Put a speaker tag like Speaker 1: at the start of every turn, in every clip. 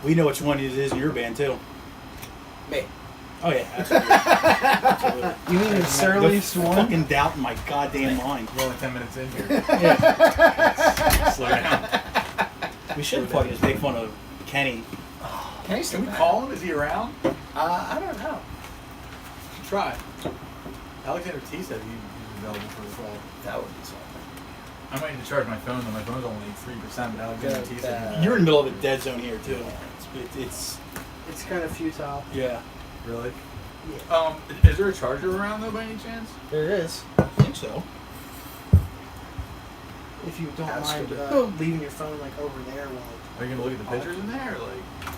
Speaker 1: We know which one it is in your band, too.
Speaker 2: Me.
Speaker 1: Oh, yeah. Absolutely.
Speaker 3: You mean the surliest one?
Speaker 1: Fucking doubt in my goddamn mind.
Speaker 4: We're only 10 minutes in here.
Speaker 1: Yeah.
Speaker 4: Slow down.
Speaker 1: We should fucking just make fun of Kenny.
Speaker 2: Can
Speaker 4: we call him? Is he around?
Speaker 2: I don't know.
Speaker 4: Should try. Alexander T said he was available for the call.
Speaker 2: That would be something.
Speaker 4: I might need to charge my phone, though. My phone's only 3%, but Alexander T said
Speaker 1: You're in the middle of a dead zone here, too. It's
Speaker 3: It's kind of futile.
Speaker 1: yeah.
Speaker 4: Really?
Speaker 3: Yeah.
Speaker 4: Is there a charger around, though, by any chance?
Speaker 3: There is.
Speaker 1: I think so.
Speaker 3: If you don't
Speaker 2: Ask
Speaker 3: mind
Speaker 2: him.
Speaker 3: leaving your phone like over there while
Speaker 4: Are you going to look at the pictures in there, or like...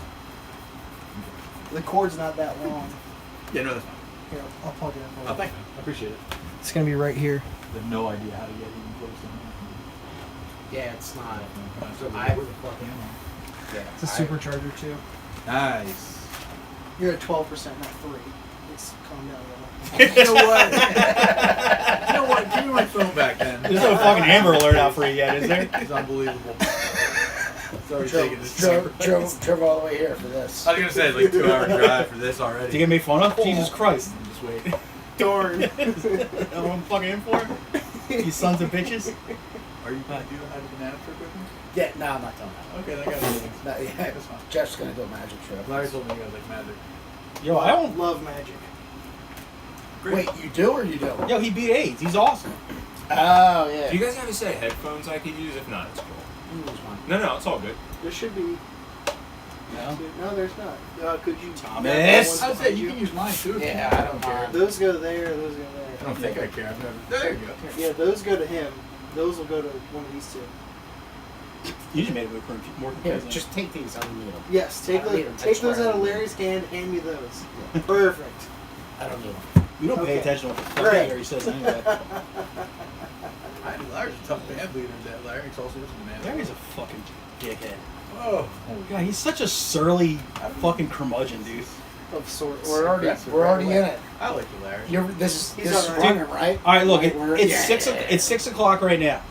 Speaker 3: the cord's not that long.
Speaker 4: Yeah, no, that's fine.
Speaker 3: Here, I'll plug it in for you.
Speaker 4: Oh, thank you. I appreciate it.
Speaker 3: It's gonna be right here.
Speaker 4: I have no idea how to get even close to him.
Speaker 2: Yeah, it's not.
Speaker 4: So
Speaker 2: I-
Speaker 4: where the fuck am I?
Speaker 2: Yeah,
Speaker 3: It's a supercharger too.
Speaker 4: Nice.
Speaker 3: You're at 12%, not 3. It's calm down a little.
Speaker 4: You know what? You know what? Give me my phone back then.
Speaker 1: There's no fucking Amber Alert out for you yet, is there?
Speaker 4: It's unbelievable. Sorry, taking this.
Speaker 2: Drove all the way here for this.
Speaker 4: I was gonna say it's like 2-hour drive for this
Speaker 1: To
Speaker 4: already.
Speaker 1: get made fun of? Jesus Christ.
Speaker 4: Just wait.
Speaker 3: Darn.
Speaker 1: That's what I'm fucking in for? You sons of bitches.
Speaker 4: Are you gonna do have a banana trick with me?
Speaker 2: Yeah, no, I'm not doing that.
Speaker 4: Okay, then I got it.
Speaker 2: No, yeah,
Speaker 4: That's fine.
Speaker 2: Jeff's gonna do a magic trick.
Speaker 4: Larry told me you guys like magic.
Speaker 1: Yo, I don't.
Speaker 3: Love magic.
Speaker 2: Wait, you do or you don't?
Speaker 1: Yo, he beat AIDS. He's awesome.
Speaker 2: Oh, yeah.
Speaker 5: Do you guys have a set of headphones I could use? If not, it's cool.
Speaker 2: Use one.
Speaker 5: No, it's all good.
Speaker 3: There should be.
Speaker 1: No.
Speaker 3: No, there's not. Could you?
Speaker 1: Thomas.
Speaker 4: I would say you can use mine too.
Speaker 2: Yeah, I don't care.
Speaker 3: Those go there. Those go
Speaker 4: I
Speaker 3: there.
Speaker 4: don't think I care. I've never. There you go.
Speaker 3: Yeah, those go to him. Those will go to one of these two.
Speaker 1: You just made it more
Speaker 2: Here,
Speaker 1: confusing.
Speaker 2: just take these. I don't need them.
Speaker 3: Yes, take
Speaker 2: I don't need them. I
Speaker 3: take
Speaker 2: swear
Speaker 3: those
Speaker 2: I
Speaker 3: out of
Speaker 2: don't need
Speaker 3: Larry's hand. Hand me those.
Speaker 2: Yeah.
Speaker 3: Perfect.
Speaker 2: I don't need them.
Speaker 1: We don't pay
Speaker 3: Okay.
Speaker 1: attention to what the fuck
Speaker 3: Right.
Speaker 1: Larry says anyway.
Speaker 4: Larry's a tough band leader. That Larry's also just a man.
Speaker 1: Larry's a fucking dickhead.
Speaker 4: Oh.
Speaker 1: God, he's such a surly fucking curmudgeon, dude.
Speaker 3: Of sorts.
Speaker 2: We're already in it.
Speaker 4: I like the Larry.
Speaker 2: This
Speaker 3: He's
Speaker 2: is
Speaker 3: alright.
Speaker 2: running, right?
Speaker 1: All right, look,
Speaker 2: Like, we're-
Speaker 1: it's
Speaker 2: yeah,
Speaker 1: 6
Speaker 2: yeah,
Speaker 1: it's 6 o'clock right now.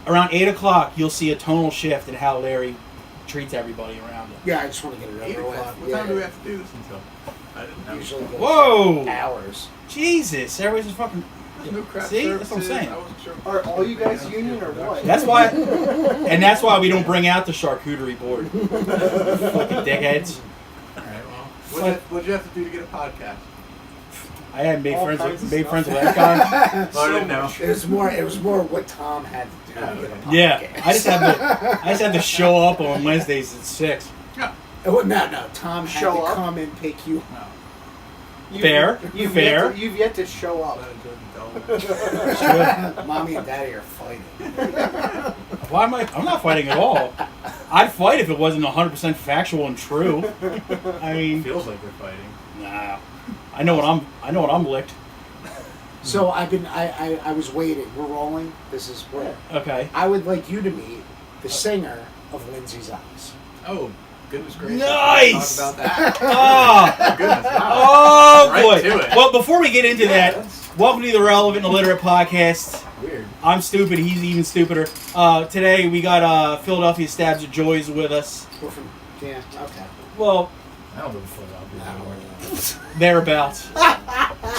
Speaker 1: Around 8 o'clock, you'll see a tonal shift in how Larry treats everybody around him.
Speaker 2: Yeah, I just want to get it
Speaker 4: 8
Speaker 2: over with.
Speaker 4: o'clock. What time do we have to do this until? I didn't know.
Speaker 2: Usually goes
Speaker 1: Whoa!
Speaker 2: hours.
Speaker 1: Jesus, everybody's just fucking.
Speaker 4: There's no craft
Speaker 1: See? That's what I'm
Speaker 4: services.
Speaker 1: saying.
Speaker 4: I wasn't sure.
Speaker 3: Are all you guys union or what?
Speaker 1: That's why, and that's why we don't bring out the charcuterie board. Fucking dickheads.
Speaker 4: Alright, well. What'd you have to do to get a podcast?
Speaker 1: I hadn't made
Speaker 3: All
Speaker 1: friends
Speaker 3: kinds of
Speaker 1: with
Speaker 3: stuff.
Speaker 1: that guy.
Speaker 4: Well, I didn't know.
Speaker 2: It was more what Tom had to do to get a podcast.
Speaker 1: Yeah, I just had to show up on Wednesdays at 6.
Speaker 2: No, Tom had
Speaker 3: Show
Speaker 2: to
Speaker 3: up?
Speaker 2: come and pick you.
Speaker 4: No.
Speaker 1: Fair.
Speaker 3: You've yet to show up.
Speaker 2: Mommy and Daddy are fighting.
Speaker 1: Why am I? I'm not fighting at all. I'd fight if it wasn't 100% factual and true. I mean,
Speaker 4: Feels like we're fighting.
Speaker 1: nah. I know what I'm licked.
Speaker 2: So I was waiting. We're rolling. This is where
Speaker 1: Okay.
Speaker 2: I would like you to meet the singer of Lindsay's Eyes.
Speaker 4: Oh, goodness gracious.
Speaker 1: Nice!
Speaker 4: Talk about that.
Speaker 1: Oh,
Speaker 4: Goodness, wow.
Speaker 1: oh
Speaker 4: Right
Speaker 1: boy.
Speaker 4: to it.
Speaker 1: Well, before we get into that,
Speaker 4: that's
Speaker 1: welcome to the Relevant and Illiterate Podcast.
Speaker 4: weird.
Speaker 1: I'm stupid. He's even stupider. Today we got Philadelphia Stabs of Joys with us.
Speaker 2: We're from okay.
Speaker 1: Well,
Speaker 4: I don't live in Philadelphia.
Speaker 1: thereabouts.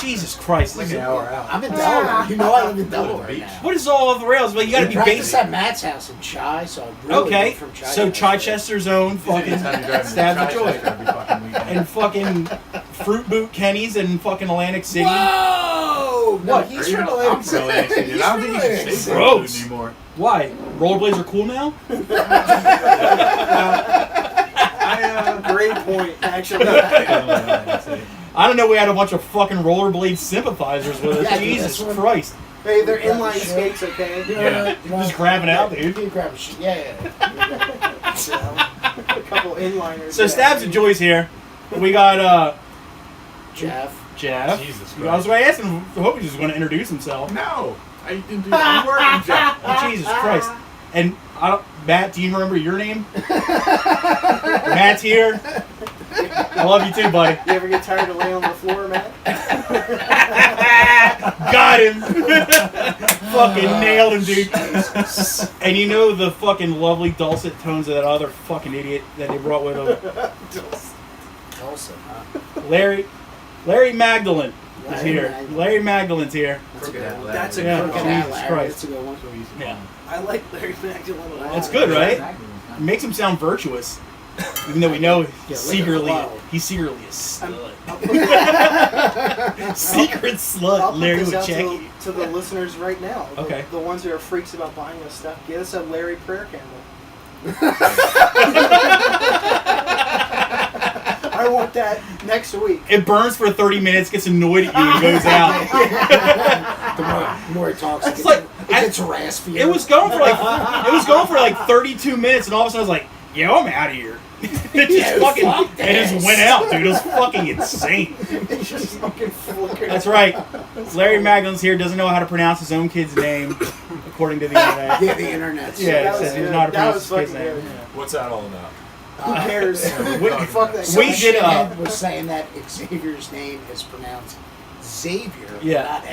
Speaker 1: Jesus Christ.
Speaker 4: Like an hour out.
Speaker 2: I'm in Delaware. You know I live in Delaware
Speaker 4: Beach.
Speaker 2: now.
Speaker 1: What is all off the rails? Well, you got to
Speaker 2: We
Speaker 1: be
Speaker 2: practice
Speaker 1: basic.
Speaker 2: at Matt's house in Chi, so I'm really
Speaker 1: Okay,
Speaker 2: from Chi.
Speaker 1: so Chichester's own fucking Stabs of Joy.
Speaker 4: Every fucking weekend.
Speaker 1: And fucking Fruit Boot Kenny's in fucking Atlantic City.
Speaker 2: Whoa! No,
Speaker 1: What?
Speaker 2: he's
Speaker 4: Or
Speaker 2: from
Speaker 4: even-
Speaker 2: Atlantic
Speaker 4: I'm from Atlantic
Speaker 2: City.
Speaker 4: City.
Speaker 2: He's
Speaker 4: I don't
Speaker 2: from
Speaker 4: think you
Speaker 2: Atlantic
Speaker 4: can say
Speaker 2: City.
Speaker 1: Gross.
Speaker 4: food anymore.
Speaker 1: Why? Rollerblades are cool now?
Speaker 3: Great point, actually.
Speaker 1: I don't know. We had a bunch of fucking rollerblade sympathizers with us.
Speaker 2: Yeah, dude,
Speaker 1: Jesus
Speaker 2: that's what-
Speaker 1: Christ!
Speaker 3: Hey, they're
Speaker 2: Grab
Speaker 3: inline
Speaker 2: the shit.
Speaker 3: skates, okay?
Speaker 4: Yeah.
Speaker 1: Just grab it out, dude.
Speaker 2: You grab a shit. Yeah.
Speaker 3: So, a couple inliners.
Speaker 1: So
Speaker 3: yeah.
Speaker 1: Stabs of Joy's here. We got
Speaker 2: Jeff.
Speaker 1: Jeff.
Speaker 4: Jesus
Speaker 1: I was
Speaker 4: Christ.
Speaker 1: going to ask him. I hope he was going to introduce himself.
Speaker 4: No. I didn't do any work, Jeff.
Speaker 1: Oh, Jesus Christ! And Matt, do you remember your name? Matt's here. I love you too, buddy.
Speaker 3: You ever get tired of laying on the floor, Matt?
Speaker 1: Got him. Fucking nailed him, dude. And you know the fucking lovely dulcet tones of that other fucking idiot that they brought with him.
Speaker 2: Dulcet, huh?
Speaker 1: Larry Magdalene is here. Larry Magdalene's here.
Speaker 3: That's a
Speaker 1: Yeah.
Speaker 3: good one.
Speaker 1: Jesus
Speaker 2: Larry,
Speaker 1: Christ.
Speaker 2: that's a good one.
Speaker 1: Yeah.
Speaker 3: I like Larry Magdalene a lot.
Speaker 1: That's good, right? It makes him sound virtuous. Even though we know he's secretly a slut. Secret slut,
Speaker 3: I'll put
Speaker 1: Larry
Speaker 3: this out
Speaker 1: Wachecki.
Speaker 3: to the listeners right now.
Speaker 1: Okay.
Speaker 3: The ones who are freaks about buying us stuff. Get us a Larry prayer candle. I want that next week.
Speaker 1: It burns for 30 minutes, gets annoyed at you, and goes out.
Speaker 2: The more he talks,
Speaker 1: It's
Speaker 2: it
Speaker 1: like
Speaker 2: gets raspy.
Speaker 1: it was going for like 32 minutes, and all of a sudden I was like, "Yo, I'm out of here." It just went out, dude. It was fucking insane.
Speaker 3: It's just fucking flickering.
Speaker 1: That's right. Larry Magdalene's here. Doesn't know how to pronounce his own kid's name, according to the internet.
Speaker 2: Yeah, the internet.
Speaker 1: Yeah,
Speaker 3: that
Speaker 1: it says
Speaker 3: was
Speaker 1: he doesn't
Speaker 3: good.
Speaker 1: know how to
Speaker 3: That
Speaker 1: pronounce
Speaker 3: was
Speaker 1: his kid's
Speaker 3: fucking
Speaker 1: name.
Speaker 3: good.
Speaker 1: Yeah.
Speaker 5: What's that all about?
Speaker 3: Who cares? Fuck that.
Speaker 2: Some
Speaker 1: We did,
Speaker 2: shithead was saying that Xavier's name is pronounced Xavier.
Speaker 1: Yeah.
Speaker 2: Not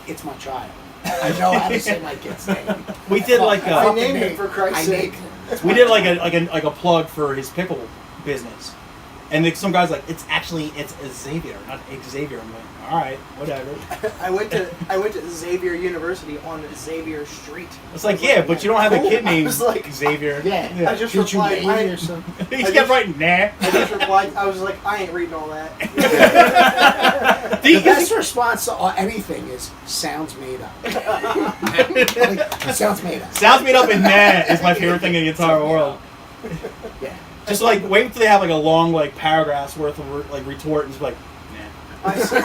Speaker 2: it's my child. I know how to say my kid's name.
Speaker 1: We did like
Speaker 3: I named it for Christ's
Speaker 2: I
Speaker 3: sake.
Speaker 2: named it.
Speaker 1: we did like a plug for his pickle business, and some guy's like, it's Xavier, not Xavier. I'm like, all right, whatever.
Speaker 3: I went to Xavier University on Xavier Street.
Speaker 1: It's like, yeah, but you don't have a kid
Speaker 3: I
Speaker 1: named
Speaker 3: was like-
Speaker 1: Xavier.
Speaker 2: Yeah.
Speaker 3: I just
Speaker 2: Did you
Speaker 3: replied.
Speaker 2: name
Speaker 3: I,
Speaker 2: it or something?
Speaker 1: He kept writing, nah.
Speaker 3: I just replied. I was like, I ain't reading all that.
Speaker 2: The best response to anything is sounds made up. Like, sounds made up.
Speaker 1: Sounds made up and nah is my favorite thing in the entire world.
Speaker 2: Yeah.
Speaker 1: Just like wait until they have like a long like paragraph's worth of like retort and just be like,
Speaker 3: I saw,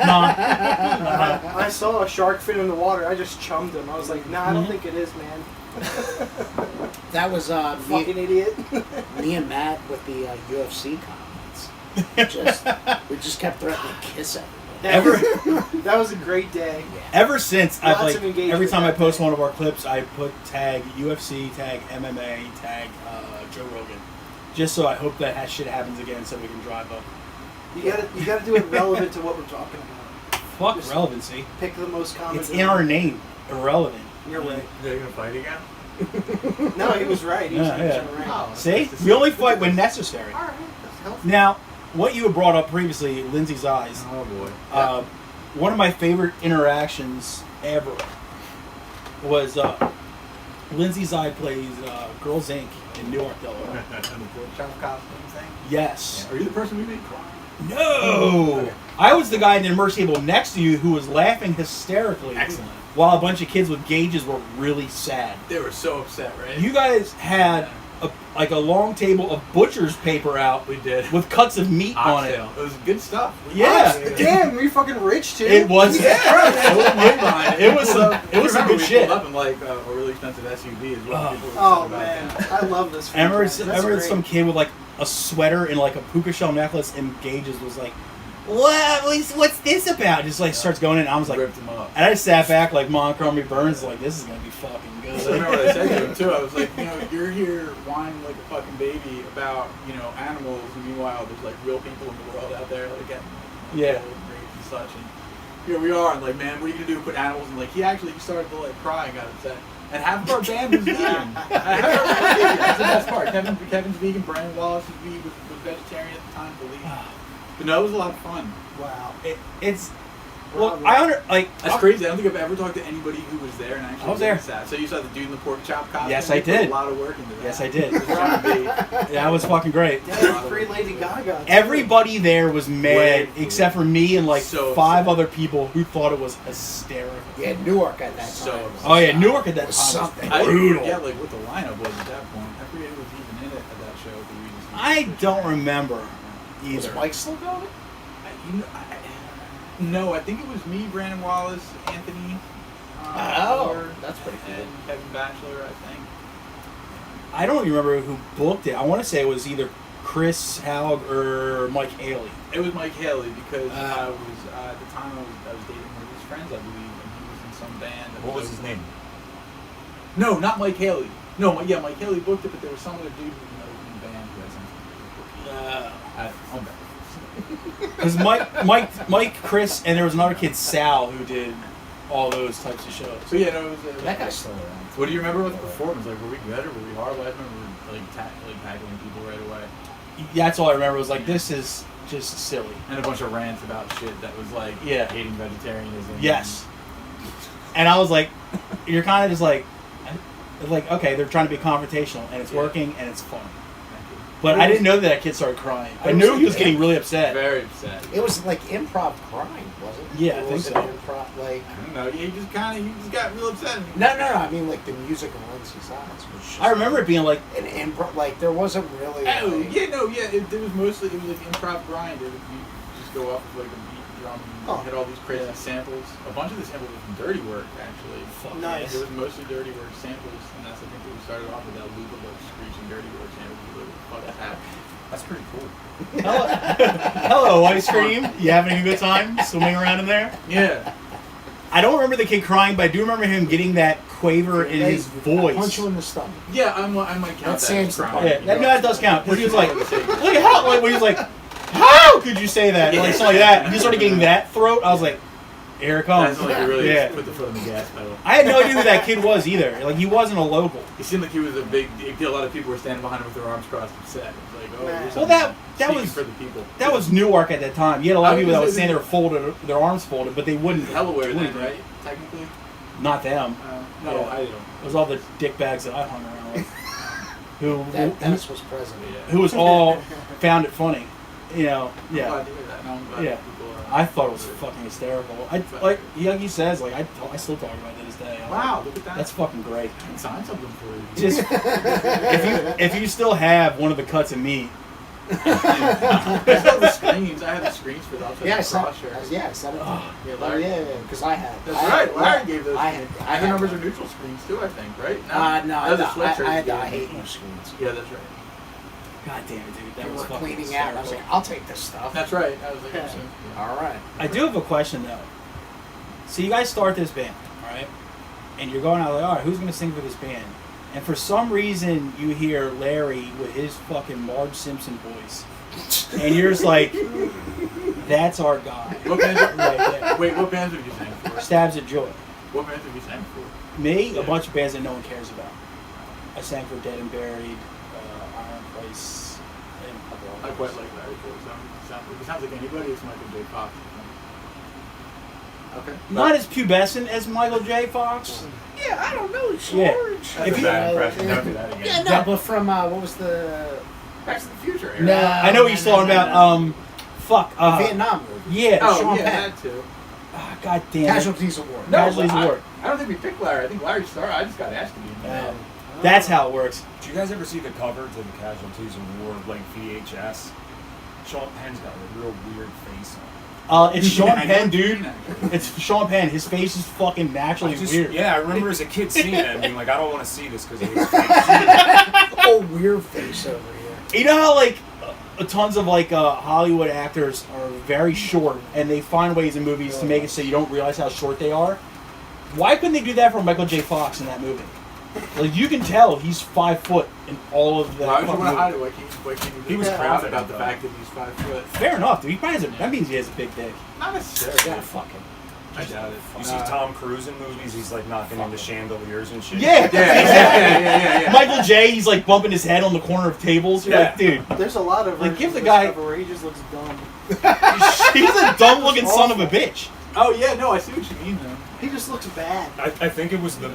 Speaker 1: nah.
Speaker 3: I saw a shark fin in the water. I just chummed him. I was like, nah, I don't think it is, man.
Speaker 2: That was
Speaker 3: Fucking idiot.
Speaker 2: me and Matt with the UFC comments. We just kept threatening to kiss everybody.
Speaker 3: That was a great day.
Speaker 1: Ever since I've
Speaker 3: Lots
Speaker 1: like
Speaker 3: of engagement
Speaker 1: every time I
Speaker 3: that
Speaker 1: post
Speaker 3: day.
Speaker 1: one of our clips, I put tag UFC, tag MMA, tag Joe Rogan, just so I hope that shit happens again, so we can drive up.
Speaker 3: You gotta do it relevant to what we're talking about.
Speaker 1: Fuck
Speaker 3: Just
Speaker 1: relevancy.
Speaker 3: Pick the most common.
Speaker 1: It's in our name. Irrelevant.
Speaker 3: You're right.
Speaker 5: They're gonna fight again?
Speaker 3: No, he was right. He was
Speaker 1: Yeah.
Speaker 3: right.
Speaker 1: See, we only fight when necessary.
Speaker 3: All right. That's healthy.
Speaker 1: Now, what you had brought up previously, Lindsay's eyes.
Speaker 5: Oh boy.
Speaker 1: One of my favorite interactions ever was Lindsay's eye plays Girls Inc. in Newark, Delaware.
Speaker 5: And the pork chop costume thing?
Speaker 1: Yes.
Speaker 5: Are you the person we made cry?
Speaker 1: No!
Speaker 5: Okay.
Speaker 1: I was the guy in the immersion table next to you who was laughing hysterically.
Speaker 5: Excellent.
Speaker 1: While a bunch of kids with gauges were really sad.
Speaker 5: They were so upset, right?
Speaker 1: You guys had a long table of butcher's paper out
Speaker 5: We did.
Speaker 1: with cuts of meat on it.
Speaker 5: Oxtail. It was good stuff.
Speaker 1: Yeah.
Speaker 3: Damn, you're fucking rich too.
Speaker 1: It was.
Speaker 5: I wasn't waiting behind it.
Speaker 1: It was some
Speaker 5: Remember,
Speaker 1: good
Speaker 5: we
Speaker 1: shit.
Speaker 5: pulled up in like a really expensive SUV as well.
Speaker 1: Oh.
Speaker 5: People were
Speaker 3: Oh
Speaker 5: upset about
Speaker 3: man,
Speaker 5: that.
Speaker 3: I love this. food
Speaker 1: Remember,
Speaker 3: trend. That's
Speaker 1: remember
Speaker 3: great.
Speaker 1: some kid with like a sweater and like a puka shell necklace and gauges was like, what's this about? Just like starts going in. And I was like,
Speaker 5: Ripped him up.
Speaker 1: and I just sat back like Montgomery Burns, like this is gonna be fucking
Speaker 5: I
Speaker 1: good.
Speaker 5: remember what I said to him too. I was like, you're here whining like a fucking baby about, animals, and meanwhile there's like real people in the world out there like getting
Speaker 1: Yeah.
Speaker 5: killed and raped and such. And here we are, and like, man, what are you gonna do? Put animals? And like, he started to like cry and got upset. And half of our band was vegan. That's the best part. Kevin's vegan. Brandon Wallace was vegetarian at the time, I believe. But no, it was a lot of fun.
Speaker 3: Wow.
Speaker 1: It's well,
Speaker 5: That's crazy. I don't think I've ever talked to anybody who was there and actually
Speaker 1: I was there.
Speaker 5: witnessed that. So you saw the dude in the pork chop costume?
Speaker 1: Yes,
Speaker 5: He
Speaker 1: I
Speaker 5: put
Speaker 1: did.
Speaker 5: a lot of work into that.
Speaker 1: Yes, I did.
Speaker 5: It was trying to be-
Speaker 1: Yeah, it was fucking great.
Speaker 3: Yeah, free Lady Gaga. too.
Speaker 1: Everybody there was mad
Speaker 5: Way cool.
Speaker 1: except for me and like
Speaker 5: So
Speaker 1: 5
Speaker 5: upset.
Speaker 1: other people who thought it was hysterical.
Speaker 2: Yeah, Newark at that time.
Speaker 5: So
Speaker 2: was-
Speaker 1: Oh yeah, Newark at that
Speaker 2: was
Speaker 1: time
Speaker 2: something.
Speaker 1: was
Speaker 5: I
Speaker 1: brutal.
Speaker 5: forget like what the lineup was at that point. I forget who was even in it at that show. But we just
Speaker 1: I don't remember
Speaker 2: Was
Speaker 1: either.
Speaker 2: Mike still going?
Speaker 5: No, I think it was me, Brandon Wallace, Anthony. Miller,
Speaker 2: that's pretty cool.
Speaker 5: And Kevin Batchelor, I think.
Speaker 1: I don't even remember who booked it. I want to say it was either Chris Haug or Mike Haley.
Speaker 5: It was Mike Haley because I was at the time I was dating one of his friends, I believe, and he was in some band.
Speaker 6: What was his name?
Speaker 5: No, not Mike Haley. No, Mike Haley booked it, but there was some other dude who was in the band who had something to do with it.
Speaker 1: Because Mike, Chris, and there was another kid, Sal, who did all those types of shows.
Speaker 5: So yeah, no, it was,
Speaker 2: That guy's still around.
Speaker 5: what do you remember about the performance? Like, were we good or were we horrible? I remember tackling people right away.
Speaker 1: That's all I remember. Was like, this is just silly.
Speaker 5: And a bunch of rants about shit that was like hating vegetarianism.
Speaker 1: Yes. And I was like, you're kind of just like, okay, they're trying to be confrontational, and it's working, and it's fun. But I didn't know that kid started crying. I knew he was getting really upset.
Speaker 5: Very upset.
Speaker 2: It was like improv crying, wasn't it?
Speaker 1: Yeah, I think so.
Speaker 2: Improv, like,
Speaker 5: I don't know. He just got real upset.
Speaker 2: no. I mean, like the music of Lindsay's Eyes was just.
Speaker 1: I remember it being like,
Speaker 2: an improv. Like there wasn't really.
Speaker 5: Oh,
Speaker 2: like,
Speaker 5: yeah, no, yeah. It was mostly like improv grind. You just go off with like a beat drum and hit all these crazy samples. A bunch of the samples were from Dirty Work, actually.
Speaker 3: Nice.
Speaker 5: It was mostly Dirty Work samples, and that's I think we started off with that loop of like screeching Dirty Work samples. What the fuck is happening?
Speaker 4: That's pretty cool.
Speaker 1: hello, ice cream. You having a good time swimming around in there?
Speaker 5: Yeah.
Speaker 1: I don't remember the kid crying, but I do remember him getting that quaver in his voice.
Speaker 2: Punch you in the stomach.
Speaker 5: Yeah, I might count that.
Speaker 2: Sam's the part.
Speaker 1: Yeah, that does count. Because he was like, look at how, like, when he was like, how could you say that? Like, something like that. And he started getting that throat. I was like, here it comes.
Speaker 5: That's like really
Speaker 1: Yeah.
Speaker 5: put the foot on the gas pedal.
Speaker 1: I had no idea who that kid was either. Like, he wasn't a local.
Speaker 5: It seemed like he was a big deal. A lot of people were standing behind him with their arms crossed upset. It was like, oh, here's
Speaker 1: Well,
Speaker 5: something
Speaker 1: that
Speaker 5: speaking
Speaker 1: was
Speaker 5: for the people.
Speaker 1: That was Newark at that time. You had a lot of people that would stand there folded, their arms folded, but they wouldn't.
Speaker 5: Delaware then,
Speaker 1: wouldn't.
Speaker 5: right? Technically.
Speaker 1: Not them.
Speaker 5: No,
Speaker 1: Yeah.
Speaker 5: I don't.
Speaker 1: It was all the dick bags that I hung around with.
Speaker 2: Dennis was president.
Speaker 1: Who was all found it funny. You know,
Speaker 5: I'm
Speaker 1: yeah.
Speaker 5: glad to hear that. No, I'm glad
Speaker 1: Yeah.
Speaker 5: people
Speaker 1: I thought it was fucking hysterical. Like he says, like I still talk about it to this day. I'm
Speaker 5: Wow,
Speaker 1: like,
Speaker 5: look at that.
Speaker 1: that's fucking great.
Speaker 5: I can sign something for you.
Speaker 1: Just if you still have one of the cuts of meat,
Speaker 5: I still have the screens. I have the screens for that.
Speaker 2: Yeah, I saw it.
Speaker 5: Cross-shirt.
Speaker 2: Yeah, I saw it.
Speaker 5: Yeah,
Speaker 2: Oh,
Speaker 5: Larry.
Speaker 2: yeah, because I had.
Speaker 5: That's
Speaker 2: I
Speaker 5: right.
Speaker 2: had-
Speaker 5: Larry gave those.
Speaker 2: I
Speaker 5: to me.
Speaker 2: had.
Speaker 5: And the numbers are neutral screens too, I think, right?
Speaker 2: No,
Speaker 5: Those are sweatshirts.
Speaker 2: I hate no screens.
Speaker 5: Yeah, that's right.
Speaker 1: god damn it, dude, that
Speaker 2: They
Speaker 1: was
Speaker 2: were
Speaker 1: fucking
Speaker 2: cleaning out, and I was like,
Speaker 1: hysterical.
Speaker 2: I'll take this stuff.
Speaker 5: That's right. I was like,
Speaker 3: Yeah.
Speaker 2: All right.
Speaker 1: I do have a question though. So you guys start this band, all right? And you're going out like, all right, who's gonna sing for this band? And for some reason, you hear Larry with his fucking Marge Simpson voice, and you're just like, "That's our guy."
Speaker 5: What bands?
Speaker 1: Right there.
Speaker 5: Wait, what bands have you sang for?
Speaker 1: Stabs at Joy.
Speaker 5: What bands have you sang for?
Speaker 1: Me, a bunch of bands that no one cares about. I sang for Dead and Buried, Iron Place, and a couple
Speaker 5: I
Speaker 1: others.
Speaker 5: quite like Larry. It sounds like anybody. It's Michael J. Fox. Okay.
Speaker 1: Not as pubescent as Michael J. Fox.
Speaker 2: Yeah, I don't know, George.
Speaker 1: Yeah.
Speaker 5: That's
Speaker 1: If
Speaker 5: a
Speaker 1: you-
Speaker 5: bad impression. Don't do that again.
Speaker 2: Yeah, no, but from what was the
Speaker 5: Back to the Future era.
Speaker 2: No.
Speaker 1: I know what you're talking about. Fuck.
Speaker 2: Vietnam movie?
Speaker 1: Yeah.
Speaker 5: Oh,
Speaker 2: Sean
Speaker 5: yeah,
Speaker 2: Penn.
Speaker 5: that too.
Speaker 1: God damn it.
Speaker 2: Casualties of War.
Speaker 5: No,
Speaker 1: Casualties
Speaker 5: but
Speaker 1: of War.
Speaker 5: I don't think we picked Larry. I think Larry started. I just got asked to be.
Speaker 1: Yeah. That's how it works.
Speaker 6: Did you guys ever see the cover to the Casualties of War, like VHS? Sean Penn's got a real weird face on it.
Speaker 1: It's Sean
Speaker 5: I know
Speaker 1: Penn,
Speaker 5: what you
Speaker 1: dude.
Speaker 5: mean, actually.
Speaker 1: It's Sean Penn. His face is fucking naturally weird.
Speaker 6: Yeah, I remember as a kid seeing it and being like, I don't want to see this because of his face.
Speaker 2: Oh, weird face over here.
Speaker 1: You know how like tons of like Hollywood actors are very short, and they find ways in movies to make it so you don't realize how short they are. Why couldn't they do that for Michael J. Fox in that movie? Like you can tell he's 5 foot in all of that.
Speaker 5: Why would you
Speaker 1: fucking
Speaker 5: want to hide
Speaker 1: movie.
Speaker 5: it? Why can't you
Speaker 6: He was
Speaker 5: proud
Speaker 6: confident,
Speaker 5: about the
Speaker 6: though.
Speaker 5: fact that he's 5 foot.
Speaker 1: Fair enough, dude. He probably has a, that means he has a big dick.
Speaker 5: Not necessarily.
Speaker 2: Yeah, fucking.
Speaker 5: I doubt it.
Speaker 6: You see Tom Cruise in movies, he's like knocking into chandeliers and shit.
Speaker 1: Yeah,
Speaker 5: Yeah.
Speaker 1: Michael J. He's like bumping his head on the corner of tables. You're like, dude,
Speaker 3: There's a lot of
Speaker 1: Like, give
Speaker 3: versions
Speaker 1: the
Speaker 3: of
Speaker 1: guy-
Speaker 3: this cover where he just looks dumb.
Speaker 1: he's a dumb-looking son of a bitch.
Speaker 5: Oh yeah, no, I see what you mean though.
Speaker 3: He just looks bad
Speaker 6: I think it was the.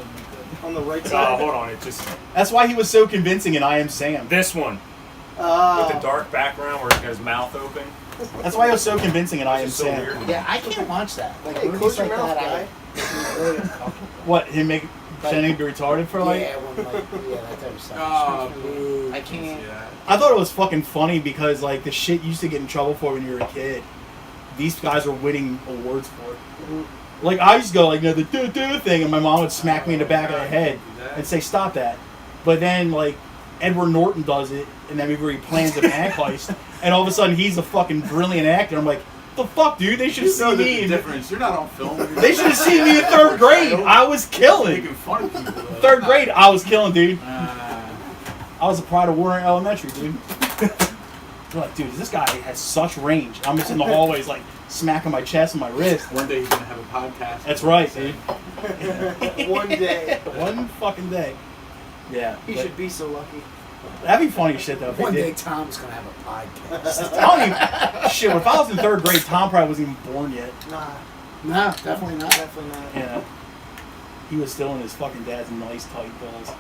Speaker 3: on the right side.
Speaker 6: Hold on, it just.
Speaker 1: That's why he was so convincing in I Am Sam.
Speaker 6: This one, with the dark background where he's got his mouth open.
Speaker 1: That's why he was so convincing in I Am
Speaker 6: It's so
Speaker 1: Sam.
Speaker 6: weird.
Speaker 2: Yeah, I can't watch that. Like,
Speaker 3: Hey,
Speaker 2: movies
Speaker 3: close your
Speaker 2: like
Speaker 3: mouth,
Speaker 2: that,
Speaker 3: guy.
Speaker 2: really uncomfortable.
Speaker 1: What, him make pretending to be retarded for like?
Speaker 2: Yeah, when, like, yeah, that type of stuff.
Speaker 5: Oh, boo.
Speaker 2: I can't.
Speaker 5: Yeah.
Speaker 1: I thought it was fucking funny because like the shit you used to get in trouble for when you were a kid. These guys were winning awards for it. Like I used to go like, you know, the do thing, and my mom would smack me in the back of the head and say, "Stop that." But then like Edward Norton does it, and then he plans a bank heist, and all of a sudden he's a fucking brilliant actor. I'm like, the fuck, dude? They should
Speaker 5: You
Speaker 1: have
Speaker 5: know
Speaker 1: seen
Speaker 5: the
Speaker 1: me.
Speaker 5: difference. You're not on film.
Speaker 1: They should have seen me in third grade. I was killing.
Speaker 5: Making fun of people. Though.
Speaker 1: Third grade, I was killing, dude.
Speaker 5: Uh,
Speaker 1: I was a pride of Warren Elementary, dude. They're like, dude, this guy has such range. I'm just in the hallways, like, smacking my chest and my wrist.
Speaker 5: One day he's gonna have a podcast.
Speaker 1: That's right, dude.
Speaker 3: One day.
Speaker 1: One fucking day. Yeah.
Speaker 3: He
Speaker 1: but
Speaker 3: should be so lucky.
Speaker 1: that'd be funny as shit, though. If
Speaker 2: One
Speaker 1: they
Speaker 2: day
Speaker 1: did.
Speaker 2: Tom's gonna have a podcast.
Speaker 1: I don't even. Shit, if I was in 3rd grade, Tom probably wasn't even born yet.
Speaker 3: Nah,
Speaker 2: No, definitely not.
Speaker 3: definitely not.
Speaker 1: Yeah. He was still in his fucking dad's nice tight balls.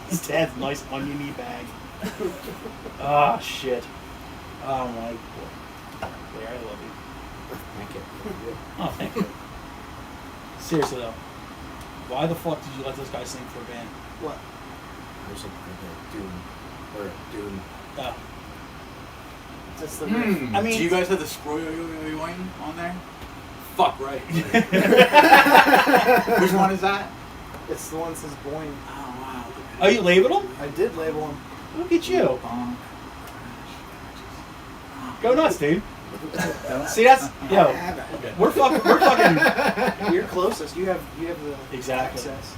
Speaker 1: His dad's nice oniony bag. Ah, shit. Oh my boy. Claire, I love you.
Speaker 2: Thank you.
Speaker 1: Oh, thank you. Seriously though, why the fuck did you let this guy sing for a band?
Speaker 3: What?
Speaker 2: I was like, Dune.
Speaker 1: Oh.
Speaker 3: That's the riff.
Speaker 1: I mean-
Speaker 5: do you guys have the Scroyoyoyoing on there? Fuck right. Which one is that?
Speaker 3: It's the one that says Boing.
Speaker 5: Oh wow.
Speaker 1: Oh, you labeled him?
Speaker 3: I did label him.
Speaker 1: Look at you. Go nuts, dude. See, that's yo. We're fucking.
Speaker 3: You're closest. You have the
Speaker 1: Exactly.
Speaker 3: access.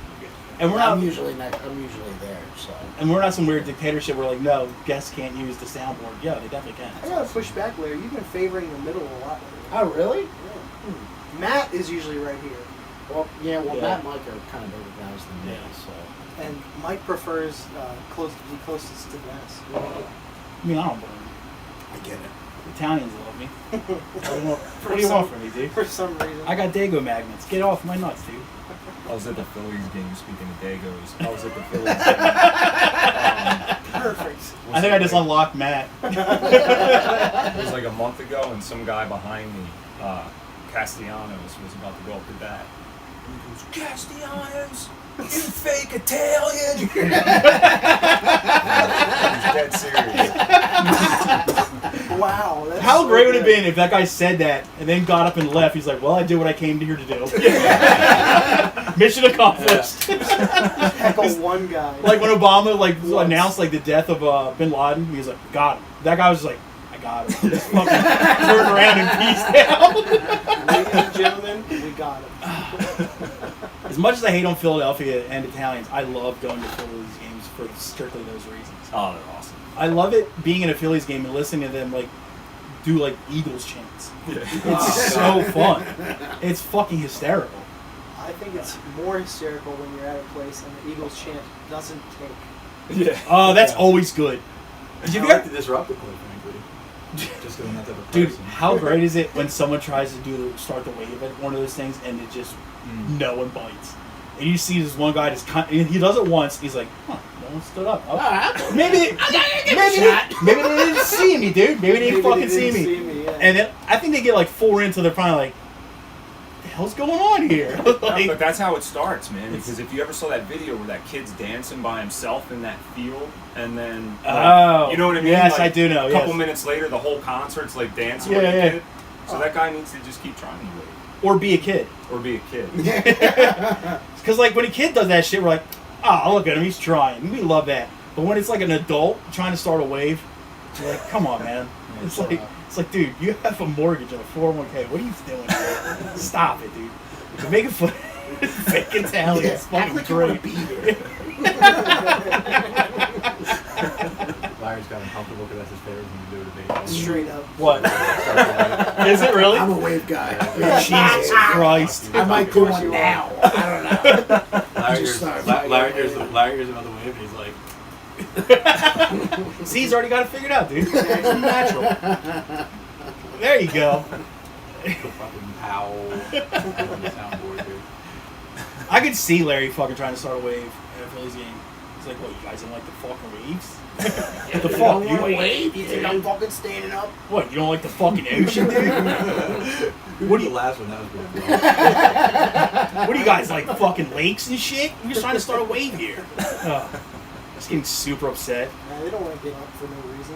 Speaker 1: And we're not.
Speaker 2: I'm usually there, so.
Speaker 1: And we're not some weird dictatorship. We're like, no, guests can't use the soundboard. Yeah, they definitely
Speaker 3: I
Speaker 1: can.
Speaker 3: gotta push back, Larry. You've been favoring the middle a lot lately.
Speaker 2: Oh, really?
Speaker 3: Matt is usually right here,
Speaker 2: Well,
Speaker 1: Yeah.
Speaker 2: Matt and Mike are kind of bigger guys than me,
Speaker 1: Yeah.
Speaker 2: so.
Speaker 3: and Mike prefers close to be closest to Dennis.
Speaker 1: I mean, I don't burn.
Speaker 2: I get it.
Speaker 1: Italians love me. What do you want from me, dude?
Speaker 3: For some reason.
Speaker 1: I got Dago magnets. Get off my nuts, dude.
Speaker 6: I was at the Phillies game, speaking of Dagos. I was at the Phillies game.
Speaker 3: Perfect.
Speaker 1: I think I just unlocked Matt.
Speaker 6: It was like a month ago, and some guy behind me, Castellanos, was about to go up to bat. And he goes, Castellanos, you fake Italian! He's dead serious.
Speaker 3: Wow. That's
Speaker 1: How
Speaker 3: so
Speaker 1: great would it have
Speaker 3: good.
Speaker 1: been if that guy said that and then got up and left? He's like, well, I did what I came here to do. Mission accomplished.
Speaker 3: Heckle one guy.
Speaker 1: Like when Obama
Speaker 3: Once.
Speaker 1: announced like the death of Bin Laden, he was like, got him. That guy was just like, I got him. Just fucking turned around and peaced out.
Speaker 3: Ladies and gentlemen, we got him.
Speaker 1: As much as I hate on Philadelphia and Italians, I love going to Phillies games for strictly those reasons.
Speaker 6: Oh, they're awesome.
Speaker 1: I love it being in a Phillies game and listening to them like do like Eagles chants. It's so fun. It's fucking hysterical.
Speaker 3: I think it's more hysterical when you're at a place and the Eagles chant doesn't take.
Speaker 6: Yeah.
Speaker 1: Oh, that's always good.
Speaker 5: I
Speaker 1: Did you
Speaker 5: like
Speaker 1: ever-
Speaker 5: to disrupt it, quite frankly. Just doing that type of
Speaker 1: Dude,
Speaker 5: person.
Speaker 1: how great is it when someone tries to start the wave at one of those things and it just no one bites? And you see this one guy just he does it once. He's like, huh, no one stood up. Oh, maybe they didn't see me, dude. Maybe they didn't fucking see me.
Speaker 3: Yeah.
Speaker 1: And then I think they get like 4 in, so they're finally like, what the hell's going on here? Like,
Speaker 6: But that's how it starts, man. Because if you ever saw that video where that kid's dancing by himself in that field, and then
Speaker 1: oh,
Speaker 6: you know what I mean?
Speaker 1: Yes,
Speaker 6: Like,
Speaker 1: I do know.
Speaker 6: A couple
Speaker 1: yes.
Speaker 6: minutes later, the whole concert's like dancing.
Speaker 1: Yeah,
Speaker 6: with the
Speaker 1: yeah.
Speaker 6: kid. So that guy needs to just keep trying to wait
Speaker 1: Or be a kid.
Speaker 6: or be a kid.
Speaker 1: Because like when a kid does that shit, we're like, oh, look at him, he's trying. We love that. But when it's like an adult trying to start a wave, you're like, come on, man. It's like, dude, you have a mortgage and a 401k. What are you doing, man? Stop it, dude. You're making fun. Fake Italian. It's fucking great.
Speaker 5: Larry's got uncomfortable because that's his favorite thing to do to baseball.
Speaker 3: Straight up.
Speaker 1: What? Is it really?
Speaker 2: I'm a wave guy.
Speaker 1: Jesus Christ.
Speaker 2: I might do one now. I don't know.
Speaker 5: Larry hears about the wave and he's like,
Speaker 1: See, he's already got it figured out, dude. It's natural. There you go.
Speaker 5: the fucking pow on the soundboard, dude.
Speaker 1: I could see Larry fucking trying to start a wave at a Phillies game. He's like, what, you guys don't like the fucking waves? What the fuck? You don't
Speaker 2: wave? You think I'm fucking standing up?
Speaker 1: What, you don't like the fucking ocean, dude?
Speaker 5: What do you last one? That was pretty cool.
Speaker 1: What are you guys, like fucking lakes and shit? We're just trying to start a wave here. Just getting super upset.
Speaker 3: Nah, they don't want to get up for no reason.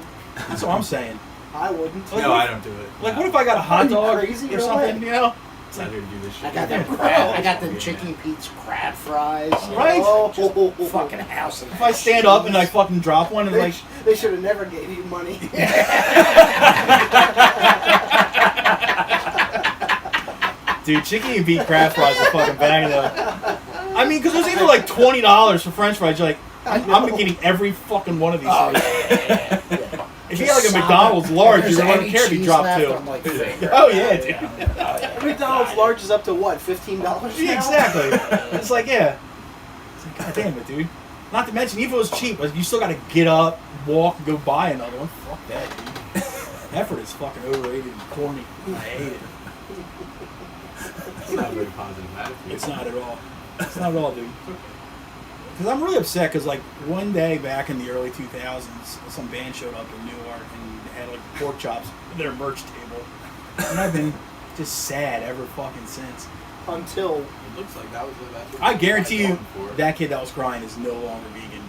Speaker 1: That's what I'm saying.
Speaker 3: I wouldn't.
Speaker 1: Like,
Speaker 5: No, I don't do it.
Speaker 1: Like, what if I got a hot
Speaker 3: Are you
Speaker 1: dog
Speaker 3: crazy?
Speaker 1: or
Speaker 3: No
Speaker 1: something,
Speaker 3: way.
Speaker 1: you know?
Speaker 5: It's not here to do this shit.
Speaker 2: I got them crab. I got them Chicken Pete's crab fries.
Speaker 1: Right?
Speaker 2: Fucking house.
Speaker 1: If I stand up and I fucking drop one and like,
Speaker 3: They should have never gave you money.
Speaker 1: dude, chicken and beef crab fries are fucking banging though. I mean, because it was either like $20 for French fries. You're like, I'm getting every fucking one of these
Speaker 2: Oh,
Speaker 1: things.
Speaker 2: yeah.
Speaker 1: If you had like a McDonald's large, you wouldn't care if you dropped two. Oh yeah, dude.
Speaker 3: McDonald's large is up to what, $15 now?
Speaker 1: Yeah, exactly. It's like, yeah. It's like, God damn it, dude. Not to mention, even if it was cheap, you still got to get up, walk, and go buy another one. Fuck that, dude. Effort is fucking overrated and corny. I hate it.
Speaker 5: It's not a very positive attitude.
Speaker 1: It's not at all. It's not at all, dude. Because I'm really upset because, like, one day back in the early 2000s, some band showed up in Newark and they had, like, pork chops at their merch table. And I've been just sad ever fucking since.
Speaker 3: Until
Speaker 5: It looks like that was the best.
Speaker 1: I guarantee you that kid that was crying is no longer vegan.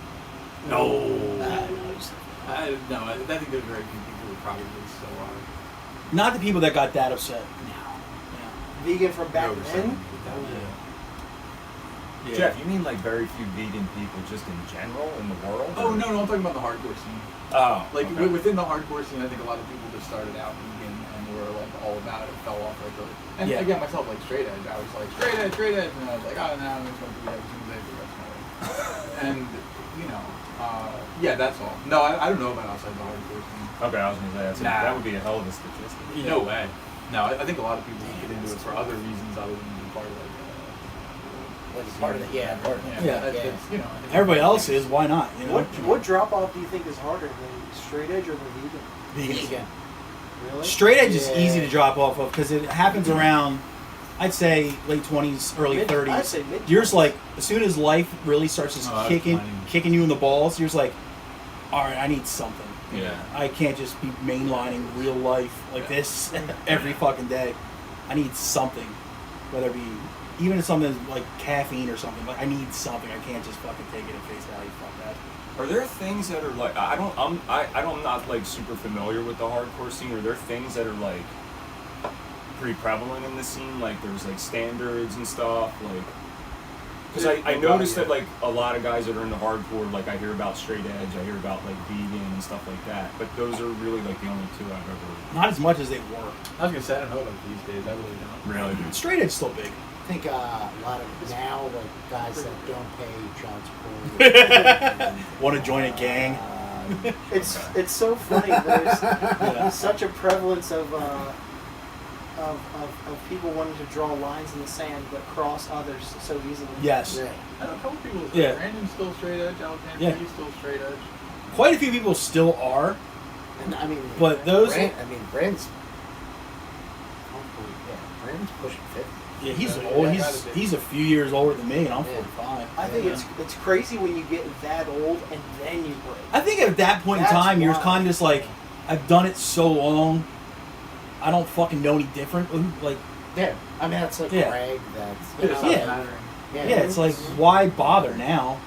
Speaker 1: No.
Speaker 5: I think there's very few people who probably so are.
Speaker 1: Not the people that got that upset.
Speaker 3: vegan from back
Speaker 5: No,
Speaker 3: then.
Speaker 1: Yeah.
Speaker 6: Jeff, you mean like very few vegan people just in general in the world?
Speaker 5: Oh, no, I'm talking about the hardcore scene.
Speaker 6: Oh.
Speaker 5: Like,
Speaker 6: okay.
Speaker 5: within the hardcore scene, I think a lot of people just started out vegan and were, like, all about it, fell off, like, really. And again, myself, like, straight edge. I was like, straight edge, and I was like, oh, no, I'm going to smoke weed every single day for the rest of my life. And, you know, yeah, that's all. No, I don't know about outside the hardcore scene.
Speaker 6: Okay, I was going to say, that would be a hell of a statistic.
Speaker 5: No way. No, I think a lot of people get into it for other reasons other than being part of it.
Speaker 2: Like part of it, yeah, part of it.
Speaker 1: Yeah.
Speaker 5: That's, you know, I think
Speaker 1: Everybody else is, why not? You know?
Speaker 3: What drop off do you think is harder, the straight edge or the vegan?
Speaker 1: Vegan.
Speaker 3: Really?
Speaker 1: Straight edge is easy to drop off of because it happens around, I'd say, late 20s, early 30s.
Speaker 3: I'd say mid.
Speaker 1: You're just like, as soon as life really starts just kicking you in the balls, you're just like, all right, I need something.
Speaker 6: Yeah.
Speaker 1: I can't just be mainlining real life like this every fucking day. I need something, whether it be even if something like caffeine or something. Like I need something. I can't just fucking take it at face value. Fuck that.
Speaker 6: Are there things that are like I'm not like super familiar with the hardcore scene. Are there things that are like pretty prevalent in the scene? Like there's like standards and stuff. Like because I noticed that like a lot of guys that are into hardcore, like I hear about straight edge, I hear about like vegan and stuff like that. But those are really like the only two I've ever.
Speaker 1: Not as much as they were.
Speaker 5: I was gonna say I don't know about these days. I really don't.
Speaker 6: Really?
Speaker 1: Straight edge still big.
Speaker 2: I think a lot of now, like guys that don't pay child support
Speaker 1: Want to join a gang?
Speaker 3: It's so funny. There's such a prevalence of people wanting to draw lines in the sand but cross others so easily.
Speaker 1: Yes.
Speaker 2: Yeah.
Speaker 5: I know a couple people.
Speaker 1: Yeah.
Speaker 5: Brandon's still straight edge. Alexander
Speaker 1: Yeah.
Speaker 5: he's still straight edge.
Speaker 1: Quite a few people still are.
Speaker 2: And I mean,
Speaker 1: But those-
Speaker 2: Brand's pushing 50.
Speaker 1: Yeah, he's old. He's a few years older than me, and I'm
Speaker 2: Yeah.
Speaker 1: 45.
Speaker 3: I think it's crazy when you get that old and then you break.
Speaker 1: I think at that point in
Speaker 3: That's
Speaker 1: time, you're
Speaker 3: wild.
Speaker 1: kind of just like, I've done it so long, I don't fucking know any different. Like,
Speaker 2: Yeah, I mean that's like
Speaker 1: Yeah.
Speaker 2: Greg. That's
Speaker 5: It stops
Speaker 1: Yeah.
Speaker 5: mattering.
Speaker 2: yeah.
Speaker 1: yeah, it's like, why bother now?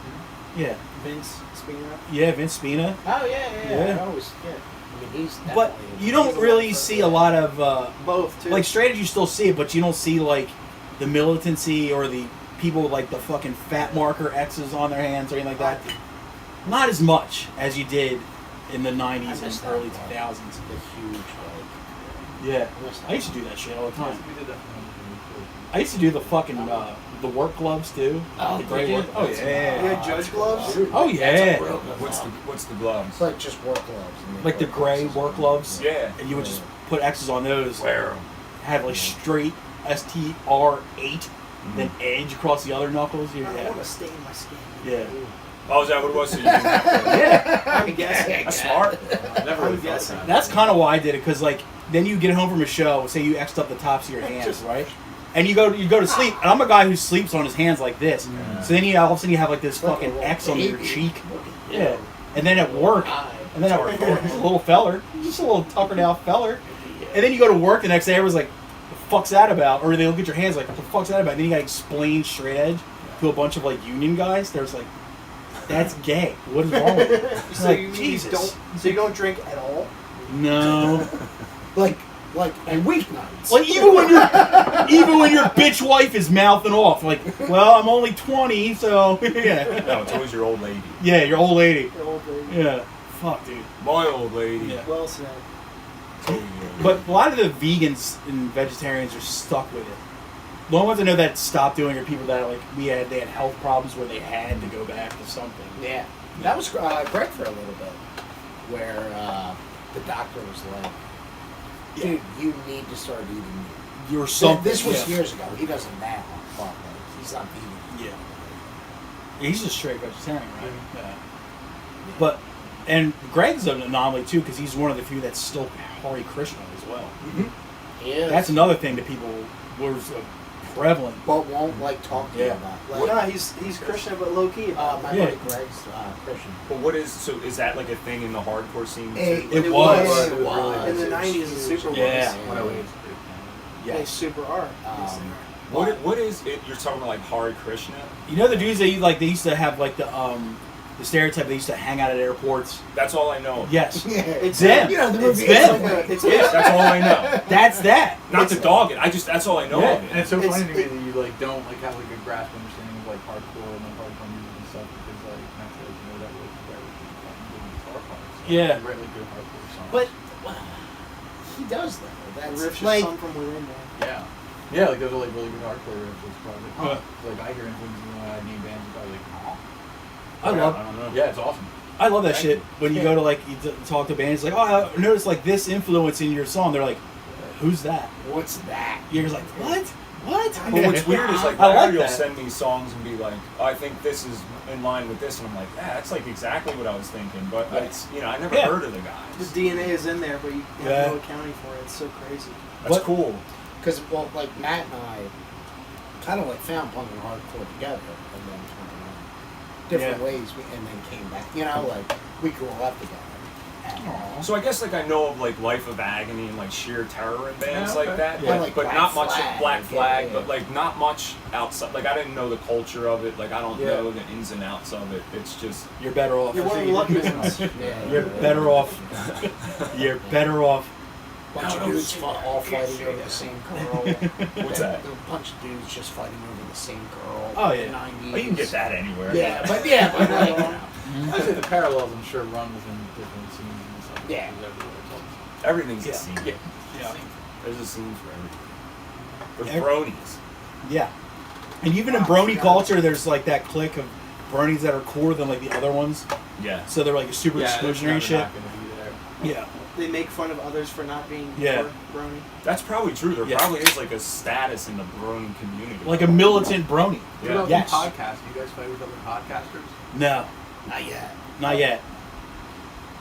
Speaker 1: Yeah,
Speaker 3: Vince Spina.
Speaker 1: yeah, Vince Spina.
Speaker 2: Oh yeah.
Speaker 1: Yeah.
Speaker 2: I always, yeah. I mean he's.
Speaker 1: But
Speaker 2: definitely-
Speaker 1: you don't really see a lot of,
Speaker 3: Both too.
Speaker 1: like, straight edge, you still see it, but you don't see, like, the militancy or the people with, like, the fucking fat marker X's on their hands or anything like that. Not as much as you did in the 90s
Speaker 2: missed
Speaker 1: and
Speaker 2: that
Speaker 1: early
Speaker 2: part.
Speaker 1: 2000s.
Speaker 2: the huge
Speaker 1: Yeah.
Speaker 2: I missed that
Speaker 1: I used to do that shit all the time.
Speaker 5: We did that.
Speaker 1: I used to do the fucking the work gloves too.
Speaker 2: Oh,
Speaker 1: the gray
Speaker 2: you
Speaker 1: work.
Speaker 2: did?
Speaker 1: Oh
Speaker 3: You
Speaker 1: yeah.
Speaker 3: had judge gloves?
Speaker 1: Oh yeah.
Speaker 6: What's the gloves?
Speaker 2: It's like just work gloves. and they
Speaker 1: Like the
Speaker 2: put
Speaker 1: gray
Speaker 2: X's
Speaker 1: work
Speaker 2: on
Speaker 1: gloves.
Speaker 6: Yeah.
Speaker 1: And you would just put X's on those.
Speaker 6: Wear 'em.
Speaker 1: Have like straight STR8, then edge across the other knuckles.
Speaker 3: I don't
Speaker 1: Yeah.
Speaker 3: want to stain my skin.
Speaker 1: Yeah.
Speaker 6: Oh, is that what it was? So you didn't have to,
Speaker 1: Yeah.
Speaker 3: I'm guessing.
Speaker 6: that's smart.
Speaker 5: Never
Speaker 3: I'm
Speaker 5: really thought
Speaker 3: guessing.
Speaker 5: about it.
Speaker 1: That's kind of why I did it, because like then you get home from a show, say you X'd up the tops of your hands, right? And you go to sleep, and I'm a guy who sleeps on his hands like this. So then all of a sudden you have like this fucking X on your cheek. Yeah. And then at work, a little feller, just a little tuckered out feller. And then you go to work the next day, everyone's like, the fuck's that about? Or they look at your hands like, what the fuck's that about? And then you gotta explain straight edge to a bunch of like union guys. There's like, that's gay. What is wrong with you? It's
Speaker 3: So
Speaker 1: like,
Speaker 3: you
Speaker 1: Jesus.
Speaker 3: you don't drink at all?
Speaker 1: No.
Speaker 2: Like on weeknights.
Speaker 1: Like even when your bitch wife is mouthing off, like, well, I'm only 20, so yeah.
Speaker 6: No, it's always your old lady.
Speaker 1: Yeah, your old lady.
Speaker 3: The old lady.
Speaker 1: Yeah. Fuck, dude.
Speaker 6: My old lady.
Speaker 1: Yeah.
Speaker 3: Well said.
Speaker 1: But a lot of the vegans and vegetarians are stuck with it. The only ones I know that stopped doing are people that like they had health problems where they had to go back to something.
Speaker 2: Yeah. That was great for a little bit, where the doctor was like, dude, you need to start eating meat.
Speaker 1: You're something.
Speaker 2: This was years ago. He doesn't now, but like, he's not eating meat.
Speaker 1: Yeah, he's a straight vegetarian, right? Yeah. But, and Greg's an anomaly too, because he's one of the few that's still Hare Krishna as well.
Speaker 2: He is.
Speaker 1: That's another thing that people was prevalent.
Speaker 2: But won't like talk to you about. Like,
Speaker 3: No, he's Christian, but low key.
Speaker 2: my
Speaker 1: Yeah.
Speaker 2: buddy Greg's Christian.
Speaker 6: But what is so? Is that like a thing in the hardcore scene? too?
Speaker 1: It was.
Speaker 2: It was.
Speaker 3: In the 90s, it super was.
Speaker 1: Yeah.
Speaker 3: They super are.
Speaker 6: What is it? You're talking about like Hare Krishna?
Speaker 1: You know the dudes that they used to have like the stereotype they used to hang out at airports.
Speaker 6: That's all I know.
Speaker 1: Yes,
Speaker 3: It's
Speaker 1: them.
Speaker 2: You know, the movie.
Speaker 1: It's them.
Speaker 3: It's
Speaker 1: Yeah.
Speaker 6: That's all I know.
Speaker 1: That's that.
Speaker 6: Not to dog it. That's all I know
Speaker 1: Yeah.
Speaker 6: of
Speaker 5: And
Speaker 6: it.
Speaker 5: it's so
Speaker 3: It's-
Speaker 5: funny to me that you like don't like have like a grasp understanding of like hardcore and like hardcore music and stuff because like not to like, know that like you write like good guitar parts. Like,
Speaker 1: Yeah.
Speaker 5: You write like good hardcore songs.
Speaker 2: But he does though.
Speaker 3: The
Speaker 2: That's
Speaker 3: riffs
Speaker 2: like
Speaker 3: just come from within, man.
Speaker 5: yeah, like those are like really good hardcore riffs. It's probably
Speaker 1: Huh.
Speaker 5: like I hear influences when I name bands. It's probably like
Speaker 1: I love.
Speaker 6: I don't know.
Speaker 5: yeah, it's awesome.
Speaker 1: I love that shit. When you go to like talk to bands, like, oh, I noticed like this influence in your song. They're like, who's that?
Speaker 2: what's that?
Speaker 1: You're just like, what? What?
Speaker 6: But what's weird is like
Speaker 1: I like
Speaker 6: Larry will
Speaker 1: that.
Speaker 6: send me songs and be like, oh, I think this is in line with this, and I'm like, yeah, that's like exactly what I was thinking. But it's I never
Speaker 1: Yeah.
Speaker 6: heard of the
Speaker 3: The
Speaker 6: guys.
Speaker 3: DNA is in there, but you have
Speaker 1: Yeah.
Speaker 3: no accounting for it. It's so crazy.
Speaker 6: That's
Speaker 1: What-
Speaker 6: cool.
Speaker 2: Because well, like Matt and I kind of like found punk and hardcore together, and then kind of different
Speaker 1: Yeah.
Speaker 2: ways, and then came back. You know, like we grew up together.
Speaker 1: Aw.
Speaker 6: So I guess like I know of like Life of Agony and like Sheer Terror and bands
Speaker 5: Yeah, okay.
Speaker 6: like that,
Speaker 1: Yeah.
Speaker 6: but,
Speaker 2: Like
Speaker 6: but
Speaker 2: Black
Speaker 6: not much
Speaker 2: Flag,
Speaker 6: Black Flag,
Speaker 2: yeah.
Speaker 6: but like not much outside. Like I didn't know the culture of it. Like I don't
Speaker 1: Yeah.
Speaker 6: know the ins and outs of it. It's just
Speaker 1: You're better off.
Speaker 3: You're one of the lucky ones.
Speaker 2: Yeah,
Speaker 1: You're better off. You're better off.
Speaker 2: Bunch of dudes all fighting over the same girl.
Speaker 6: What's that?
Speaker 2: A bunch of dudes just fighting over the same girl.
Speaker 1: Oh, yeah.
Speaker 2: in the 90s.
Speaker 6: Oh, you can get that anywhere.
Speaker 2: Yeah, but like, you know.
Speaker 5: I say the parallels, I'm sure, run within different scenes and stuff.
Speaker 2: Yeah.
Speaker 5: It's everywhere. It's all-
Speaker 6: Everything's
Speaker 1: Yeah.
Speaker 6: a scene.
Speaker 1: Yeah.
Speaker 6: There's a scene for everything. There's
Speaker 1: Every-
Speaker 6: bronies.
Speaker 1: Yeah. And even in brony culture, there's like that clique of bronies that are cooler than like the other ones.
Speaker 6: Yeah.
Speaker 1: So they're like super
Speaker 5: Yeah,
Speaker 1: exclusionary
Speaker 5: it's never
Speaker 1: shit.
Speaker 5: not gonna be there.
Speaker 1: Yeah.
Speaker 3: They make fun of others for not being
Speaker 1: Yeah.
Speaker 3: brony.
Speaker 6: That's probably true. There
Speaker 1: Yeah.
Speaker 6: probably is like a status in the brony community.
Speaker 1: Like a militant brony.
Speaker 5: What about
Speaker 1: Yes.
Speaker 5: the podcast? Do you guys fight with other podcasters?
Speaker 1: No,
Speaker 2: Not yet.
Speaker 1: not yet.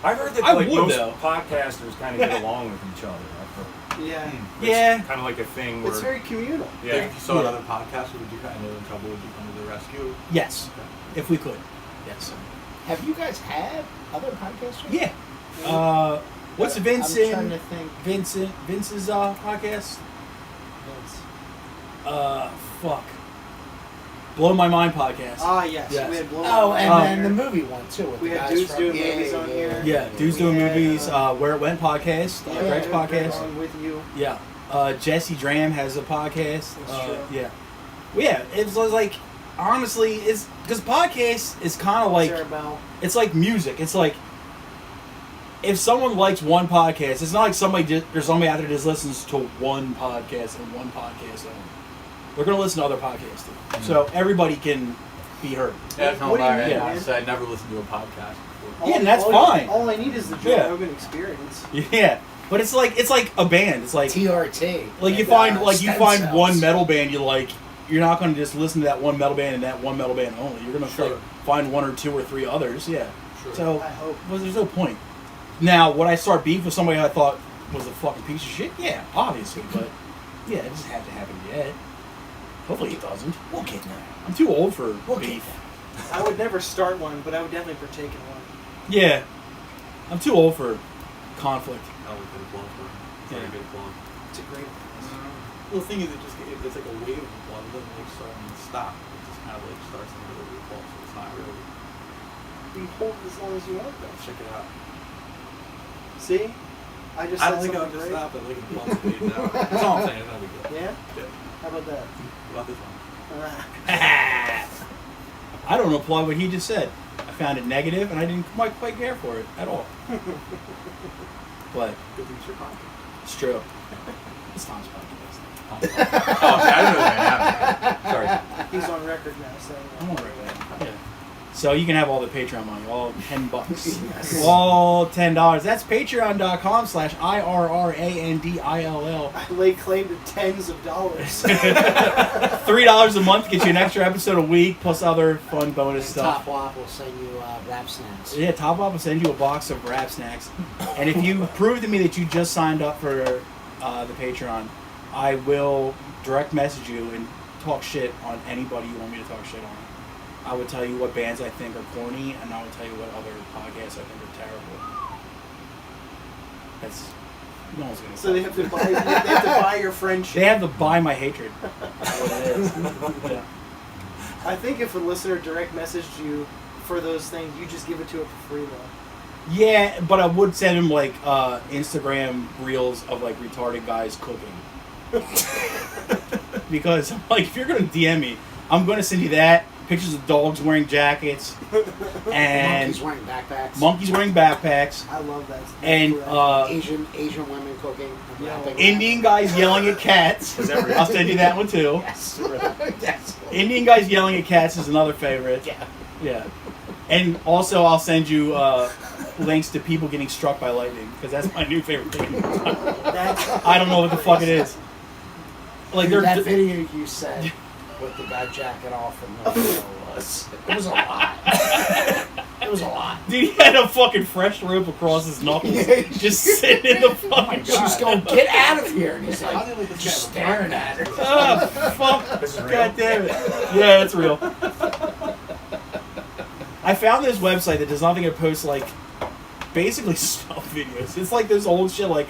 Speaker 6: I've heard that
Speaker 1: I
Speaker 6: like
Speaker 1: would,
Speaker 6: most
Speaker 1: though.
Speaker 6: podcasters kind of get along with each other. I've heard.
Speaker 3: Yeah.
Speaker 1: Yeah.
Speaker 6: Kind of like a thing where
Speaker 3: It's very communal.
Speaker 5: Like,
Speaker 6: yeah.
Speaker 5: if you saw another podcaster, would you kind of in trouble? Would you come to the rescue?
Speaker 1: Yes, if we could. Yes.
Speaker 2: Have you guys had other podcasters?
Speaker 1: Yeah. What's
Speaker 2: I'm trying to
Speaker 1: Vincent?
Speaker 2: think.
Speaker 1: Vince's podcast? Fuck. Blow My Mind podcast.
Speaker 3: Ah, yes.
Speaker 1: Yes.
Speaker 3: We had blown
Speaker 2: Oh,
Speaker 3: up
Speaker 2: and
Speaker 3: on
Speaker 2: then
Speaker 3: here.
Speaker 2: the movie one too. With
Speaker 3: We
Speaker 2: the
Speaker 3: had
Speaker 2: guys
Speaker 3: dudes
Speaker 2: from,
Speaker 3: doing movies on here.
Speaker 1: Yeah, dudes doing
Speaker 3: Yeah.
Speaker 1: movies. Where It Went podcast.
Speaker 2: Yeah,
Speaker 1: Greg's
Speaker 3: Yeah,
Speaker 1: podcast.
Speaker 3: on with you.
Speaker 1: Yeah. Jesse Dram has a podcast.
Speaker 3: That's true.
Speaker 1: Yeah. Well, yeah. It was like honestly, it's because podcast is kind of like
Speaker 3: Sarah Bell.
Speaker 1: it's like music. It's like if someone likes one podcast, it's not like there's somebody out there that just listens to one podcast and one podcast only. They're gonna listen to other podcasts too. So everybody can be heard.
Speaker 5: Yeah, that's how
Speaker 3: What do you
Speaker 5: Larry
Speaker 3: mean,
Speaker 5: and I
Speaker 3: man?
Speaker 5: said I never listened to a podcast before.
Speaker 1: Yeah, and that's
Speaker 3: all
Speaker 1: fine.
Speaker 3: All I need is the Joe
Speaker 1: Yeah.
Speaker 3: Rogan experience.
Speaker 1: Yeah, but it's like a band. It's like
Speaker 2: TRT.
Speaker 1: like you
Speaker 2: and,
Speaker 1: find
Speaker 2: Stem
Speaker 1: find
Speaker 2: Cells.
Speaker 1: one metal band you like. You're not going to just listen to that one metal band and that one metal band only. You're going to
Speaker 5: Sure.
Speaker 1: find one or two or three others. Yeah.
Speaker 5: Sure.
Speaker 1: So
Speaker 3: I hope.
Speaker 1: well, there's no point. Now, would I start beef with somebody I thought was a fucking piece of shit? Yeah, obviously, but yeah, it doesn't have to happen yet. Hopefully it doesn't.
Speaker 2: We'll get there.
Speaker 1: I'm too old for
Speaker 2: We'll get
Speaker 1: beef.
Speaker 2: there.
Speaker 3: I would never start one, but I would definitely partake in one.
Speaker 1: Yeah, I'm too old for conflict.
Speaker 5: That was a good applause for him.
Speaker 1: Yeah.
Speaker 5: Very good applause.
Speaker 3: It's a great.
Speaker 5: Well, the thing is, it's like a wave of applause. It doesn't like start and stop. It just kind of like starts in the middle of the applause. So it's not really.
Speaker 3: You hold as long as you want, though.
Speaker 5: Check it out.
Speaker 3: See? I just
Speaker 5: I
Speaker 3: said
Speaker 5: don't think I'll
Speaker 3: something
Speaker 5: just
Speaker 3: great.
Speaker 5: stop. I like an applause page now. That's all I'm saying. It's not a big deal.
Speaker 3: Yeah?
Speaker 5: Yeah.
Speaker 3: How about that?
Speaker 5: About this one.
Speaker 1: I don't applaud what he just said. I found it negative, and I didn't quite care for it at all. But
Speaker 5: Good thing it's your podcast.
Speaker 1: it's true. It's Tom's podcast.
Speaker 5: Oh, see, I didn't know that happened. Sorry.
Speaker 3: He's on record now, so.
Speaker 1: I'm on record. Yeah. So you can have all the Patreon money, all $10.
Speaker 2: Yes.
Speaker 1: All $10. That's patreon.com/IRRANDILL.
Speaker 3: I lay claim to tens of dollars.
Speaker 1: $3 a month gets you an extra episode a week, plus other fun bonus
Speaker 2: And
Speaker 1: stuff.
Speaker 2: Top Wop will send you rap snacks.
Speaker 1: Yeah, Top Up will send you a box of Rap Snacks. And if you prove to me that you just signed up for the Patreon, I will direct message you and talk shit on anybody you want me to talk shit on. I would tell you what bands I think are corny, and I will tell you what other podcasts I think are terrible. That's no one's gonna.
Speaker 3: So they have to buy your friendship.
Speaker 1: They have to buy my hatred. That's what it is. Yeah.
Speaker 3: I think if a listener direct messaged you for those things, you just give it to it for free though.
Speaker 1: Yeah, but I would send him like Instagram reels of like retarded guys cooking. Because like if you're gonna DM me, I'm gonna send you that. Pictures of dogs wearing jackets and
Speaker 2: Monkeys wearing backpacks.
Speaker 1: monkeys wearing backpacks
Speaker 3: I love that.
Speaker 1: and
Speaker 2: Asian women cooking. And
Speaker 3: Yeah.
Speaker 2: rapping.
Speaker 1: Indian guys yelling at cats.
Speaker 6: Is that real?
Speaker 1: I'll send you that one too.
Speaker 2: Yes. Yes.
Speaker 1: Indian guys yelling at cats is another favorite. Yeah. And also I'll send you links to people getting struck by lightning because that's my new favorite thing. I don't know what the fuck it is. Like
Speaker 2: Dude,
Speaker 1: they're
Speaker 2: that video you said with the guy jacking off and the video was. It was a lot. It was a lot.
Speaker 1: Dude, he had a fucking fresh rope across his knuckles, just sitting in the fucking.
Speaker 2: She's going, get out of here. And he's
Speaker 5: How
Speaker 2: like,
Speaker 5: do they let this
Speaker 2: just
Speaker 5: guy have a
Speaker 2: staring at her.
Speaker 1: Oh, fuck.
Speaker 6: This is real?
Speaker 1: God damn it. Yeah, it's real. I found this website that does nothing but post, like, basically stuff videos. It's like those old shit, like,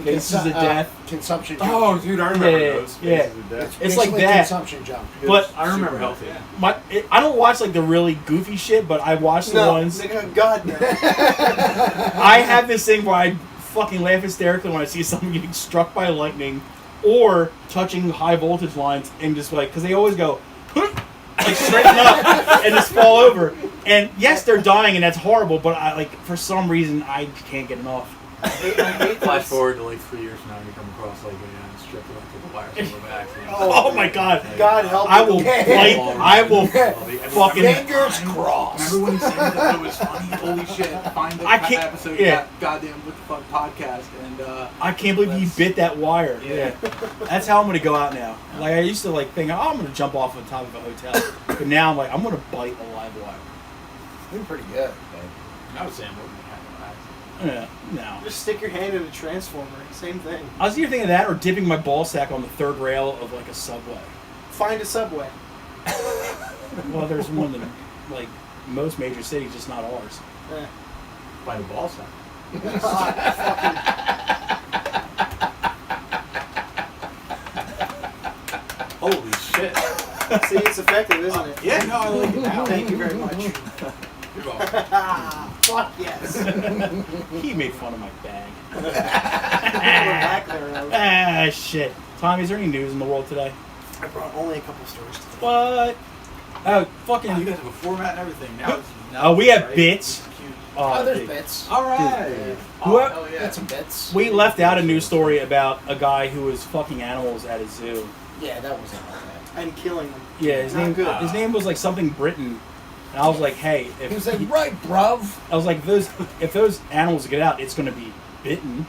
Speaker 1: Faces of Death.
Speaker 2: Consumption junk.
Speaker 6: Oh, dude, I remember
Speaker 1: Yeah,
Speaker 6: those.
Speaker 1: yeah.
Speaker 6: Faces of Death.
Speaker 1: It's like
Speaker 2: basically
Speaker 1: that.
Speaker 2: Consumption junk.
Speaker 1: But
Speaker 6: I remember
Speaker 5: Super
Speaker 6: healthy.
Speaker 5: healthy.
Speaker 1: I don't watch, like, the really goofy shit, but I watch the ones.
Speaker 3: nigga, God no.
Speaker 1: I have this thing where I fucking laugh hysterically when I see someone getting struck by lightning or touching high voltage lines and just like, because they always go, like straighten up and just fall over. And yes, they're dying and that's horrible, but I like for some reason I can't get enough.
Speaker 3: I hate
Speaker 5: Flash
Speaker 3: those.
Speaker 5: forward to like 3 years from now, you come across like a strip of electrical wires from the back.
Speaker 1: Oh my god.
Speaker 3: God help
Speaker 1: I
Speaker 3: you.
Speaker 1: will fight. I will fucking.
Speaker 2: Fingers crossed.
Speaker 5: Remember when he said that it was funny? Holy shit! Find the
Speaker 1: I can't-
Speaker 5: episode.
Speaker 1: yeah.
Speaker 5: Goddamn, what the fuck podcast and.
Speaker 1: I can't believe he bit that wire.
Speaker 5: Yeah.
Speaker 1: That's how I'm gonna go out now. Like I used to like think, oh, I'm gonna jump off the top of a hotel, but now I'm like, I'm gonna bite a live wire.
Speaker 2: You're pretty good.
Speaker 5: I was saying what
Speaker 1: Yeah, no.
Speaker 3: Just stick your hand in a transformer. Same thing.
Speaker 1: I was either thinking that or dipping my ball sack on the third rail of like a subway.
Speaker 3: Find a subway.
Speaker 1: Well, there's one in like most major cities, just not ours.
Speaker 3: Eh.
Speaker 5: By the ball sack. Holy shit!
Speaker 3: See, it's effective, isn't it?
Speaker 5: Yeah, no, I like it now.
Speaker 3: Thank you very much.
Speaker 5: You're welcome.
Speaker 3: Fuck yes.
Speaker 1: He made fun of my bag.
Speaker 3: We're back there. Though.
Speaker 1: Ah, shit. Tommy, is there any news in the world today?
Speaker 3: I brought only a couple stories today.
Speaker 1: What? Oh, fucking.
Speaker 5: You guys have a format and everything. Now
Speaker 1: Oh, we have
Speaker 5: right?
Speaker 1: bits.
Speaker 5: It's cute.
Speaker 2: Oh, there's
Speaker 1: dude.
Speaker 2: bits.
Speaker 5: All right.
Speaker 1: Who-
Speaker 5: Oh, hell yeah.
Speaker 2: Got some bits.
Speaker 1: We left out a news story about a guy who was fucking animals at a zoo.
Speaker 2: Yeah, that wasn't all that.
Speaker 3: And killing them.
Speaker 1: Yeah, his
Speaker 3: Not
Speaker 1: name.
Speaker 3: good.
Speaker 1: His name was like something Britain, and I was like, hey,
Speaker 2: He was
Speaker 1: if
Speaker 2: like, right, bruv.
Speaker 1: I was like, if those animals get out, it's gonna be bitten.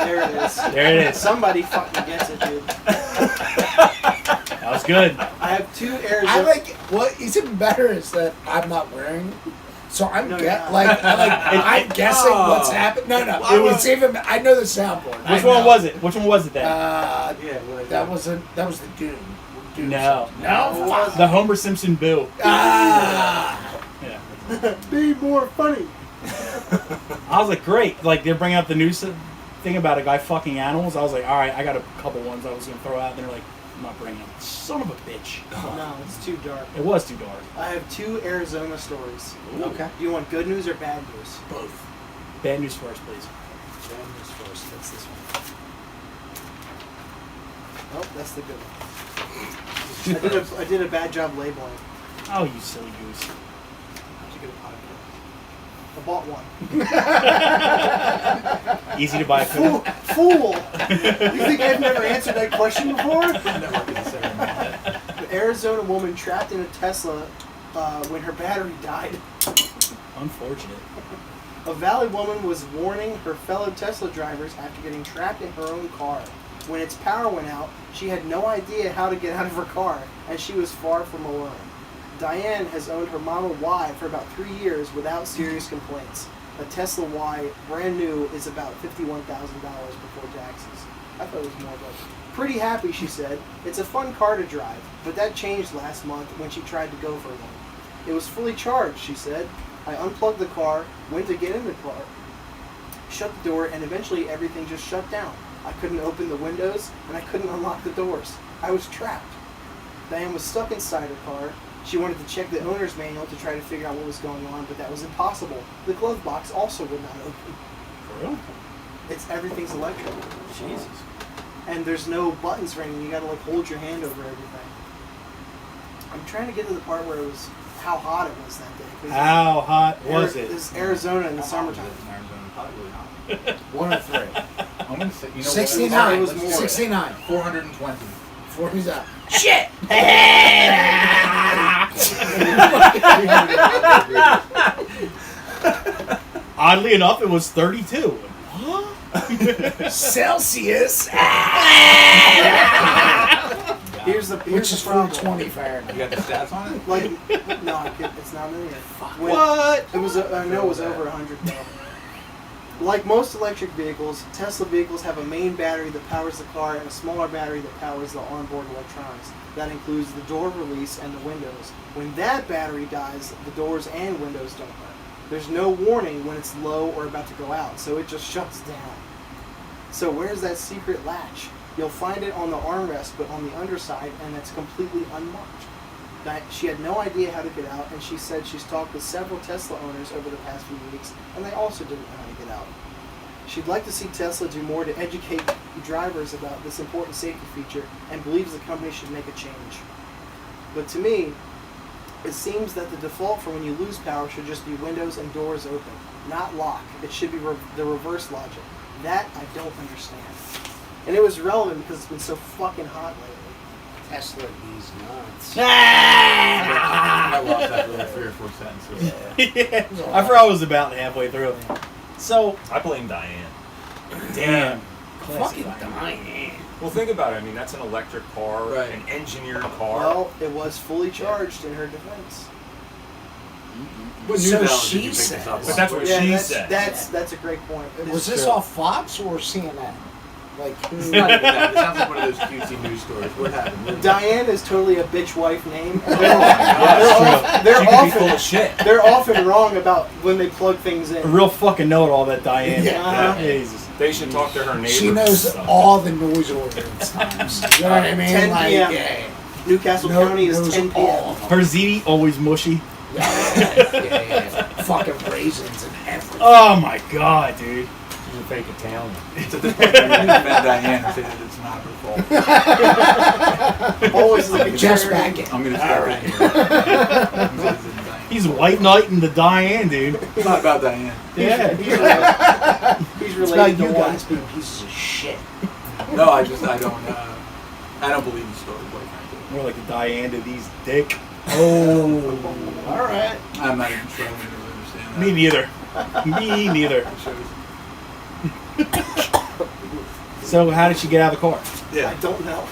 Speaker 3: There it is.
Speaker 1: There it is.
Speaker 3: Somebody fucking gets it, dude.
Speaker 1: That was good.
Speaker 3: I have 2 Arizona.
Speaker 2: I like what is even better is that I'm not wearing. So I'm
Speaker 3: No, you're not.
Speaker 2: I'm guessing what's happened. No, it's even. I know the soundboard.
Speaker 1: Which one was it? Which one was it then?
Speaker 5: Yeah, well,
Speaker 2: That was the Doom.
Speaker 1: No.
Speaker 2: No. Fuck.
Speaker 1: The Homer Simpson boo.
Speaker 2: Ah.
Speaker 1: Yeah.
Speaker 3: Be more funny.
Speaker 1: I was like, great. Like they're bringing up the news thing about a guy fucking animals. I was like, all right, I got a couple ones I was gonna throw out. And they're like, I'm not bringing them. Son of a bitch.
Speaker 3: No, it's too dark.
Speaker 1: It was too dark.
Speaker 3: I have 2 Arizona stories.
Speaker 2: Okay.
Speaker 3: Do you want good news or bad news?
Speaker 2: Both.
Speaker 1: Bad news first, please.
Speaker 3: Bad news first. That's this one. Oh, that's the good one. I did a bad job labeling.
Speaker 1: Oh, you silly goose.
Speaker 3: How'd you get a podcast? I bought one.
Speaker 1: Easy to buy.
Speaker 3: Fool! You think I've never answered that question before?
Speaker 5: network is the same.
Speaker 3: Arizona woman trapped in a Tesla when her battery died.
Speaker 1: Unfortunate.
Speaker 3: A Valley woman was warning her fellow Tesla drivers after getting trapped in her own car. When its power went out, she had no idea how to get out of her car, and she was far from alone. Diane has owned her Model Y for about 3 years without serious complaints. A Tesla Y, brand new, is about $51,000 before taxes. I thought it was more like pretty happy, she said. It's a fun car to drive, but that changed last month when she tried to go for one. It was fully charged, she said. I unplugged the car, went to get in the car, shut the door, and eventually everything just shut down. I couldn't open the windows, and I couldn't unlock the doors. I was trapped. Diane was stuck inside her car. She wanted to check the owner's manual to try to figure out what was going on, but that was impossible. The glove box also would not open.
Speaker 1: For real?
Speaker 3: Everything's electric.
Speaker 1: Jesus.
Speaker 3: And there's no buttons for anything. You gotta like hold your hand over everything. I'm trying to get to the part where it was how hot it was that day. 'Cause
Speaker 1: How hot was
Speaker 3: It
Speaker 1: it?
Speaker 3: was Arizona in the summertime.
Speaker 5: Probably not.
Speaker 2: 103.
Speaker 5: I'm gonna say, you know
Speaker 2: 69.
Speaker 3: It was more.
Speaker 2: 69.
Speaker 5: 420.
Speaker 2: 40's up.
Speaker 3: Shit!
Speaker 1: Oddly enough, it was 32.
Speaker 2: Celsius.
Speaker 3: Here's the
Speaker 2: Which is
Speaker 3: problem.
Speaker 2: 420 Fahrenheit.
Speaker 5: You got the stats on it?
Speaker 3: Like, no, it's not in here. When-
Speaker 1: What?
Speaker 3: It was. I know it was over 100 though. Like most electric vehicles, Tesla vehicles have a main battery that powers the car and a smaller battery that powers the onboard electronics. That includes the door release and the windows. When that battery dies, the doors and windows don't work. There's no warning when it's low or about to go out, so it just shuts down. So where's that secret latch? You'll find it on the armrest, but on the underside, and it's completely unmarked. She had no idea how to get out, and she said she's talked with several Tesla owners over the past few weeks, and they also didn't know how to get out. She'd like to see Tesla do more to educate drivers about this important safety feature, and believes the company should make a change. But to me, it seems that the default for when you lose power should just be windows and doors open, not lock. It should be the reverse logic. That I don't understand. And it was relevant because it's been so fucking hot lately.
Speaker 2: Tesla these nuts.
Speaker 5: I lost that little 3 or 4 sentences.
Speaker 1: Yeah. I forgot I was about halfway through. So,
Speaker 6: I blame Diane.
Speaker 1: damn.
Speaker 2: Fucking dying.
Speaker 6: Well, think about it. I mean, that's an electric car,
Speaker 5: Right.
Speaker 6: an engineered car.
Speaker 3: Well, it was fully charged in her defense.
Speaker 5: What
Speaker 2: So
Speaker 5: news outlet did
Speaker 2: she
Speaker 5: you pick this
Speaker 2: said.
Speaker 5: up
Speaker 6: But
Speaker 5: on?
Speaker 6: that's what she said.
Speaker 3: That's a great point.
Speaker 2: Was this
Speaker 1: true.
Speaker 2: off Fox or CNN? Like,
Speaker 5: It's not even that. It sounds like one of those cutesy news stories. What happened?
Speaker 3: Diane is totally a bitch wife name. And
Speaker 6: She
Speaker 3: they're
Speaker 6: could be full
Speaker 3: often
Speaker 6: of shit.
Speaker 3: they're often wrong about when they plug things
Speaker 1: A
Speaker 3: in.
Speaker 1: real fucking know-it-all, that Diane.
Speaker 3: Yeah.
Speaker 1: Jesus.
Speaker 6: They should talk to her neighbors.
Speaker 2: she
Speaker 6: and
Speaker 2: knows
Speaker 6: stuff.
Speaker 2: all the noise ordinance times. You know what I mean?
Speaker 3: 10
Speaker 2: Like,
Speaker 3: p.m.
Speaker 2: yeah.
Speaker 3: Newcastle
Speaker 2: No-
Speaker 3: County is
Speaker 2: knows
Speaker 3: 10
Speaker 2: all
Speaker 3: p.m.
Speaker 2: of them.
Speaker 1: Her ziti, always mushy.
Speaker 2: Yeah. Fucking raisins and everything.
Speaker 1: Oh my god, dude.
Speaker 6: She's a fake Italian.
Speaker 5: So at this point, you're going to defend Diane and say that it's not her fault.
Speaker 3: Always looking
Speaker 2: Just
Speaker 3: dirty.
Speaker 2: back it.
Speaker 5: I'm going to step in here.
Speaker 1: He's white knighting the Diane, dude.
Speaker 5: It's not about Diane.
Speaker 1: Yeah.
Speaker 3: He's
Speaker 2: It's
Speaker 3: related
Speaker 2: about
Speaker 3: to
Speaker 2: you
Speaker 3: one.
Speaker 2: guys being pieces of shit.
Speaker 5: No, I don't believe the story, quite frankly.
Speaker 1: More like a Diane to these dick. Oh.
Speaker 3: All right.
Speaker 5: I'm not even sure I really understand that.
Speaker 1: Me neither. Me neither.
Speaker 5: It shows.
Speaker 1: So how did she get out of the car?
Speaker 3: I
Speaker 5: Yeah.
Speaker 3: don't know.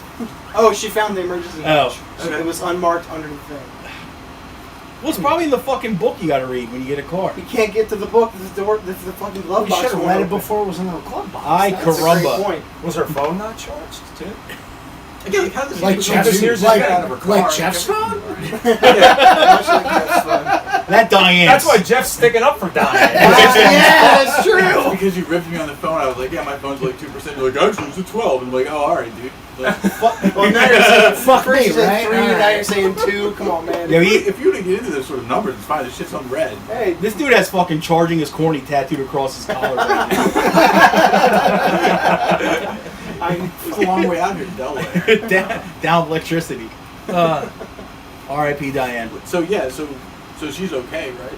Speaker 3: Oh, she found the emergency
Speaker 1: Oh.
Speaker 3: hatch.
Speaker 5: Okay.
Speaker 3: It was unmarked under the thing.
Speaker 1: Well, it's probably in the fucking book you gotta read when you get a car.
Speaker 3: You can't get to the book. The door. The fucking glove
Speaker 2: We
Speaker 3: box.
Speaker 2: should have
Speaker 3: won't
Speaker 2: read it
Speaker 3: open.
Speaker 2: before it was in the club box.
Speaker 1: I
Speaker 3: That's a great
Speaker 1: caramba.
Speaker 3: point.
Speaker 6: Was her phone not charged, too?
Speaker 5: Again, how does
Speaker 2: Like
Speaker 5: she
Speaker 2: Jeff's,
Speaker 5: years
Speaker 2: like,
Speaker 5: out of her car?
Speaker 2: like Jeff's phone?
Speaker 3: Much like Jeff's phone.
Speaker 1: That Diane.
Speaker 6: That's why Jeff's sticking up for Diane.
Speaker 3: Yeah, that's
Speaker 5: It's
Speaker 3: true.
Speaker 5: because you ripped me on the phone. I was like, yeah, my phone's like 2%. You're like, actually, it's a 12. And I'm like, oh, all right, dude. Like,
Speaker 3: Well, now you're saying
Speaker 2: Fuck
Speaker 3: first
Speaker 2: me,
Speaker 3: you said
Speaker 2: right?
Speaker 3: 3,
Speaker 2: All
Speaker 3: now
Speaker 2: right.
Speaker 3: you're saying 2. Come on, man.
Speaker 1: Yeah,
Speaker 5: if you were to get into those sort of numbers, it's fine. This shit's on red.
Speaker 3: Hey,
Speaker 1: this dude has fucking charging his corny tattooed across his collar right
Speaker 5: It's a long way out here to Delaware.
Speaker 1: now. down electricity. R.I.P. Diane.
Speaker 5: So, yeah, so she's okay, right?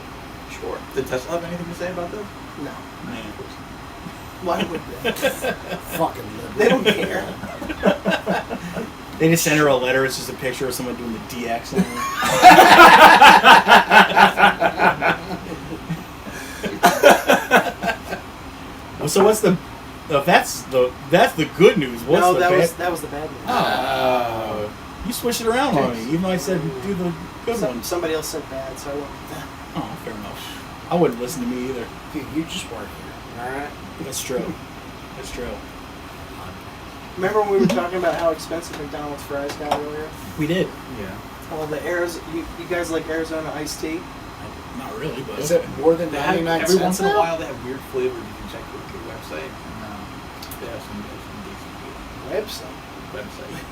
Speaker 3: sure.
Speaker 5: Did Tesla have anything to say about this?
Speaker 3: No. Why would they?
Speaker 2: Fucking liberal.
Speaker 3: They don't care.
Speaker 1: They just send her a letter. It's just a picture of someone doing the DX on her. Well, so what's the? That's the good news. What's
Speaker 3: No,
Speaker 1: the
Speaker 3: that
Speaker 1: bad?
Speaker 3: was the bad news.
Speaker 1: Oh. You switched it around on me, even though I said do the good one.
Speaker 3: Somebody else said bad, so I went with that.
Speaker 1: Oh, fair enough. I wouldn't listen to me either.
Speaker 2: Dude, you just work here, alright?
Speaker 1: That's true. That's true.
Speaker 3: Remember when we were talking about how expensive McDonald's fries got earlier?
Speaker 1: We did.
Speaker 5: Yeah.
Speaker 3: Well, the you guys like Arizona iced tea?
Speaker 1: Not really, but
Speaker 2: Is it more than
Speaker 5: They have,
Speaker 2: 99
Speaker 5: every
Speaker 2: cents
Speaker 5: once in a
Speaker 2: now?
Speaker 5: while, they have weird flavors. You can check the website. And, they have some decent
Speaker 3: Website.
Speaker 5: website.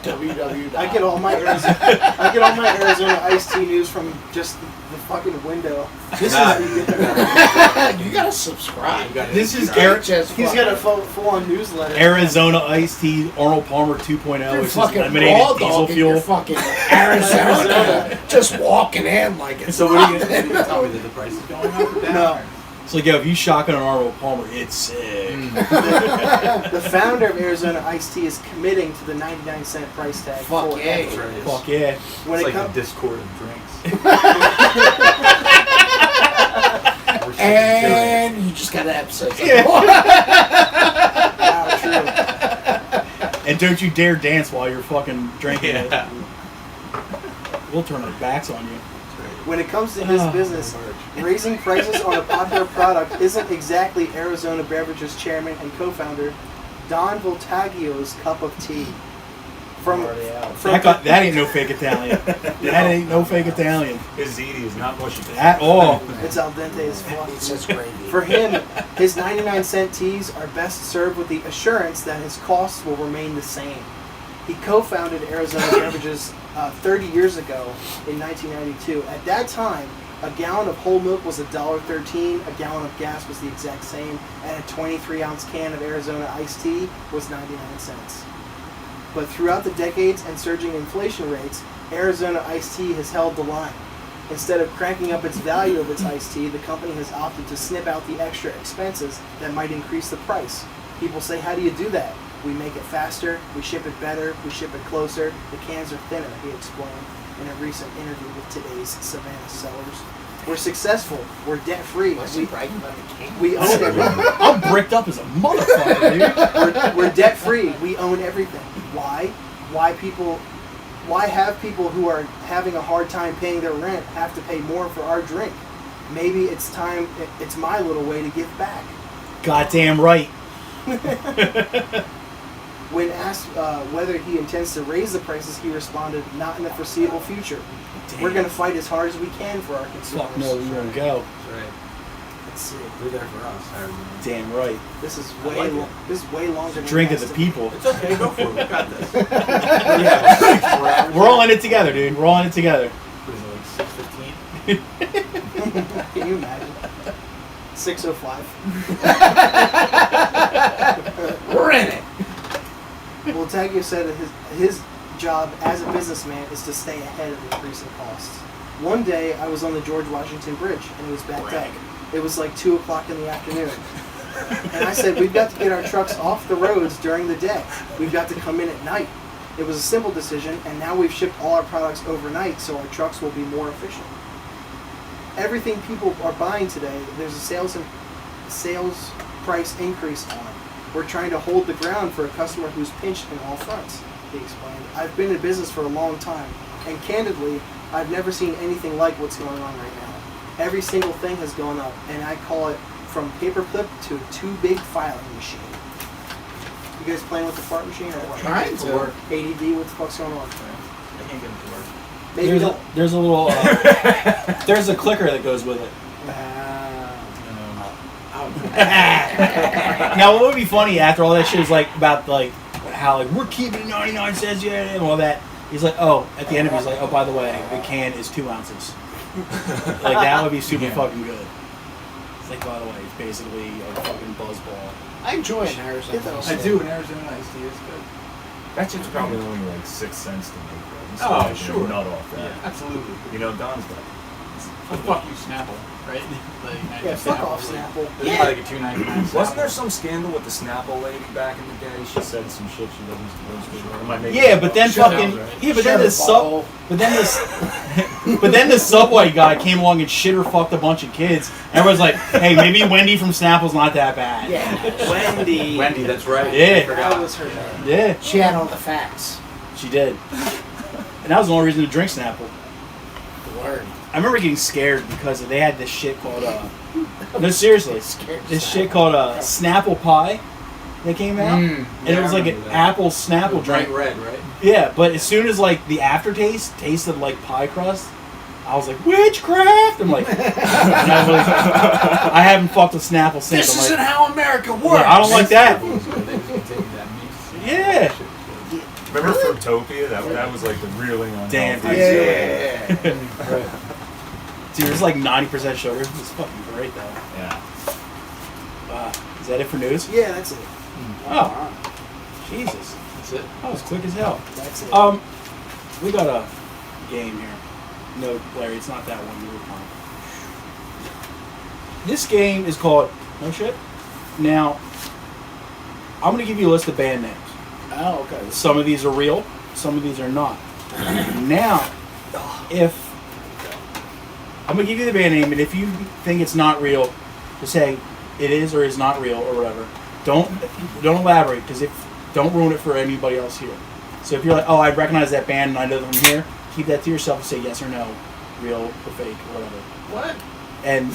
Speaker 2: www.
Speaker 3: I get all my Arizona iced tea news from just the fucking window.
Speaker 1: this
Speaker 5: Nah.
Speaker 1: is
Speaker 2: You gotta subscribe.
Speaker 1: this is
Speaker 3: He's got a full-on newsletter.
Speaker 1: Arizona iced tea, Arnold Palmer 2.0,
Speaker 2: You're
Speaker 1: which is
Speaker 2: fucking
Speaker 1: eliminated
Speaker 2: raw
Speaker 1: diesel
Speaker 2: dogging your
Speaker 1: fuel.
Speaker 2: fucking Arizona. Just walking in like it's
Speaker 5: So what are you
Speaker 2: nothing.
Speaker 5: going to tell me that the price is going up or down?
Speaker 3: No.
Speaker 1: It's like, yo, if you shotgun an Arnold Palmer, it's sick.
Speaker 3: The founder of Arizona iced tea is committing to the 99-cent price tag.
Speaker 2: Fuck
Speaker 3: for
Speaker 2: yeah.
Speaker 3: it.
Speaker 5: That's right.
Speaker 1: Fuck yeah.
Speaker 3: When
Speaker 5: It's
Speaker 3: it
Speaker 5: like
Speaker 3: comes,
Speaker 5: the Discord of drinks.
Speaker 2: And you just got an episode.
Speaker 3: true.
Speaker 1: And don't you dare dance while you're fucking drinking it.
Speaker 5: Yeah.
Speaker 1: We'll turn our backs on you.
Speaker 3: When it comes to his business, raising prices on a popular product isn't exactly Arizona Beverages chairman and co-founder Don Voltaggio's cup of tea.
Speaker 1: That ain't no fake Italian. That ain't no fake Italian.
Speaker 6: His ziti is not mushy.
Speaker 1: At all.
Speaker 3: It's al dente as fuck.
Speaker 2: It's just gravy.
Speaker 3: For him, his 99-cent teas are best served with the assurance that his costs will remain the same. He co-founded Arizona Beverages 30 years ago in 1992. At that time, a gallon of whole milk was $1.13, a gallon of gas was the exact same, and a 23-ounce can of Arizona iced tea was 99 cents. But throughout the decades and surging inflation rates, Arizona iced tea has held the line. Instead of cranking up its value of its iced tea, the company has opted to snip out the extra expenses that might increase the price. People say, how do you do that? We make it faster, we ship it better, we ship it closer, the cans are thinner, he explained in a recent interview with today's Savannah Sellers. We're successful, we're debt-free,
Speaker 2: What's he bragging about the can?
Speaker 3: we own everything.
Speaker 1: I'm bricked up as a motherfucker, dude.
Speaker 3: We're debt-free, we own everything. Why? Why have people who are having a hard time paying their rent have to pay more for our drink? Maybe it's time, it's my little way to give back.
Speaker 1: Goddamn right.
Speaker 3: When asked whether he intends to raise the prices, he responded, not in the foreseeable future.
Speaker 1: Damn.
Speaker 3: We're going to fight as hard as we can for our consumers.
Speaker 1: Fuck no, we won't go.
Speaker 5: That's right.
Speaker 3: Let's see.
Speaker 5: They're there for us. Arizona.
Speaker 1: Damn right.
Speaker 3: This is
Speaker 5: I like it.
Speaker 3: this is way longer than
Speaker 1: Drink of
Speaker 3: last
Speaker 1: the
Speaker 3: time.
Speaker 1: people.
Speaker 5: It's okay. Go for it. We got this.
Speaker 1: We're all in it together, dude. We're all in it together.
Speaker 5: What is it, like 6:15?
Speaker 3: Can you imagine? 6:05.
Speaker 2: We're in it.
Speaker 3: Well, Taggio said that his job as a businessman is to stay ahead of increasing costs. One day, I was on the George Washington Bridge, and it was backed up. It was like 2 o'clock in the afternoon. And I said, we've got to get our trucks off the roads during the day. We've got to come in at night. It was a simple decision, and now we've shipped all our products overnight, so our trucks will be more efficient. Everything people are buying today, there's a sales price increase on. We're trying to hold the ground for a customer who's pinched in all fronts, he explained. I've been in business for a long time, and candidly, I've never seen anything like what's going on right now. Every single thing has gone up, and I call it from paperclip to a too big filing machine. You guys playing with the fart machine or what?
Speaker 2: Trying to.
Speaker 3: Or ADD, what the fuck's going on?
Speaker 5: I can't get it to work.
Speaker 3: Maybe
Speaker 1: There's a little. There's a clicker that goes with it. Now, what would be funny after all that shit is like about like how like we're keeping it 99 cents yet and all that. He's like, oh, at the end of it, he's like, oh, by the way, the can is 2 ounces. Like that would be super fucking good. It's like, by the way, it's basically a fucking buzzball.
Speaker 2: I enjoy an Arizona.
Speaker 5: I do. An Arizona iced tea is good.
Speaker 6: That shit's probably only like 6 cents to make, though.
Speaker 5: Oh,
Speaker 6: Like,
Speaker 5: sure.
Speaker 6: Nut off that.
Speaker 5: Yeah, absolutely.
Speaker 6: You know, Don's got
Speaker 5: Well, fuck you, Snapple, right? Like,
Speaker 3: Yeah, fuck off, Snapple.
Speaker 5: There's probably like a $2.99.
Speaker 6: Wasn't there some scandal with the Snapple lady back in the day? She said some shit she wasn't supposed to. Or am I making
Speaker 1: Yeah,
Speaker 6: it
Speaker 1: but
Speaker 6: up?
Speaker 1: then
Speaker 5: Shut
Speaker 1: fucking
Speaker 5: up, right?
Speaker 1: yeah, but then the Subway guy came along and shit or fucked a bunch of kids. Everyone's like, hey, maybe Wendy from Snapple's not that bad.
Speaker 2: Yeah.
Speaker 3: Wendy.
Speaker 5: Wendy, that's right.
Speaker 1: Yeah.
Speaker 5: I forgot.
Speaker 3: That was her name.
Speaker 1: Yeah,
Speaker 2: She had all the facts.
Speaker 1: she did. And that was the only reason to drink Snapple.
Speaker 2: Word.
Speaker 1: I remember getting scared because they had this shit called no, seriously, this shit called Snapple Pie that came out, and it
Speaker 5: Yeah,
Speaker 1: was
Speaker 5: I
Speaker 1: like an
Speaker 5: remember that.
Speaker 1: apple Snapple
Speaker 5: Bright
Speaker 1: drink.
Speaker 5: red, right?
Speaker 1: Yeah, but as soon as like the aftertaste tasted like pie crust, I was like, witchcraft! I'm like, and I haven't fucked with Snapple since.
Speaker 2: This
Speaker 1: I'm
Speaker 2: isn't
Speaker 1: like,
Speaker 2: how America works.
Speaker 1: yeah, I don't like that.
Speaker 5: They was taking that meat.
Speaker 1: Yeah.
Speaker 6: Remember Fruitopia? That was like the really unhealthy.
Speaker 1: Damn, dude.
Speaker 2: Yeah.
Speaker 1: Dude, it's like 90% sugar. It's fucking great though.
Speaker 6: Yeah.
Speaker 1: Is that it for news?
Speaker 3: Yeah, that's it.
Speaker 1: Oh, Jesus.
Speaker 5: That's it.
Speaker 1: That was quick as hell.
Speaker 3: That's it.
Speaker 1: We got a game here. No, Larry, it's not that one. You were fine. This game is called No Shit. Now, I'm going to give you a list of band names.
Speaker 2: Oh, okay.
Speaker 1: Some of these are real, some of these are not. Now, if I'm going to give you the band name, and if you think it's not real, just say it is or is not real or whatever. Don't elaborate, because don't ruin it for anybody else here. So if you're like, oh, I recognize that band and I know them from here, keep that to yourself and say yes or no, real or fake or whatever.
Speaker 3: What?
Speaker 1: And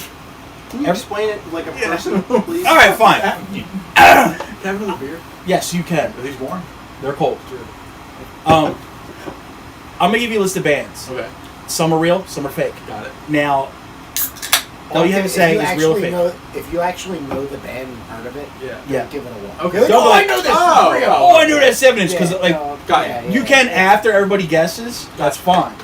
Speaker 3: Can you explain it like a person, please?
Speaker 1: all right, fine.
Speaker 5: Can I have another beer?
Speaker 1: Yes, you can.
Speaker 5: Are these warm?
Speaker 1: They're cold. I'm gonna give you a list of bands.
Speaker 5: Okay.
Speaker 1: Some are real, some are fake.
Speaker 5: Got it.
Speaker 1: Now, all you have to say is real or fake.
Speaker 2: If you actually know the band and heard of it,
Speaker 5: Yeah.
Speaker 1: Yeah.
Speaker 2: give it a one.
Speaker 5: Okay.
Speaker 2: You're like,
Speaker 1: Don't
Speaker 2: oh,
Speaker 1: like-
Speaker 2: I know this.
Speaker 5: Oh,
Speaker 2: is real.
Speaker 1: Oh, I knew that's 7 inch because
Speaker 2: Yeah,
Speaker 1: like
Speaker 2: no,
Speaker 5: got it.
Speaker 2: yeah,
Speaker 1: you
Speaker 2: yeah,
Speaker 1: can
Speaker 2: yeah.
Speaker 1: after everybody guesses. That's fine.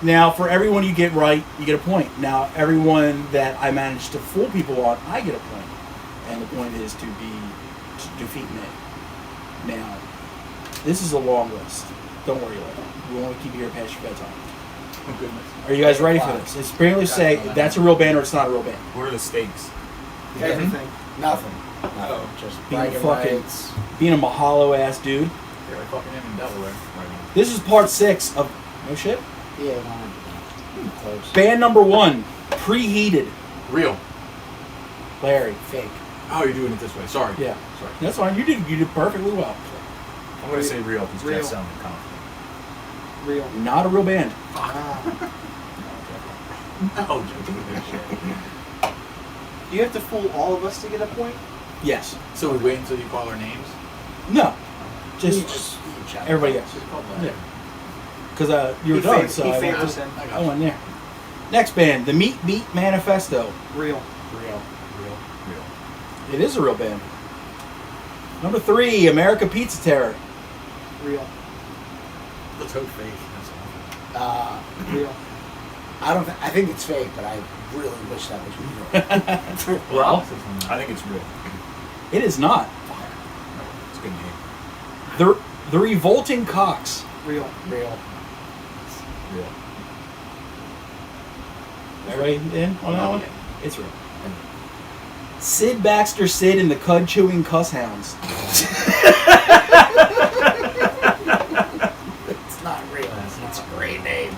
Speaker 1: Now for everyone you get right, you get a point. Now everyone that I managed to fool people on, I get a point. And the point is to defeat me. Now, this is a long list. Don't worry about it. We won't keep you here past your bedtime.
Speaker 5: Oh, goodness.
Speaker 1: Are you guys ready for this? It's barely say that's a real band or it's not a real band.
Speaker 6: What are the stakes?
Speaker 3: Everything.
Speaker 2: Nothing.
Speaker 5: Oh.
Speaker 2: Just
Speaker 1: Being
Speaker 2: bragging
Speaker 1: fucking-
Speaker 2: rights.
Speaker 1: Being a mahalo ass dude.
Speaker 5: You're like fucking him in Delaware right now.
Speaker 1: This is part 6 of No Shit.
Speaker 2: Yeah, no, close.
Speaker 1: Band number 1, Preheated.
Speaker 5: Real.
Speaker 1: Larry.
Speaker 2: Fake.
Speaker 5: Oh, you're doing it this way. Sorry.
Speaker 1: Yeah.
Speaker 5: Sorry.
Speaker 1: That's fine. You did perfectly well.
Speaker 6: I'm going to say real because
Speaker 3: Real.
Speaker 6: Jeff sounded confident.
Speaker 3: Real.
Speaker 1: Not a real band.
Speaker 3: Ah.
Speaker 5: Oh, joking.
Speaker 3: Do you have to fool all of us to get a point?
Speaker 1: Yes.
Speaker 5: So we wait until you call our names?
Speaker 1: No.
Speaker 2: You
Speaker 1: Just
Speaker 2: shout
Speaker 1: everybody
Speaker 2: it.
Speaker 1: else.
Speaker 5: Just call that.
Speaker 1: Yeah. Because you were
Speaker 3: He
Speaker 1: done,
Speaker 3: favors-
Speaker 1: so
Speaker 3: he
Speaker 1: I went,
Speaker 3: favors him.
Speaker 5: I got
Speaker 1: I
Speaker 5: you.
Speaker 1: went there. Next band, the Meat Beat Manifesto.
Speaker 3: Real.
Speaker 2: Real.
Speaker 5: Real.
Speaker 1: It is a real band. Number 3, America Pizza Terror.
Speaker 3: Real.
Speaker 5: Let's hope fake. That's all.
Speaker 3: Real.
Speaker 2: I think it's fake, but I really wish that was real.
Speaker 1: Well,
Speaker 6: I think it's real.
Speaker 1: it is not.
Speaker 6: It's a good name.
Speaker 1: The Revolting Cocks.
Speaker 3: Real.
Speaker 2: Real.
Speaker 6: Real.
Speaker 1: Everybody in on that one? It's real. Sid Baxter Sid and the Cud Chewing Cuss Hounds.
Speaker 2: It's not real. It's a great name.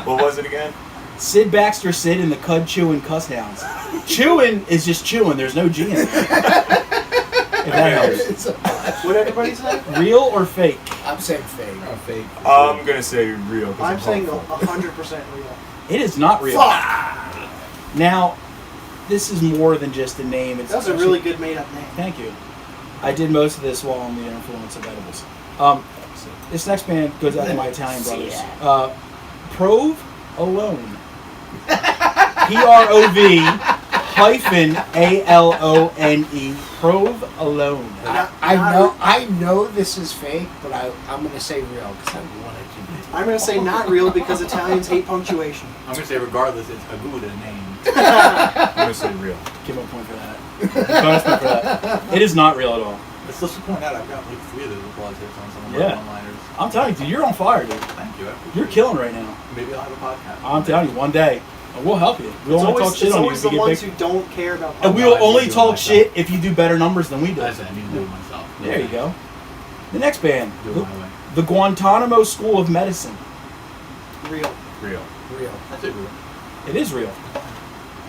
Speaker 6: What was it again?
Speaker 1: Sid Baxter Sid and the Cud Chewing Cuss Hounds. Chewing is just chewing. There's no G in it. If that helps.
Speaker 2: It's a
Speaker 3: What everybody say?
Speaker 1: Real or fake?
Speaker 2: I'm saying fake.
Speaker 5: Oh, fake.
Speaker 6: I'm going to say real. 'cause
Speaker 3: I'm saying
Speaker 6: hopeful.
Speaker 3: 100% real.
Speaker 1: It is not real.
Speaker 2: Fuck!
Speaker 1: Now, this is more than just a name. It's
Speaker 3: That was a
Speaker 1: actually-
Speaker 3: really good made-up name.
Speaker 1: Thank you. I did most of this while on the influence of edibles. This next band goes out to my Italian brothers. Prove Alone. PROV-ALONE. Prove Alone.
Speaker 2: I know this is fake, but I'm gonna say real because I wanted to.
Speaker 3: I'm going to say not real because Italians hate punctuation.
Speaker 5: I'm going to say regardless, it's a good name.
Speaker 6: I'm going to say real.
Speaker 1: Give him a point for that. Bonus point for that. It is not real at all.
Speaker 5: Let's just point out I've got like 3 of those applause hits on some of my
Speaker 1: Yeah.
Speaker 5: one-liners.
Speaker 1: I'm telling you, dude, you're on fire, dude.
Speaker 5: Thank you. I appreciate
Speaker 1: You're
Speaker 5: it.
Speaker 1: killing right now.
Speaker 5: Maybe I'll have a podcast.
Speaker 1: I'm telling you, one day, and we'll help you. We'll only talk shit
Speaker 3: it's
Speaker 1: on you
Speaker 3: always
Speaker 1: if
Speaker 3: the
Speaker 1: you get
Speaker 3: ones
Speaker 1: big.
Speaker 3: who don't care about
Speaker 1: And
Speaker 5: we
Speaker 1: we'll
Speaker 5: I need
Speaker 1: only
Speaker 5: to do it
Speaker 1: talk
Speaker 5: myself.
Speaker 1: shit if you do better numbers than we do.
Speaker 5: I said I need to do it myself.
Speaker 1: There you go. The next band,
Speaker 5: Do it my way.
Speaker 1: the Guantanamo School of Medicine.
Speaker 3: real.
Speaker 5: Real.
Speaker 2: Real.
Speaker 5: That's it, real.
Speaker 1: It is real.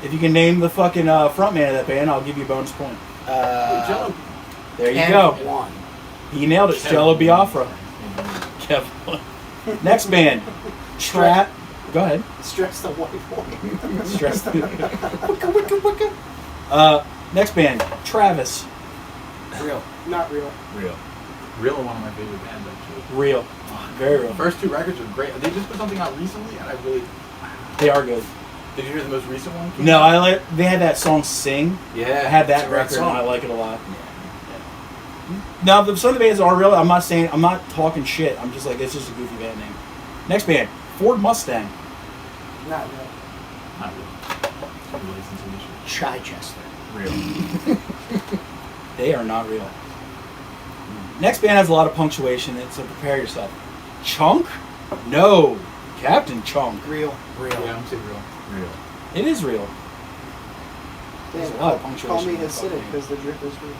Speaker 1: If you can name the fucking front man of that band, I'll give you a bonus point.
Speaker 5: Jello.
Speaker 1: There you
Speaker 2: and
Speaker 1: go.
Speaker 2: One.
Speaker 1: He nailed it. Jello Biafra. Kevin. Next band, Trap. Go ahead.
Speaker 3: Stress the white boy.
Speaker 1: Stress. Next band, Travis.
Speaker 2: Real.
Speaker 3: Not real.
Speaker 5: Real. Real are one of my favorite bands, actually.
Speaker 1: Real. Very real.
Speaker 5: The first 2 records are great. They just put something out recently, and I really...
Speaker 1: They are good.
Speaker 5: Did you hear the most recent one?
Speaker 1: No, they had that song "Sing."
Speaker 5: Yeah.
Speaker 1: I had that
Speaker 2: It's a great
Speaker 1: record,
Speaker 2: song.
Speaker 1: and I like it a lot. Now, some of the bands are real. I'm not talking shit. I'm just like, it's just a goofy band name. Next band, Ford Mustang.
Speaker 3: Not real.
Speaker 5: Not real. Really sincerely.
Speaker 2: Chichester.
Speaker 5: Real.
Speaker 1: They are not real. Next band has a lot of punctuation, so prepare yourself. Chunk? No. Captain Chunk.
Speaker 3: Real.
Speaker 2: Real.
Speaker 5: Yeah, I'm saying real. Real.
Speaker 1: It is real. There's
Speaker 3: Damn,
Speaker 1: a lot of
Speaker 3: call
Speaker 1: punctuation
Speaker 3: me
Speaker 1: in that
Speaker 3: Hasidic
Speaker 1: fucking
Speaker 3: because the drip is real.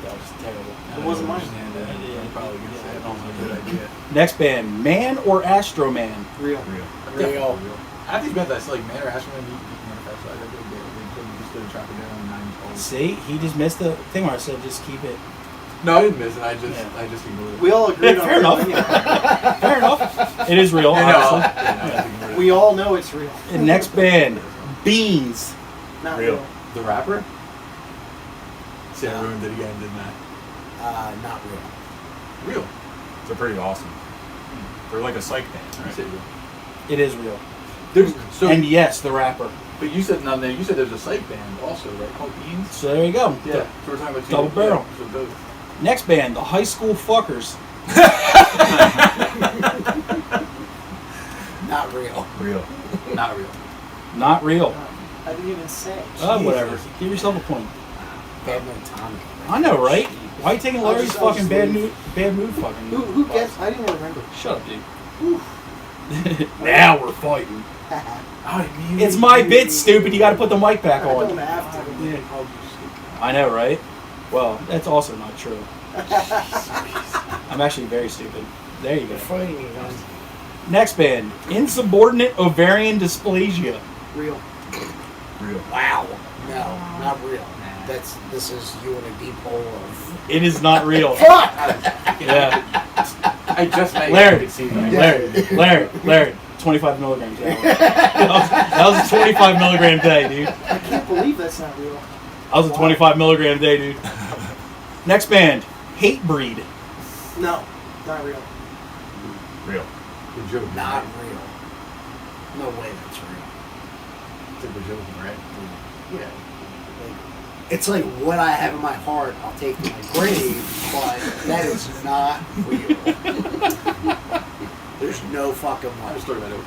Speaker 1: That was terrible.
Speaker 3: It wasn't mine.
Speaker 5: Yeah, I'm probably going to say it's also a good idea.
Speaker 1: Next band, Man or Astro Man?
Speaker 3: Real.
Speaker 2: Real.
Speaker 5: Half these bands I see, like Man or Asherman, you can manifest. I think they just did a track down 9
Speaker 1: See, he just missed the thing where I said just keep it.
Speaker 5: No, I didn't miss it. I
Speaker 1: Yeah.
Speaker 5: just ignored it.
Speaker 3: We all agreed on
Speaker 1: Fair
Speaker 3: real
Speaker 1: enough.
Speaker 3: anyway.
Speaker 1: Fair enough. It is real,
Speaker 5: Yeah, no,
Speaker 1: obviously.
Speaker 5: I just ignored it.
Speaker 3: We all know it's real.
Speaker 1: And next band, Beans.
Speaker 3: Not
Speaker 6: Real.
Speaker 3: real.
Speaker 5: The rapper? See, I ruined it again, didn't I?
Speaker 2: Not real.
Speaker 5: Real.
Speaker 6: They're pretty awesome. They're like a psych band,
Speaker 5: I
Speaker 6: right?
Speaker 5: said real.
Speaker 1: It is real.
Speaker 5: There's, so,
Speaker 1: And yes, the rapper.
Speaker 5: but you said no. You said there's a psych band also, right? Called Beans.
Speaker 1: So there you go.
Speaker 5: Yeah. So we're talking about 2
Speaker 1: Double barrel.
Speaker 5: Yeah, so those.
Speaker 1: Next band, the High School Fuckers.
Speaker 2: Not real.
Speaker 6: Real.
Speaker 5: Not real.
Speaker 1: Not real.
Speaker 3: I didn't even say.
Speaker 1: Whatever. Give yourself a point.
Speaker 2: Bad mood Tommy.
Speaker 1: I know, right? Why are you taking
Speaker 3: I'll
Speaker 1: Larry's
Speaker 3: just- I'll
Speaker 1: fucking
Speaker 3: just
Speaker 1: bad
Speaker 3: leave.
Speaker 1: mood fucking?
Speaker 3: Who gets? I didn't even remember.
Speaker 1: Shut up, dude. Now we're fighting.
Speaker 5: Oh,
Speaker 1: It's my bit, stupid. You got to put the mic back
Speaker 3: I don't
Speaker 1: on.
Speaker 3: have to.
Speaker 1: I know, right? Well, that's also not true. I'm actually very stupid. There you go.
Speaker 2: Fighting again.
Speaker 1: Next band, Insubordinate Ovarian Dysplasia.
Speaker 3: Real.
Speaker 6: Real.
Speaker 1: Wow.
Speaker 2: No, not real. This is you in a deep hole of.
Speaker 1: It is not real.
Speaker 2: Fuck!
Speaker 1: Yeah.
Speaker 5: I just made
Speaker 1: Larry.
Speaker 5: I could see that.
Speaker 1: Larry. 25 milligrams. That was a 25 milligram day, dude.
Speaker 3: I can't believe that's not real.
Speaker 1: That was a 25 milligram day, dude. Next band, Hatebreed.
Speaker 3: No, not real.
Speaker 6: Real.
Speaker 5: We're joking,
Speaker 2: Not
Speaker 5: right?
Speaker 2: real. No way that's real.
Speaker 5: I think we're joking, right?
Speaker 2: Yeah. It's like what I have in my heart, I'll take to my grave, but that is not real. There's no fucking
Speaker 5: I have a
Speaker 2: way.
Speaker 5: story about it.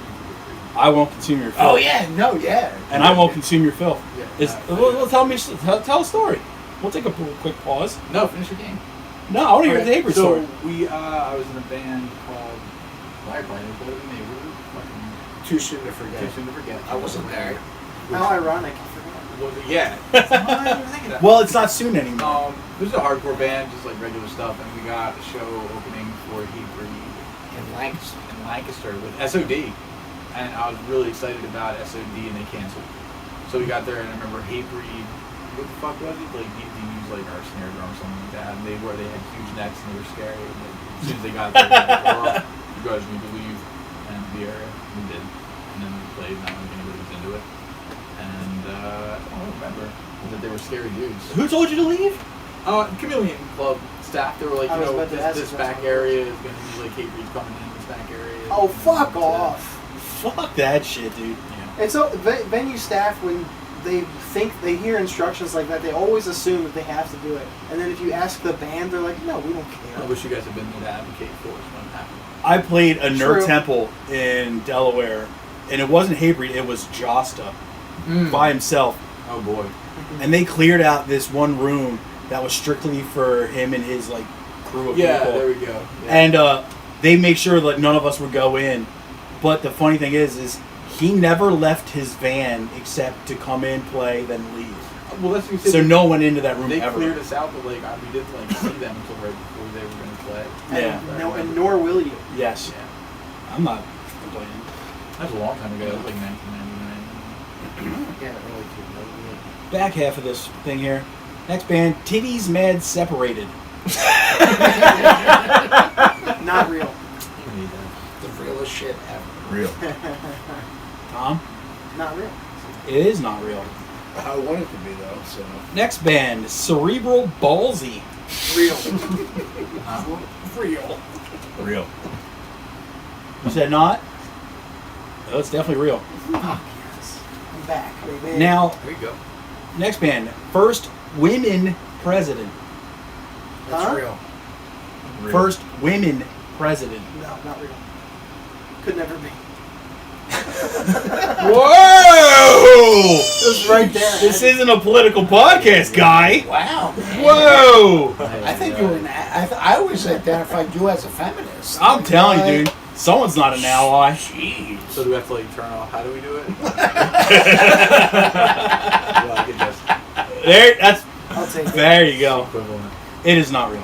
Speaker 1: I won't consume your filth.
Speaker 2: Oh yeah, no, yeah.
Speaker 1: And I won't consume your filth.
Speaker 5: Yeah.
Speaker 1: Well, tell a story. We'll take a quick pause.
Speaker 5: No, finish your game.
Speaker 1: No, I want to hear the Hatebreed story.
Speaker 5: So I was in a band called Firefighter, but in the neighborhood. Fucking
Speaker 2: Too soon to forget.
Speaker 5: too soon to forget.
Speaker 2: I wasn't there.
Speaker 3: How ironic. I forgot.
Speaker 5: Was it? Yeah. I didn't even think of that.
Speaker 1: Well, it's not soon anymore.
Speaker 5: This is a hardcore band, just like regular stuff, and we got a show opening for Hatebreed
Speaker 2: In Lancaster.
Speaker 5: in Lancaster with SOD, and I was really excited about SOD, and they canceled. So we got there, and I remember Hatebreed. What the fuck was it? Like they used like our snare drum or something like that, and they had huge necks and they were scary. And like, as soon as they got there, they were like, well, you guys need to leave and the area. We did, and then we played. Not like anybody was into it, and I don't remember that they were scary dudes.
Speaker 1: Who told you to leave?
Speaker 5: Chameleon Club staff. They were like,
Speaker 3: I
Speaker 5: you
Speaker 3: was
Speaker 5: know,
Speaker 3: about to ask
Speaker 5: this
Speaker 3: if
Speaker 5: back
Speaker 3: that's what it
Speaker 5: area is going to be like Hatebreed's coming in this back area.
Speaker 3: Oh, fuck
Speaker 5: And,
Speaker 3: off.
Speaker 1: Fuck that shit, dude.
Speaker 5: Yeah.
Speaker 3: And so venue staff, when they hear instructions like that, they always assume that they have to do it. And then if you ask the band, they're like, no, we don't
Speaker 5: I
Speaker 3: care.
Speaker 5: wish you guys had been there to advocate for us when it happened.
Speaker 1: I played a nerd
Speaker 3: True.
Speaker 1: temple in Delaware, and it wasn't Hatebreed, it was Josta by himself.
Speaker 5: Oh boy.
Speaker 1: And they cleared out this one room that was strictly for him and his like crew of
Speaker 5: Yeah,
Speaker 1: people.
Speaker 5: there we go. Yeah.
Speaker 1: And they make sure that none of us would go in. But the funny thing is he never left his van except to come in, play, then leave.
Speaker 5: well, that's what you said.
Speaker 1: So no one went into that room
Speaker 5: They
Speaker 1: ever.
Speaker 5: cleared us out, but like we didn't like see them until right before they were going to play.
Speaker 1: Yeah.
Speaker 3: And nor will you.
Speaker 1: Yes.
Speaker 5: Yeah.
Speaker 1: I'm not complaining.
Speaker 5: That was a long time ago. That was like 1999.
Speaker 2: Yeah, really too.
Speaker 1: Back half of this thing here. Next band, Titties Mad Separated.
Speaker 3: Not real.
Speaker 5: You need that.
Speaker 2: The realest shit ever.
Speaker 6: Real.
Speaker 1: Tom?
Speaker 3: Not real.
Speaker 1: It is not real.
Speaker 7: I want it to be though. So
Speaker 1: Next band, Cerebral Ballsy.
Speaker 3: Real.
Speaker 1: Real.
Speaker 6: Real.
Speaker 1: You said not? Oh, it's definitely real.
Speaker 3: Fuck yes. I'm back, baby.
Speaker 1: Now,
Speaker 5: There you go.
Speaker 1: next band, First Women President.
Speaker 2: That's
Speaker 3: Huh?
Speaker 2: real.
Speaker 6: Real.
Speaker 1: First Women President.
Speaker 3: No, not real. Could never be.
Speaker 1: Whoa!
Speaker 3: It was right there.
Speaker 1: This isn't a political podcast, guy.
Speaker 2: Wow, man.
Speaker 1: Whoa!
Speaker 2: I think you were I always identified you as a feminist.
Speaker 1: I'm telling you, dude, someone's not an ally.
Speaker 2: Jeez.
Speaker 5: So do we have to like turn off? How do we do it? Well, I could just
Speaker 1: There, that's
Speaker 3: I'll take it.
Speaker 1: there. You go.
Speaker 5: equivalent.
Speaker 1: It is not real.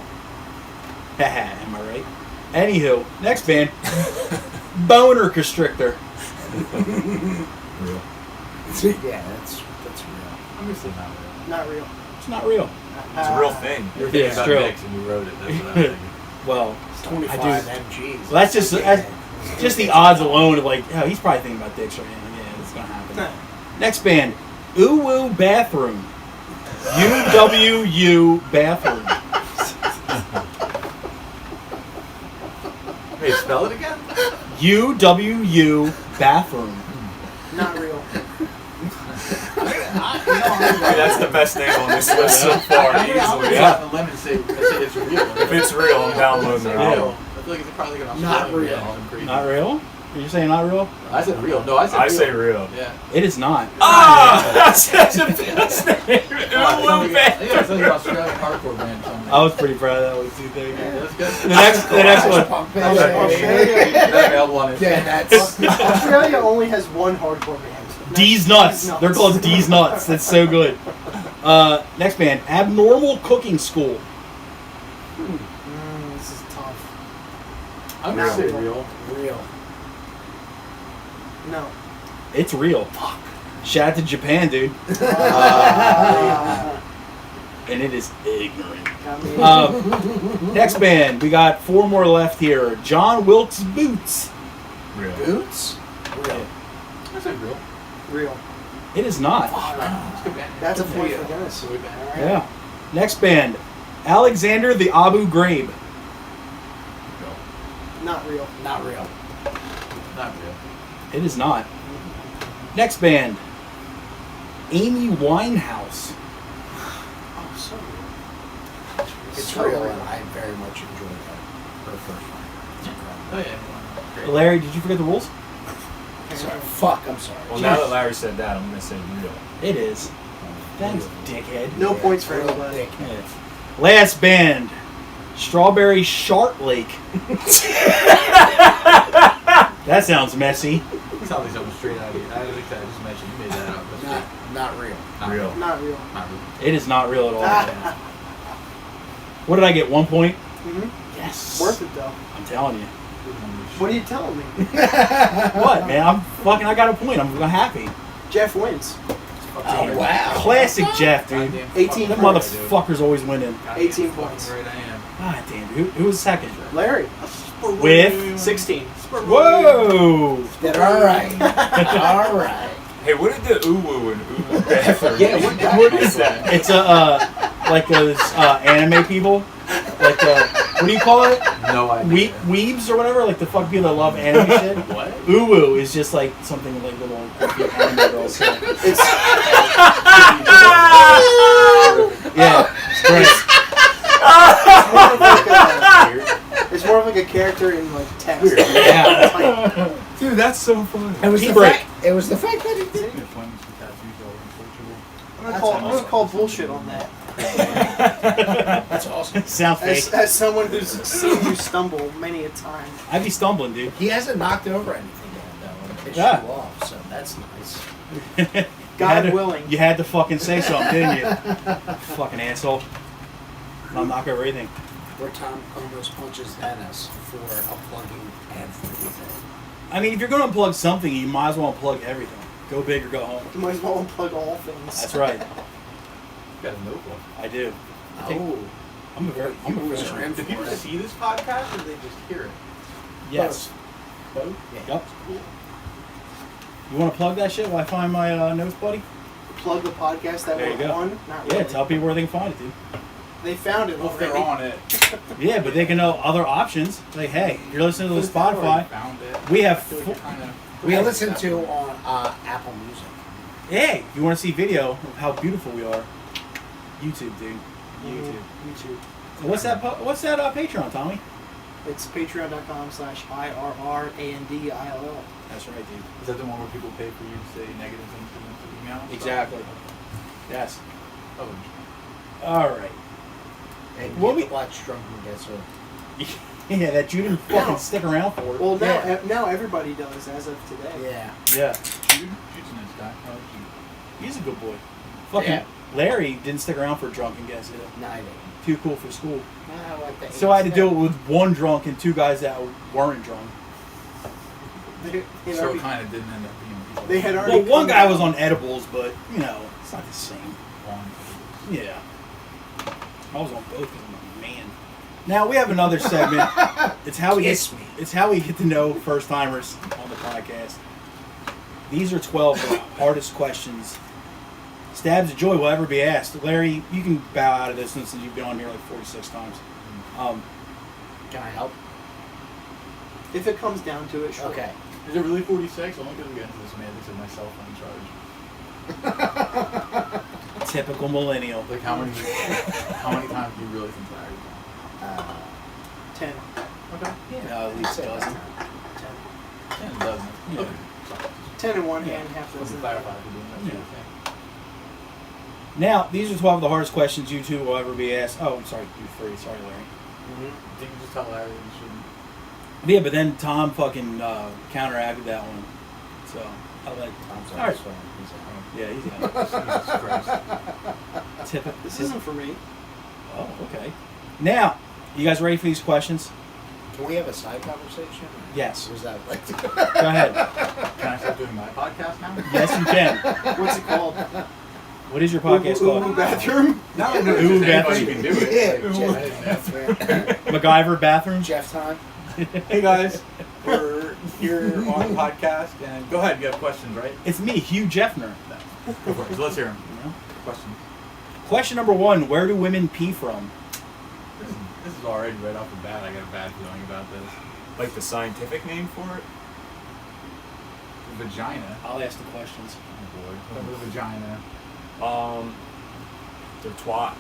Speaker 1: Haha, am I right? Anywho, next band, Boner Constrictor.
Speaker 6: Real.
Speaker 2: Yeah, that's real.
Speaker 5: I'm gonna say not real.
Speaker 3: Not real.
Speaker 1: It's not real.
Speaker 6: It's a real thing.
Speaker 5: You're
Speaker 1: Yeah,
Speaker 5: thinking
Speaker 1: it's
Speaker 5: about
Speaker 1: true.
Speaker 5: Mix and you wrote it. That's what I'm thinking.
Speaker 1: Well,
Speaker 2: It's 25
Speaker 1: I do.
Speaker 2: mgs.
Speaker 1: Well, that's just the odds alone of like, oh, he's probably thinking about dicks right now. Yeah, it's gonna happen. Next band, UWU Bathroom. UWU Bathroom.
Speaker 5: Hey, spell it again?
Speaker 1: UWU Bathroom.
Speaker 3: Not real.
Speaker 6: Hey, that's the best name on this list so far,
Speaker 5: I'm
Speaker 6: easily.
Speaker 5: yeah. The lemon say it's real.
Speaker 6: If it's real, I'm downloading it.
Speaker 5: real. I feel like it's probably like an
Speaker 2: Not
Speaker 5: Australian
Speaker 2: real.
Speaker 5: band or something crazy.
Speaker 1: Not real? Are you saying not real?
Speaker 5: I said real. No, I said
Speaker 6: I
Speaker 5: real.
Speaker 6: say real.
Speaker 5: Yeah.
Speaker 1: It is not.
Speaker 6: Ah! That's such a best name.
Speaker 5: Yeah, it's like an Australian hardcore band or something.
Speaker 1: I was pretty proud of that one too. Thank
Speaker 5: Yeah,
Speaker 1: you.
Speaker 5: that's good.
Speaker 1: The next one.
Speaker 2: Punk
Speaker 3: Australia.
Speaker 2: band.
Speaker 5: That's available on it.
Speaker 2: Yeah, that's
Speaker 3: Australia only has one hardcore band.
Speaker 1: D's Nuts. They're called D's Nuts. That's so good. Next band, Abnormal Cooking School.
Speaker 3: This is tough.
Speaker 5: I'm gonna say real.
Speaker 2: real.
Speaker 3: No.
Speaker 1: It's real. Shout out to Japan, dude. And it is ignorant.
Speaker 3: Got me.
Speaker 1: Next band, we got 4 more left here. John Wilkes Boots.
Speaker 6: Real.
Speaker 2: Boots? Real.
Speaker 5: I say real.
Speaker 3: Real.
Speaker 1: It is not.
Speaker 5: It's a good band.
Speaker 3: That's a point
Speaker 2: Real.
Speaker 3: for Dennis.
Speaker 5: It's a good band.
Speaker 1: Yeah. Next band, Alexander the Abu Ghraib.
Speaker 3: Not real.
Speaker 2: Not real.
Speaker 5: Not real.
Speaker 1: It is not. Next band, Amy Winehouse.
Speaker 3: Oh, so real.
Speaker 2: It's
Speaker 3: So
Speaker 2: real,
Speaker 3: real.
Speaker 2: and I very much enjoyed that. Her first one. It's incredible.
Speaker 5: Oh yeah. Great.
Speaker 1: Larry, did you forget the rules?
Speaker 2: Sorry. Fuck, I'm sorry.
Speaker 6: Well, now that Larry said that, I'm going to say real.
Speaker 1: It is. Thanks, dickhead.
Speaker 3: No points for
Speaker 2: Real
Speaker 3: anybody.
Speaker 2: dick.
Speaker 1: Yeah. Last band, Strawberry Shart Lake. That sounds messy.
Speaker 5: It's not like something straight out of here. I think that I just mentioned you made that up. That's
Speaker 2: Not real.
Speaker 5: Not
Speaker 6: Real.
Speaker 3: Not real.
Speaker 5: Not real.
Speaker 1: It is not real at all. What did I get? 1 point?
Speaker 3: Mm-hmm.
Speaker 1: Yes.
Speaker 3: Worth it though.
Speaker 1: I'm telling you.
Speaker 3: What are you telling me?
Speaker 1: What, man? I got a point. I'm happy.
Speaker 3: Jeff wins.
Speaker 2: Oh, wow.
Speaker 1: Classic Jeff, dude.
Speaker 5: Goddamn
Speaker 3: 18
Speaker 1: Them
Speaker 3: points.
Speaker 1: motherfuckers always winning.
Speaker 5: Goddamn
Speaker 3: 18
Speaker 5: fucking
Speaker 3: points.
Speaker 5: Right, I am.
Speaker 1: God damn. Who was second?
Speaker 3: Larry.
Speaker 1: With?
Speaker 3: 16.
Speaker 1: Whoa!
Speaker 2: Did all right. All right.
Speaker 6: Hey, what did the uwu and uwu bathroom?
Speaker 5: Yeah, what
Speaker 6: is that?
Speaker 1: It's like those anime people. Like what do you call it?
Speaker 5: No idea.
Speaker 1: Weebs or whatever? Like the fuck people that love anime shit?
Speaker 5: What?
Speaker 1: Uwu is just like something like little anime girls. So.
Speaker 3: It's
Speaker 1: Yeah, it's great.
Speaker 3: it's more of like a character in like text.
Speaker 1: Yeah.
Speaker 6: Dude, that's so funny.
Speaker 2: It was
Speaker 1: Tea
Speaker 2: the
Speaker 1: break.
Speaker 2: fact. It was the fact that he did.
Speaker 3: I'm gonna call bullshit on that.
Speaker 2: That's awesome.
Speaker 1: Sounds fake.
Speaker 3: As someone who's seen you stumble many a time.
Speaker 1: I'd be stumbling, dude.
Speaker 2: He hasn't knocked over anything yet, though, and pissed
Speaker 1: Yeah.
Speaker 2: you off, so that's nice.
Speaker 3: God willing.
Speaker 1: You had to fucking say something, didn't you? Fucking asshole. I'll knock over everything.
Speaker 2: Where Tom almost punches Dennis for unplugging everything.
Speaker 1: I mean, if you're going to unplug something, you might as well unplug everything. Go big or go home.
Speaker 3: You might as well unplug all things.
Speaker 1: That's right.
Speaker 5: You got a notebook.
Speaker 1: I do.
Speaker 2: Oh,
Speaker 1: I'm a
Speaker 2: was
Speaker 1: professional.
Speaker 2: in
Speaker 5: Do
Speaker 2: for
Speaker 5: people
Speaker 2: it.
Speaker 5: see this podcast or do they just hear it?
Speaker 1: Yes.
Speaker 5: Both?
Speaker 1: Yep. You want to plug that shit while I find my notes, buddy?
Speaker 3: Plug the podcast that
Speaker 1: There you
Speaker 3: we're
Speaker 1: go.
Speaker 3: on. Not
Speaker 1: Yeah,
Speaker 3: really.
Speaker 1: tell people where they can find it, dude.
Speaker 3: They found it
Speaker 5: Well, if
Speaker 3: already.
Speaker 5: they're on it.
Speaker 1: Yeah, but they can know other options. Like, hey, you're listening to the
Speaker 5: If they've already
Speaker 1: Spotify.
Speaker 5: Found it.
Speaker 1: We have
Speaker 5: I feel like you're kinda-
Speaker 2: We listen to on Apple Music.
Speaker 1: Hey, you want to see video of how beautiful we are? YouTube, dude. YouTube.
Speaker 3: YouTube.
Speaker 1: What's that? What's that Patreon, Tommy?
Speaker 3: It's patreon.com/IRRANDILL.
Speaker 1: That's right, dude.
Speaker 5: Is that the one where people pay for you to say negative things to them to email?
Speaker 1: Exactly. Yes.
Speaker 5: Oh,
Speaker 1: All right.
Speaker 2: And
Speaker 1: What
Speaker 2: you
Speaker 1: we-
Speaker 2: get to watch Drunken Guesser.
Speaker 1: Yeah, that you didn't fucking stick around for.
Speaker 3: Well, now
Speaker 2: Yeah.
Speaker 3: now everybody does as of today.
Speaker 2: Yeah.
Speaker 1: Yeah,
Speaker 5: Jude's a nice guy. I like Jude.
Speaker 1: he's a good boy. Fucking
Speaker 2: Yeah.
Speaker 1: Larry didn't stick around for drunk and guess it.
Speaker 2: No, I didn't.
Speaker 1: Too cool for school.
Speaker 2: I like that.
Speaker 1: So I had to do it with one drunk and two guys that weren't drunk.
Speaker 3: They,
Speaker 5: So
Speaker 3: already,
Speaker 5: it kind of didn't end up being.
Speaker 3: they had already.
Speaker 1: Well, one
Speaker 3: come
Speaker 1: guy
Speaker 3: out.
Speaker 1: was on edibles, but you know, it's not the same.
Speaker 5: One.
Speaker 1: Yeah. I was on both because I'm a man. Now we have another segment. It's how we
Speaker 2: Kiss
Speaker 1: get
Speaker 2: me.
Speaker 1: it's how we get to know first timers on the podcast. These are 12 of the hardest questions. Stabs of joy will ever be asked. Larry, you can bow out of this since you've been on here like 46 times.
Speaker 2: Can I help?
Speaker 3: If it comes down to it, sure.
Speaker 2: Okay.
Speaker 5: Is it really 46? Only because we got into the semantics of my cell phone charge.
Speaker 1: Typical millennial.
Speaker 5: Like how many times do you really think that I
Speaker 3: 10.
Speaker 5: Okay.
Speaker 1: No, at least a dozen.
Speaker 3: 10.
Speaker 5: 10 doesn't.
Speaker 1: Yeah.
Speaker 5: Okay. Sorry.
Speaker 3: 10 in one hand, half
Speaker 5: Just
Speaker 3: dozen.
Speaker 5: to clarify if you're doing that sort of thing.
Speaker 1: Now, these are 12 of the hardest questions you two will ever be asked. Oh, I'm sorry, you three. Sorry, Larry.
Speaker 5: You can just tell Larry you shouldn't.
Speaker 1: Yeah, but then Tom fucking counteracted that one. So, I'll let
Speaker 2: Tom's
Speaker 1: All
Speaker 2: on
Speaker 1: right.
Speaker 2: his phone. He's at home.
Speaker 1: Yeah, he's
Speaker 5: Jesus Christ.
Speaker 1: typical.
Speaker 3: This isn't for me.
Speaker 1: Oh, okay. Now, you guys ready for these questions?
Speaker 2: Can we have a side conversation?
Speaker 1: Yes.
Speaker 2: Or is that like?
Speaker 1: Go ahead.
Speaker 5: Can I start doing my podcast now?
Speaker 1: Yes, you can.
Speaker 3: What's it called?
Speaker 1: What is your podcast
Speaker 3: Ooh,
Speaker 1: called?
Speaker 3: bathroom?
Speaker 5: No,
Speaker 1: Ooh,
Speaker 5: anybody
Speaker 1: bathroom.
Speaker 5: can do it.
Speaker 2: Yeah,
Speaker 1: MacGyver bathroom?
Speaker 2: Jeff time.
Speaker 5: Hey guys, we're here on the podcast, and go ahead. You have questions, right?
Speaker 1: It's me, Hugh Jeffner.
Speaker 5: Go for it. So let's hear them.
Speaker 1: You know?
Speaker 5: Questions.
Speaker 1: Question number 1, where do women pee from?
Speaker 5: This is already right off the bat. I got a bad feeling about this.
Speaker 6: Like the scientific name for it?
Speaker 5: Vagina.
Speaker 1: I'll ask the questions.
Speaker 5: Oh boy. Remember the vagina.
Speaker 6: The twat.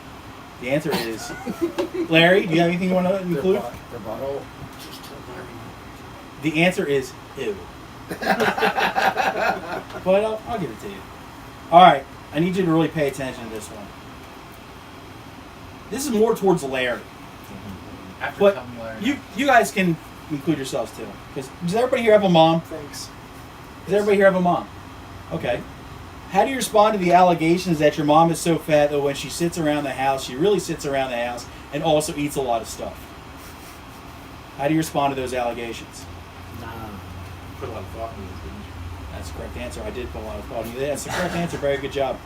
Speaker 1: The answer is... Larry, do you have anything you want to include?
Speaker 2: Their bottle. Just tell Larry.
Speaker 1: The answer is ew. But I'll give it to you. Alright, I need you to really pay attention to this one. This is more towards Larry.
Speaker 5: After
Speaker 1: But
Speaker 5: telling me Larry.
Speaker 1: you guys can include yourselves too. Because does everybody here have a mom?
Speaker 3: Thanks.
Speaker 1: Does everybody here have a mom? Okay. How do you respond to the allegations that your mom is so fat that when she sits around the house, she really sits around the house and also eats a lot of stuff? How do you respond to those allegations?
Speaker 2: Nah.
Speaker 5: Put a lot of thought into this, didn't you?
Speaker 1: That's the correct answer. I did put a lot of thought into that. That's the correct answer. Very good job.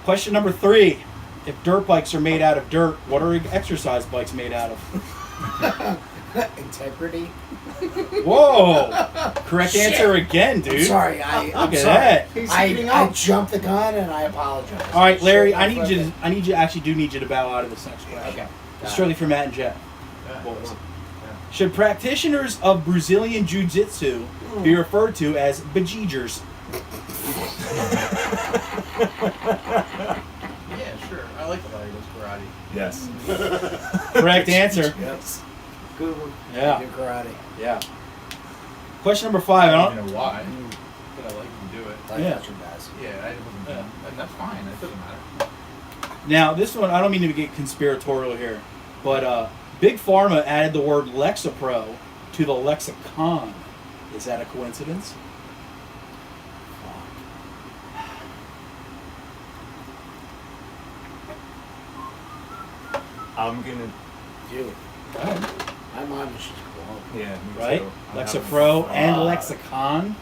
Speaker 1: Question number 3. If dirt bikes are made out of dirt, what are exercise bikes made out of?
Speaker 2: Integrity.
Speaker 1: Whoa! Correct
Speaker 2: Shit.
Speaker 1: answer again, dude.
Speaker 2: Sorry,
Speaker 1: Look
Speaker 2: I'm
Speaker 1: at
Speaker 2: sorry.
Speaker 1: that.
Speaker 3: He's
Speaker 2: I
Speaker 3: speeding up.
Speaker 2: jumped the gun and I apologize.
Speaker 1: All right, Larry.
Speaker 2: Shit,
Speaker 1: I need you. Actually, do need you to bow out of this next question.
Speaker 2: Okay.
Speaker 1: It's strictly for Matt and Jeff.
Speaker 5: Yeah.
Speaker 1: Boys.
Speaker 5: Yeah.
Speaker 1: Should practitioners of Brazilian Jiu-Jitsu be referred to as bejeegers?
Speaker 5: Yeah, sure. I like the guy who does karate.
Speaker 6: Yes.
Speaker 1: Correct answer.
Speaker 2: Yes.
Speaker 3: Good one.
Speaker 1: Yeah.
Speaker 2: Do karate.
Speaker 1: Yeah. Question number 5. I
Speaker 5: I
Speaker 1: don't.
Speaker 5: don't know why, but I like to do it.
Speaker 2: Like
Speaker 1: Yeah.
Speaker 2: that your guys.
Speaker 5: Yeah, I wasn't.
Speaker 1: Yeah.
Speaker 5: And that's fine. It doesn't matter.
Speaker 1: Now, this one, I don't mean to get conspiratorial here, but Big Pharma added the word Lexapro to the lexicon. Is that a coincidence?
Speaker 6: I'm gonna.
Speaker 2: Dude, my mind was just blown.
Speaker 6: Yeah, me
Speaker 1: Right?
Speaker 6: too. I'm
Speaker 1: Lexapro
Speaker 6: having-
Speaker 1: and lexicon.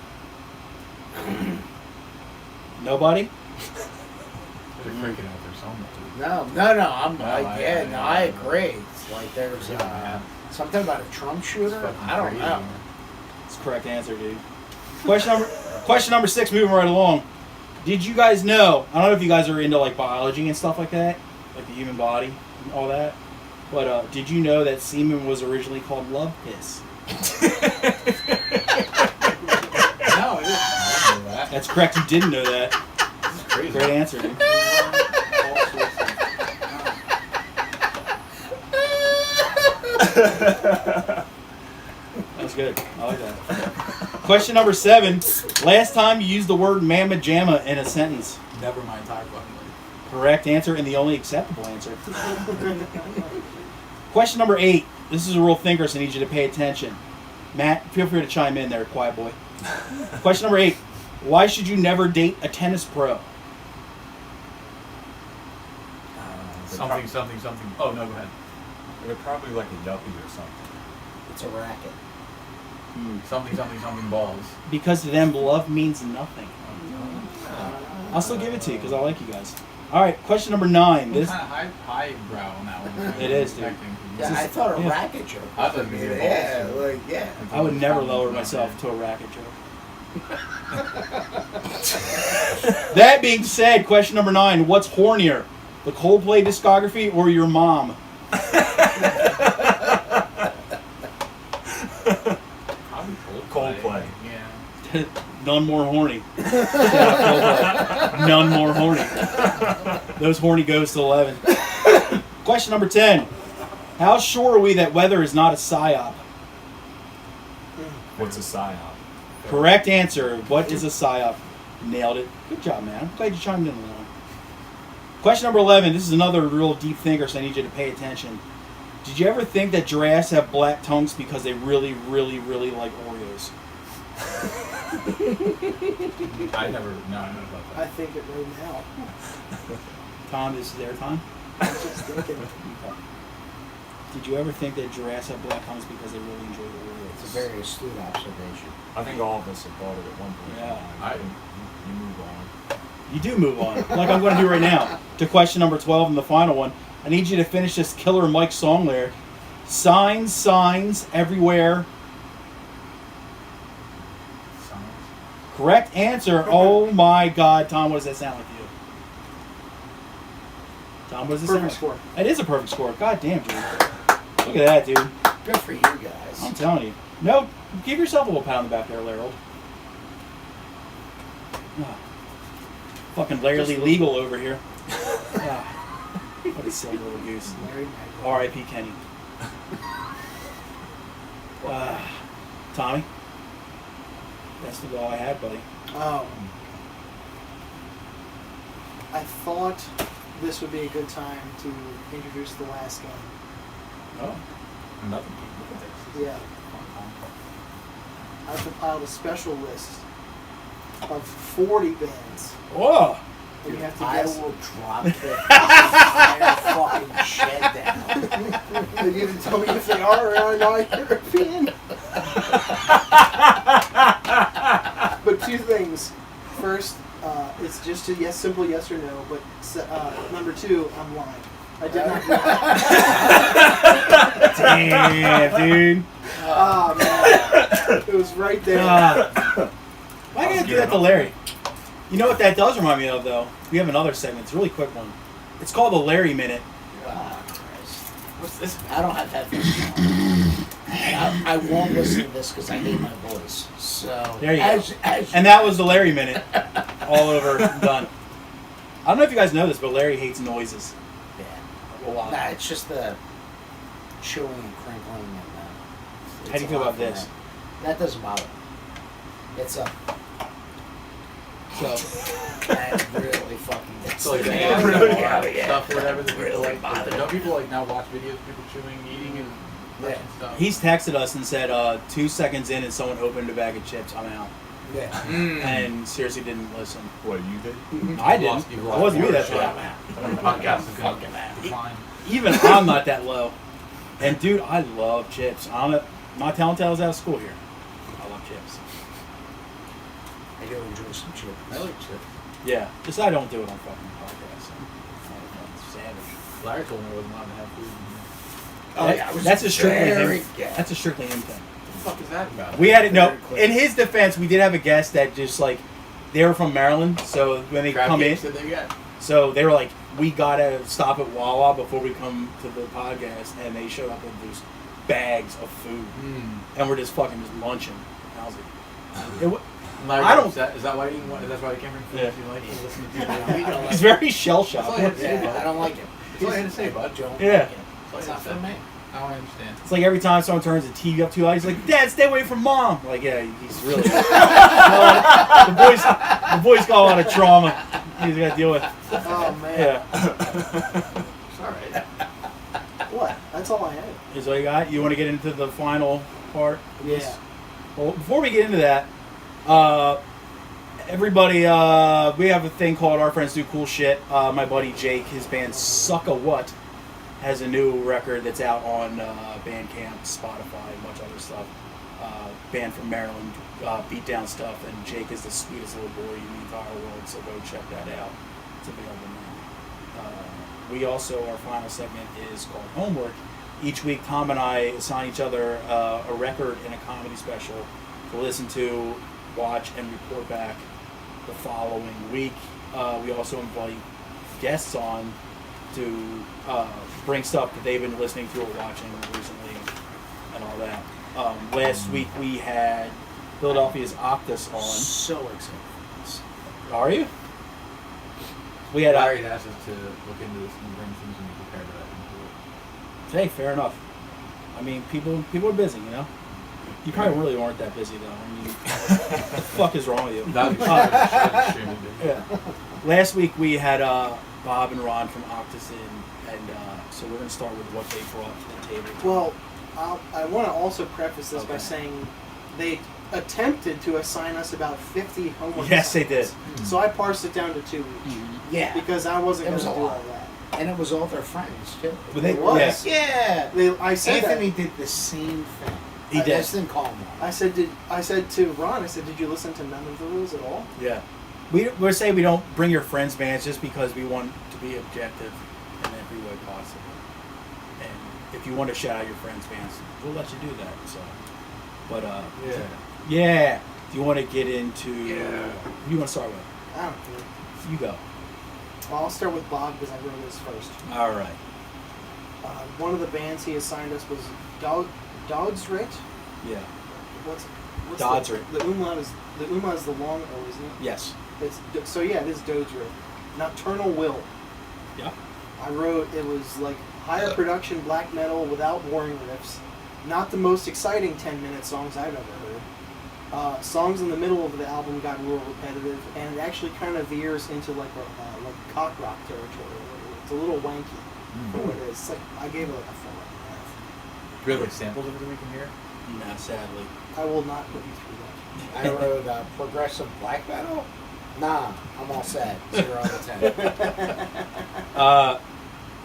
Speaker 1: Nobody?
Speaker 5: They're freaking out there somewhere.
Speaker 2: I agree. It's like there's something about a Trump shooter. I don't know.
Speaker 1: It's the correct answer, dude. Question number 6, moving right along. Did you guys know, I don't know if you guys are into like biology and stuff like that, like the human body and all that, but did you know that semen was originally called love piss?
Speaker 5: No, I didn't know that.
Speaker 1: That's correct, you didn't know that.
Speaker 5: This is crazy.
Speaker 1: Great answer, dude. That was good. I like that. Question number 7. Last time you used the word mamma jamma in a sentence.
Speaker 5: Never my entire fucking life.
Speaker 1: Correct answer and the only acceptable answer. Question number 8. This is a real thinker, so I need you to pay attention. Matt, feel free to chime in there, quiet boy. Question number 8. Why should you never date a tennis pro?
Speaker 5: Something. Oh, no, go ahead.
Speaker 6: They're probably like a yuppie or something.
Speaker 2: It's a racket.
Speaker 5: Something balls.
Speaker 1: Because to them, love means nothing. I'll still give it to you because I like you guys. All right, question number 9.
Speaker 5: This kind of highbrow on that one.
Speaker 1: It is, dude.
Speaker 2: Yeah, I thought a racket joke.
Speaker 5: I thought maybe
Speaker 2: Yeah.
Speaker 1: I would never lower myself to a racket joke. That being said, question number 9. What's hornier? The Coldplay discography or your mom?
Speaker 5: Probably
Speaker 6: Coldplay.
Speaker 5: Yeah.
Speaker 1: None more horny. None more horny. Those horny goes to 11. Question number 10. How sure are we that weather is not a psyop?
Speaker 6: What's a psyop?
Speaker 1: Correct answer. What is a psyop? Nailed it. Good job, man. I'm glad you chimed in on that one. Question number 11. This is another real deep thinker, so I need you to pay attention. Did you ever think that giraffes have black tongues because they really, really, really like Oreos?
Speaker 5: I never know about
Speaker 3: I
Speaker 5: that.
Speaker 3: think it right now.
Speaker 1: Tom, this is their time.
Speaker 3: I'm just thinking.
Speaker 1: Did you ever think that giraffes have black tongues because they really enjoy Oreos?
Speaker 2: It's a very astute observation.
Speaker 6: I think all of us have thought it at one point.
Speaker 1: Yeah.
Speaker 6: You move on.
Speaker 1: You do move on, like I'm going to do right now, to question number 12 and the final one. I need you to finish this Killer Mike song lyric. Signs, signs, everywhere. Correct answer. Oh my God, Tom, what does that sound like to you? Tom, what does it sound
Speaker 3: Perfect
Speaker 1: like?
Speaker 3: score.
Speaker 1: It is a perfect score. God damn, dude. Look at that, dude.
Speaker 2: Good for you guys.
Speaker 1: I'm telling you. No, give yourself a little pat on the back there, Larold. Ah. Fucking Larry Legal over here. Ah. What a silly little goose. R.I.P. Kenny. Tommy? That's all I had, buddy.
Speaker 3: Oh. I thought this would be a good time to introduce the last game.
Speaker 1: Oh.
Speaker 6: Nothing.
Speaker 3: Yeah. I've compiled a special list of 40 bands.
Speaker 1: Whoa!
Speaker 3: And you have to
Speaker 2: I
Speaker 3: guess.
Speaker 2: will drop the entire fucking shed down.
Speaker 3: And you have to tell me if they are or are not European. But 2 things. First, it's just a simple yes or no. But number 2, I'm lying. I did not do that.
Speaker 1: Damn, dude.
Speaker 3: Oh, man. It was right there.
Speaker 1: Why can't I do that to Larry? You know what that does remind me of, though? We have another segment. It's a really quick one. It's called the Larry Minute.
Speaker 2: What's this? I don't have headphones on. I won't listen to this because I hate my voice. So
Speaker 1: There you go. And that was the Larry Minute. All over, done. I don't know if you guys know this, but Larry hates noises.
Speaker 2: Yeah.
Speaker 1: A lot.
Speaker 2: Nah, it's just the chewing and crinkling and
Speaker 1: How do you feel about this?
Speaker 2: That doesn't bother me. It's a
Speaker 1: So
Speaker 2: That really fucking gets
Speaker 5: So like the
Speaker 2: me.
Speaker 5: ants and all that
Speaker 2: Yeah.
Speaker 5: stuff, whatever. The people
Speaker 2: Really
Speaker 5: like,
Speaker 2: bothered
Speaker 5: don't people like now watch videos of people chewing, eating, and
Speaker 2: Yeah.
Speaker 5: stuff?
Speaker 1: he's texted us and said 2 seconds in and someone opened a bag of chips. I'm out.
Speaker 2: Yeah.
Speaker 1: And seriously didn't listen.
Speaker 6: What, you did?
Speaker 1: I
Speaker 5: You've lost-
Speaker 1: didn't.
Speaker 5: you've
Speaker 1: It
Speaker 5: lost
Speaker 1: wasn't me that
Speaker 5: viewership.
Speaker 1: time.
Speaker 5: The podcast is going
Speaker 2: Fucking
Speaker 5: to
Speaker 2: out.
Speaker 5: decline.
Speaker 1: Even I'm not that low. And dude, I love chips. I'm not telling tales out of school here. I love chips.
Speaker 2: I do enjoy some chips.
Speaker 5: I like chips.
Speaker 1: Yeah, just I don't do it on fucking podcasts. I'm savage.
Speaker 5: Larry told me I wasn't allowed to have food.
Speaker 2: Oh,
Speaker 1: That-
Speaker 2: yeah, I was
Speaker 1: that's a strictly
Speaker 2: very
Speaker 1: him.
Speaker 2: gay.
Speaker 1: That's a strictly him thing.
Speaker 5: What the fuck is that about?
Speaker 1: We had it. No,
Speaker 2: Very quick.
Speaker 1: in his defense, we did have a guest that just like they were from Maryland, so when they
Speaker 5: Crab
Speaker 1: come in,
Speaker 5: cakes that they get.
Speaker 1: so they were like, we gotta stop at Wawa before we come to the podcast, and they showed up with these bags of food, and we're just fucking just munching. And I was like,
Speaker 5: Larry,
Speaker 1: I don't-
Speaker 5: Is that why you didn't want? That's why they came from food.
Speaker 1: Yeah.
Speaker 5: You like to listen to
Speaker 2: We
Speaker 5: people.
Speaker 2: don't like
Speaker 1: he's very shell
Speaker 5: That's all I
Speaker 1: shocked.
Speaker 5: had to say,
Speaker 2: Yeah,
Speaker 5: bud.
Speaker 2: I don't like it.
Speaker 5: That's all I had to say, bud.
Speaker 2: Don't
Speaker 1: Yeah.
Speaker 2: like it.
Speaker 5: That's
Speaker 2: It's
Speaker 5: all I
Speaker 2: not
Speaker 5: said.
Speaker 2: for me.
Speaker 5: Now I understand.
Speaker 1: It's like every time someone turns the TV up too loud, he's like, "Dad, stay away from Mom." Like, yeah, he's really the boy's got a lot of trauma he's got to deal with.
Speaker 3: Oh man.
Speaker 1: Yeah,
Speaker 5: It's all right.
Speaker 3: What? That's all I had.
Speaker 1: is all you got. You want to get into the final part?
Speaker 3: Yeah.
Speaker 1: Well, before we get into that, everybody, we have a thing called Our Friends Do Cool Shit. My buddy Jake, his band Sucka What, has a new record that's out on Bandcamp, Spotify, and much other stuff. Band from Maryland, beat down stuff, and Jake is the sweetest little boy in the entire world, so go check that out. It's available now. We also, our final segment is called Homework. Each week, Tom and I assign each other a record and a comedy special to listen to, watch, and report back the following week. We also invite guests on to bring stuff that they've been listening to or watching recently and all that. Last week we had Philadelphia's Octus on.
Speaker 2: So excited for this.
Speaker 1: Are you? We had
Speaker 5: Larry asked us to look into this and bring things and be prepared for that.
Speaker 1: Hey, fair enough. I mean, people are busy, you know. You probably really aren't that busy though. I mean, what the fuck is wrong with you?
Speaker 5: That'd be extremely good.
Speaker 1: Yeah. Last week we had Bob and Ron from Octus in, and so we're gonna start with what they brought to the table.
Speaker 3: Well, I want to also preface this by
Speaker 1: Okay.
Speaker 3: saying they attempted to assign us about 50 homework
Speaker 1: Yes, they did.
Speaker 3: assignments. So I parsed it down to 2 each
Speaker 2: Yeah.
Speaker 3: because I wasn't
Speaker 2: It
Speaker 3: going
Speaker 2: was
Speaker 3: to
Speaker 2: a
Speaker 3: do
Speaker 2: lot.
Speaker 3: all that.
Speaker 2: And it was all their friends, too.
Speaker 1: But they,
Speaker 3: It was.
Speaker 1: yeah,
Speaker 2: Yeah.
Speaker 3: I said
Speaker 2: Anthony did the same thing.
Speaker 1: He
Speaker 2: I
Speaker 1: did.
Speaker 2: just didn't call him
Speaker 3: I
Speaker 2: out.
Speaker 3: said to Ron, I said, did you listen to none of those at all?
Speaker 1: yeah. We say we don't bring your friends' bands just because we want to be objective in every way possible. And if you want to shout out your friends' bands, we'll let you do that. So, but yeah. Do you want to get into?
Speaker 5: Yeah.
Speaker 1: Who you want to start with?
Speaker 3: I don't know.
Speaker 1: You go.
Speaker 3: Well, I'll start with Bob because I wrote this first.
Speaker 1: All right.
Speaker 3: One of the bands he assigned us was Dodsrit.
Speaker 1: Yeah.
Speaker 3: What's
Speaker 1: Dodsrit.
Speaker 3: The umlaut is the long O, isn't it?
Speaker 1: Yes.
Speaker 3: So yeah, it is Dodsrit. Nocturnal Will.
Speaker 1: Yeah.
Speaker 3: I wrote it was like higher production black metal without boring riffs. Not the most exciting 10-minute songs I've ever heard. Songs in the middle of the album got real repetitive, and it actually kind of veers into like cock rock territory. It's a little wanky for what it is. It's like I gave it like a 4.5.
Speaker 5: Do we have like samples of it that we can hear?
Speaker 1: Nah, sadly.
Speaker 3: I will not put you through that.
Speaker 2: I wrote progressive black metal. Nah, I'm all set. 0 out of 10.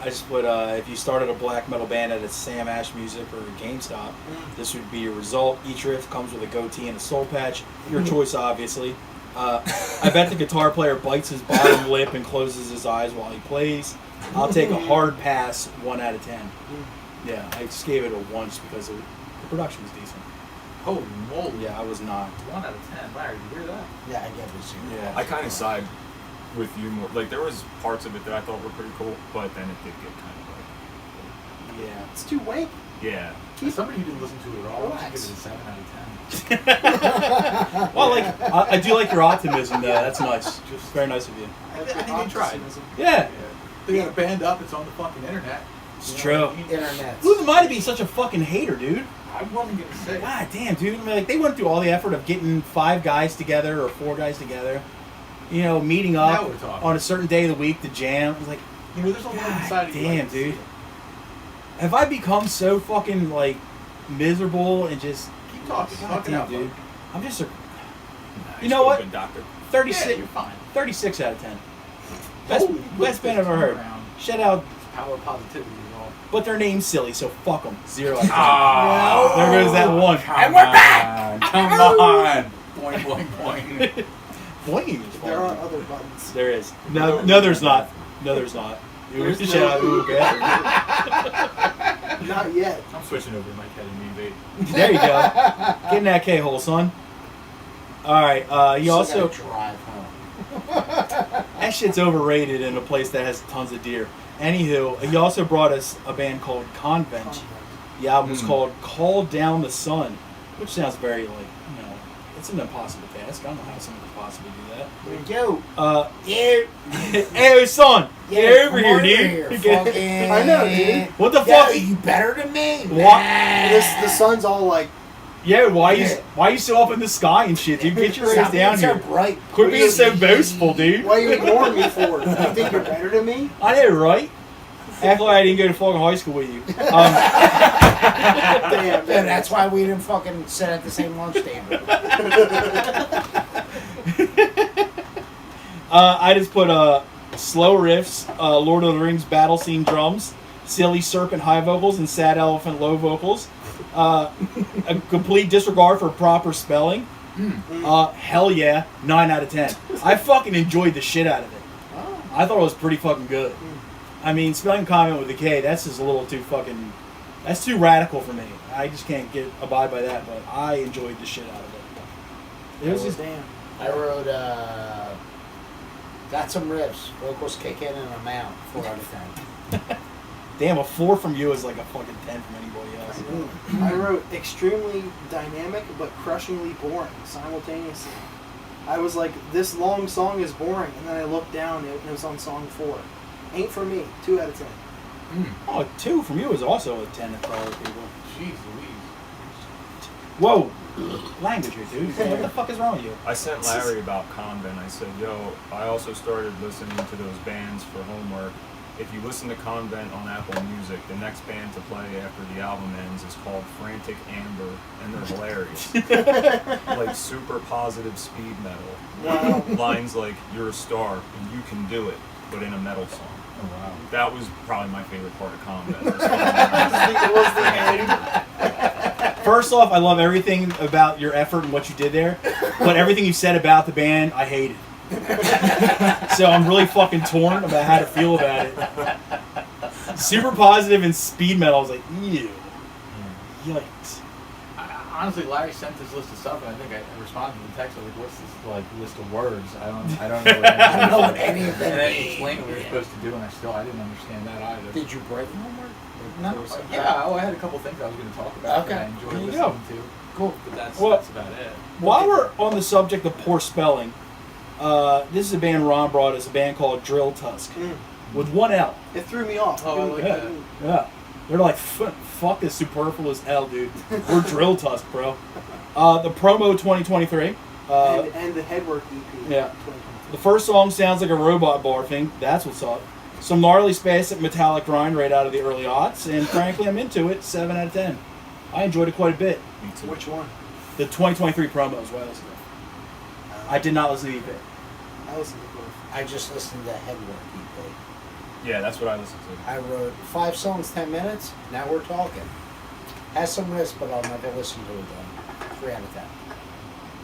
Speaker 1: I just put if you started a black metal band at a Sam Ash Music or a GameStop, this would be your result. Each riff comes with a goatee and a soul patch. Your choice, obviously. I bet the guitar player bites his bottom lip and closes his eyes while he plays. I'll take a hard pass, 1 out of 10. Yeah, I just gave it a 1 just because the production was decent.
Speaker 5: Holy moly.
Speaker 1: Yeah, I was not.
Speaker 5: 1 out of 10. Larry, did you hear that?
Speaker 2: Yeah, I get this.
Speaker 1: Yeah.
Speaker 6: I kind of side with you more. Like, there was parts of it that I thought were pretty cool, but then it did get kind of
Speaker 1: Yeah.
Speaker 3: It's too wanky.
Speaker 6: like, yeah.
Speaker 5: As somebody who didn't listen to it at all, I
Speaker 2: Relax.
Speaker 5: give it a 7 out of 10.
Speaker 1: Well, like I do like your optimism, though. That's nice. Just very nice of you.
Speaker 5: I think he tried.
Speaker 1: Yeah,
Speaker 5: They got a band up, it's on the fucking internet.
Speaker 1: it's
Speaker 5: You know
Speaker 1: true.
Speaker 5: what I mean?
Speaker 2: Internet.
Speaker 1: Who am I to be such a fucking hater, dude?
Speaker 5: I wasn't gonna say.
Speaker 1: God damn, dude. I mean, like they went through all the effort of getting 5 guys together or 4 guys together, meeting
Speaker 5: Now
Speaker 1: up
Speaker 5: we're talking.
Speaker 1: on a certain day of the week to jam. I was like,
Speaker 5: There's a lot
Speaker 1: God
Speaker 5: inside of you.
Speaker 1: damn, dude. Have I become so fucking like miserable and just
Speaker 5: Keep talking.
Speaker 1: God
Speaker 5: Talk it
Speaker 1: damn,
Speaker 5: out,
Speaker 1: dude?
Speaker 5: bud.
Speaker 1: I'm just a
Speaker 6: He's
Speaker 1: know
Speaker 6: still
Speaker 1: what?
Speaker 6: a good doctor.
Speaker 1: 36,
Speaker 5: Yeah, you're fine.
Speaker 1: 36 out of 10. Best
Speaker 5: Holy
Speaker 1: best band I've ever heard.
Speaker 5: around.
Speaker 1: Shout out,
Speaker 5: Power of positivity is all.
Speaker 1: but their name's silly, so fuck them. 0 out of 10.
Speaker 6: Ah,
Speaker 1: There goes that one.
Speaker 6: and we're back. Come on. Boing, boing, boing.
Speaker 1: Boinging is
Speaker 3: There are
Speaker 1: fun.
Speaker 3: other buttons.
Speaker 1: There is. No, there's not. No, there's not.
Speaker 3: There's
Speaker 1: Shout out,
Speaker 3: no-
Speaker 1: ooh, bad.
Speaker 3: Not yet.
Speaker 5: I'm switching over to my ketamine vape.
Speaker 1: There you go. Get in that K-hole, son. Alright, he
Speaker 2: Still
Speaker 1: also...
Speaker 2: gotta drive home.
Speaker 1: That shit's overrated in a place that has tons of deer. Anywho, he also brought us a band called Convent. The album was called Call Down the Sun, which sounds very it's an impossible task. I don't know how someone could possibly do that.
Speaker 2: Yo,
Speaker 1: Hey, son, get over
Speaker 2: come
Speaker 1: here,
Speaker 2: over
Speaker 1: dude.
Speaker 2: here,
Speaker 1: You
Speaker 2: fucking-
Speaker 1: get-
Speaker 3: I know, dude.
Speaker 1: What the
Speaker 2: Yeah,
Speaker 1: fuck?
Speaker 2: you better than me.
Speaker 1: What?
Speaker 3: The sun's all like,
Speaker 1: Yeah, why you so up in the sky and shit, dude? Get your ass
Speaker 2: Stop being
Speaker 1: down
Speaker 2: so
Speaker 1: here.
Speaker 2: bright.
Speaker 1: Quit being so boastful, dude.
Speaker 3: what are you ignoring me for? You think you're better than me?
Speaker 1: I know, right? Act like I didn't go to fucking high school with you.
Speaker 3: Damn,
Speaker 2: Yeah, that's why we didn't fucking sit at the same lunch table.
Speaker 1: I just put slow riffs, Lord of the Rings battle scene drums, silly serpent high vocals, and sad elephant low vocals. A complete disregard for proper spelling. Hell yeah, 9 out of 10. I fucking enjoyed the shit out of it. I thought it was pretty fucking good. I mean, spelling comment with a K, that's just a little too fucking... That's too radical for me. I just can't abide by that, but I enjoyed the shit out of it. It was just...
Speaker 3: damn.
Speaker 2: I wrote, got some riffs, vocals kick in and I'm out. 4 out of 10.
Speaker 1: Damn, a 4 from you is like a fucking 10 from anybody else.
Speaker 3: I wrote extremely dynamic but crushingly boring simultaneously. I was like, this long song is boring, and then I looked down and it was on song 4. Ain't for me. 2 out of 10.
Speaker 1: Oh, 2 from you is also a 10 for other people.
Speaker 5: Jeez Louise.
Speaker 1: Whoa! Language here, dude. What the fuck is wrong with you?
Speaker 6: I sent Larry about Convent. I said, yo, I also started listening to those bands for homework. If you listen to Convent on Apple Music, the next band to play after the album ends is called Frantic Amber, and they're hilarious. Like super positive speed metal.
Speaker 3: Wow.
Speaker 6: Lines like, you're a star, and you can do it, but in a metal song.
Speaker 1: Oh, wow.
Speaker 6: That was probably my favorite part of Convent.
Speaker 3: It was the end.
Speaker 1: First off, I love everything about your effort and what you did there, but everything you said about the band, I hated. So I'm really fucking torn about how to feel about it. Super positive and speed metal. I was like, ew. Yikes.
Speaker 5: Honestly, Larry sent this list of stuff, and I think I responded to the text. I was like, "What's this list of words? I don't know what any of
Speaker 2: I don't know what any of them
Speaker 5: And then he
Speaker 2: mean.
Speaker 5: explained what we were supposed to do, and I didn't understand that either.
Speaker 2: Did you break homework?
Speaker 5: No, yeah, I had a couple things I was going to talk about
Speaker 2: Okay.
Speaker 5: that I enjoyed
Speaker 1: There you
Speaker 5: listening
Speaker 1: go.
Speaker 5: to.
Speaker 2: Cool.
Speaker 5: But that's
Speaker 1: Well,
Speaker 5: about it.
Speaker 1: While we're on the subject of poor spelling, this is a band Ron brought us, a band called Drill Tusk, with 1 L.
Speaker 3: It threw me off.
Speaker 5: Oh, I like
Speaker 1: Yeah.
Speaker 5: that.
Speaker 1: Yeah. They're like, fuck this superfluous L, dude. We're Drill Tusk, bro. The promo 2023.
Speaker 3: And the Headwork EP.
Speaker 1: Yeah. The first song sounds like a robot barfing. That's what's up. Some gnarly spastic metallic grind right out of the early aughts, and frankly, I'm into it. 7 out of 10. I enjoyed it quite a bit.
Speaker 6: Me too.
Speaker 3: Which one?
Speaker 1: The 2023 promo is what I listened to. I did not listen to the EP.
Speaker 3: I listened to both.
Speaker 2: I just listened to Headwork EP.
Speaker 6: Yeah, that's what I listened to.
Speaker 2: I wrote 5 songs, 10 minutes. Now we're talking. Has some risk, but I'll never listen to it again. 3 out of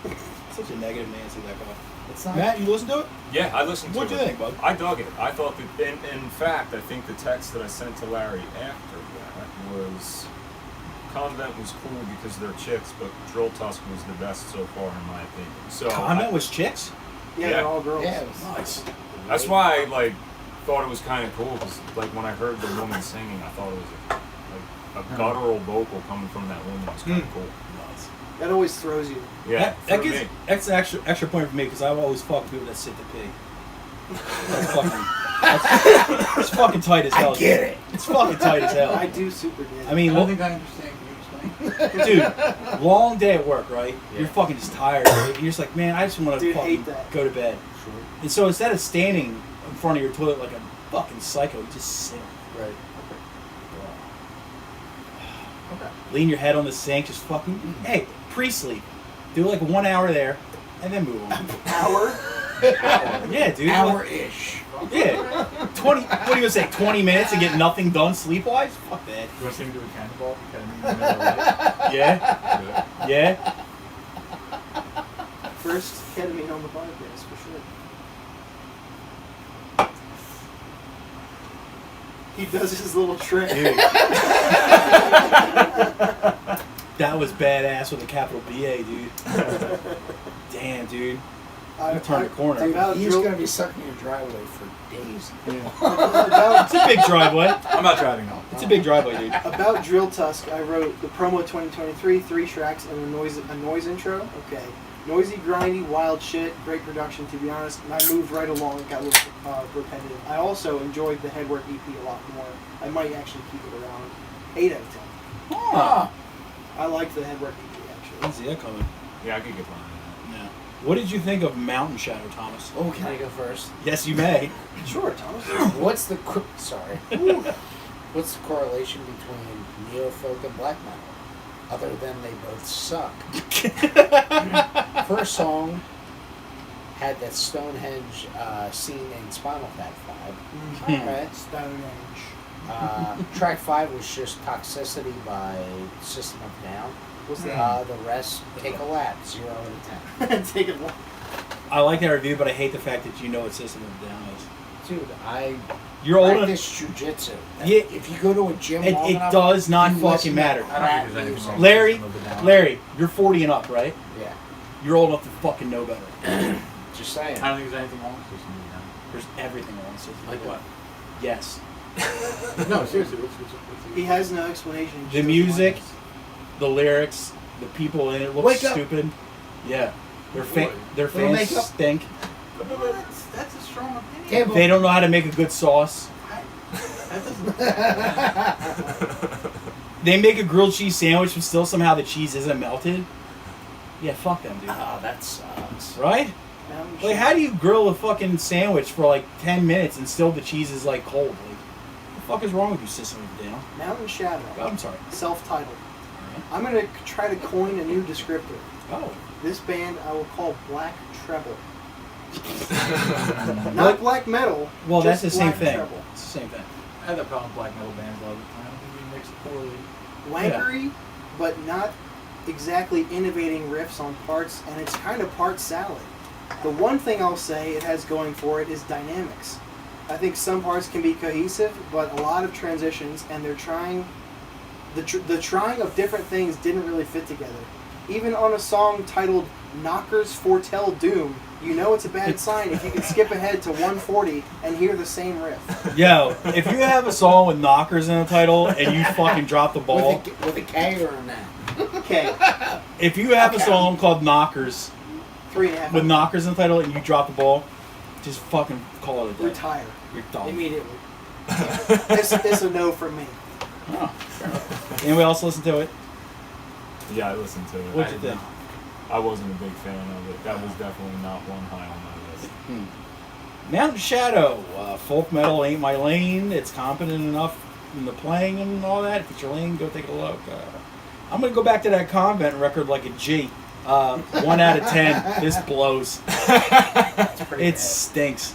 Speaker 2: 10.
Speaker 1: Such a negative Nancy, that guy.
Speaker 2: It's not.
Speaker 1: Matt, you listen to it?
Speaker 6: Yeah, I listened to
Speaker 1: What'd
Speaker 6: it.
Speaker 1: you think, bud?
Speaker 6: I dug it. I thought that, in fact, I think the text that I sent to Larry after that was, Convent was cool because they're chicks, but Drill Tusk was the best so far, in my opinion. So
Speaker 1: Comment was chicks?
Speaker 3: Yeah,
Speaker 6: Yeah.
Speaker 3: they're all girls.
Speaker 2: Yeah, it was
Speaker 1: Nice.
Speaker 6: that's why I thought it was kind of cool because when I heard the woman singing, I thought it was a guttural vocal coming from that woman. It was kind of cool.
Speaker 3: That always throws you.
Speaker 6: Yeah,
Speaker 1: That
Speaker 6: for
Speaker 1: gives
Speaker 6: me.
Speaker 1: that's an extra point for me because I've always fucked people that sit to pee. It's fucking tight as hell.
Speaker 2: I get it.
Speaker 1: It's fucking tight as hell.
Speaker 3: I do super good.
Speaker 1: I mean,
Speaker 5: I don't think I understand. Can you explain?
Speaker 1: dude, long day at work, right? You're fucking just tired. Right? You're just like, man, I just want to
Speaker 3: Dude,
Speaker 1: fucking
Speaker 3: hate that.
Speaker 1: go to bed.
Speaker 2: Sure.
Speaker 1: And so instead of standing in front of your toilet like a fucking psycho, you just sit.
Speaker 2: Right.
Speaker 5: Okay.
Speaker 1: Lean your head on the sink, just fucking. Hey, pre-sleep. Do like 1 hour there, and then move on.
Speaker 3: Hour?
Speaker 1: Yeah, dude.
Speaker 2: Hour-ish.
Speaker 1: Yeah. 20. What do you say? 20 minutes and get nothing done sleep-wise? Fuck that.
Speaker 5: You want to see me do a cannonball? Ketamine?
Speaker 1: Yeah. Yeah.
Speaker 3: First ketamine on the podcast, for sure. He does his little trick.
Speaker 1: Dude. That was badass with a capital B-A, dude. Damn, dude. You turned the corner.
Speaker 2: Dude,
Speaker 3: About
Speaker 2: he's
Speaker 3: drill-
Speaker 2: going to be stuck in your driveway for days.
Speaker 1: It's a big driveway.
Speaker 5: I'm not driving now.
Speaker 1: It's a big driveway, dude.
Speaker 3: About Drill Tusk, I wrote the promo 2023, 3 tracks, and a noise intro. Okay. Noisy, grindy, wild shit, great production, to be honest. And I moved right along, it got a little repetitive. I also enjoyed the Headwork EP a lot more. I might actually keep it around 8 out of 10.
Speaker 1: Oh.
Speaker 3: I liked the Headwork EP, actually.
Speaker 1: Didn't see that coming.
Speaker 6: Yeah, I could get behind
Speaker 1: Yeah. What did you think of Mountain Shadow, Thomas?
Speaker 2: Oh, can I go first?
Speaker 1: Yes, you may.
Speaker 3: Sure, Thomas.
Speaker 2: What's the what's the correlation between neofolk and black metal? Other than they both suck. First song had that Stonehenge scene in Spinal Tap 5. Alright.
Speaker 3: Stonehenge.
Speaker 2: Track 5 was just Toxicity by System of a Down.
Speaker 3: What's that?
Speaker 2: The rest, Take a Lap, 0 out of 10.
Speaker 3: Take it one.
Speaker 1: I like that review, but I hate the fact that you know what System of a Down is.
Speaker 2: Dude, I
Speaker 1: You're old enough.
Speaker 2: practice jujitsu.
Speaker 1: Yeah.
Speaker 2: If you go to a gym long
Speaker 1: It
Speaker 2: enough,
Speaker 1: does not
Speaker 2: you
Speaker 1: fucking
Speaker 2: listen to
Speaker 1: matter.
Speaker 5: I don't
Speaker 2: crap
Speaker 5: think there's anything
Speaker 2: music.
Speaker 5: wrong.
Speaker 1: Larry, you're 40 and up, right?
Speaker 2: Yeah,
Speaker 1: You're old enough to fucking know better.
Speaker 2: just saying.
Speaker 5: I don't think there's anything wrong with this movie now.
Speaker 1: There's everything wrong with System.
Speaker 2: Like what?
Speaker 1: Yes.
Speaker 5: No, seriously. What's
Speaker 3: He has no explanation.
Speaker 1: The music, the lyrics, the people in it look
Speaker 2: Wake up.
Speaker 1: stupid. Yeah. Their
Speaker 5: Boy.
Speaker 1: their
Speaker 2: Little
Speaker 1: fans
Speaker 2: makeup.
Speaker 1: stink.
Speaker 5: That's a strong opinion.
Speaker 2: Table.
Speaker 1: They don't know how to make a good sauce.
Speaker 5: That doesn't.
Speaker 1: They make a grilled cheese sandwich, but still somehow the cheese isn't melted. Yeah, fuck them, dude.
Speaker 2: Oh, that sucks.
Speaker 1: Right? Like, how do you grill a fucking sandwich for like 10 minutes and still the cheese is like cold? Like, what the fuck is wrong with you, System of a Down?
Speaker 3: Mountain Shadow.
Speaker 1: Oh, I'm sorry.
Speaker 3: Self-titled. I'm going to try to coin a new descriptor.
Speaker 1: Oh.
Speaker 3: This band I will call Black Treble. Not black metal.
Speaker 1: Well, that's
Speaker 3: just
Speaker 1: the same
Speaker 3: Black
Speaker 1: thing.
Speaker 3: Treble.
Speaker 1: It's the same thing.
Speaker 5: I had that problem with black metal bands all the time. I don't think we mixed poorly.
Speaker 3: Wankery, but not exactly innovating riffs on parts, and it's kind of part salad. The one thing I'll say it has going for it is dynamics. I think some parts can be cohesive, but a lot of transitions, and they're trying. The trying of different things didn't really fit together. Even on a song titled "Knockers Foretell Doom," you know it's a bad sign if you can skip ahead to 140 and hear the same riff.
Speaker 1: Yo, if you have a song with knockers in the title and you fucking drop the ball,
Speaker 2: With a K or an N?
Speaker 3: Okay,
Speaker 1: if you have a song called Knockers
Speaker 3: 3.5.
Speaker 1: with knockers in the title and you drop the ball, just fucking call it a day.
Speaker 3: Retire
Speaker 1: You're dumb.
Speaker 3: immediately. It's a no from me.
Speaker 1: Oh, fair enough. Anybody else listen to it?
Speaker 6: Yeah, I listened to it.
Speaker 1: What'd you think?
Speaker 6: I wasn't a big fan of it. That was definitely not one high on my list.
Speaker 1: Mountain Shadow. Folk metal ain't my lane. It's competent enough in the playing and all that. If it's your lane, go take a look. I'm going to go back to that Convent record like a G. 1 out of 10. This blows. It stinks.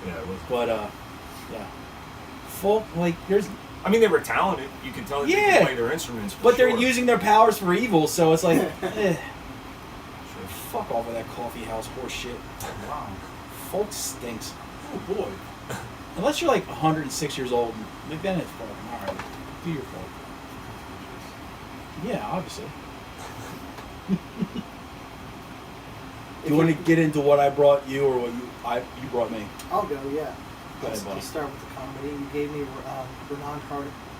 Speaker 6: Yeah, it was.
Speaker 1: But, yeah. Folk, like, there's...
Speaker 6: I mean, they were talented. You can tell that they
Speaker 1: Yeah.
Speaker 6: could play their instruments. For
Speaker 1: But they're
Speaker 6: sure.
Speaker 1: using their powers for evil, so it's like, fuck off with that coffee house horse shit.
Speaker 5: Wow.
Speaker 1: Folk stinks.
Speaker 5: Oh boy.
Speaker 1: Unless you're like 106 years old, like, then it's fucking alright. Do your folk. Yeah, obviously. Do you want to get into what I brought you or what you brought me?
Speaker 3: I'll go, yeah.
Speaker 1: Go ahead,
Speaker 3: Let's
Speaker 1: buddy.
Speaker 3: start with the comedy. You gave me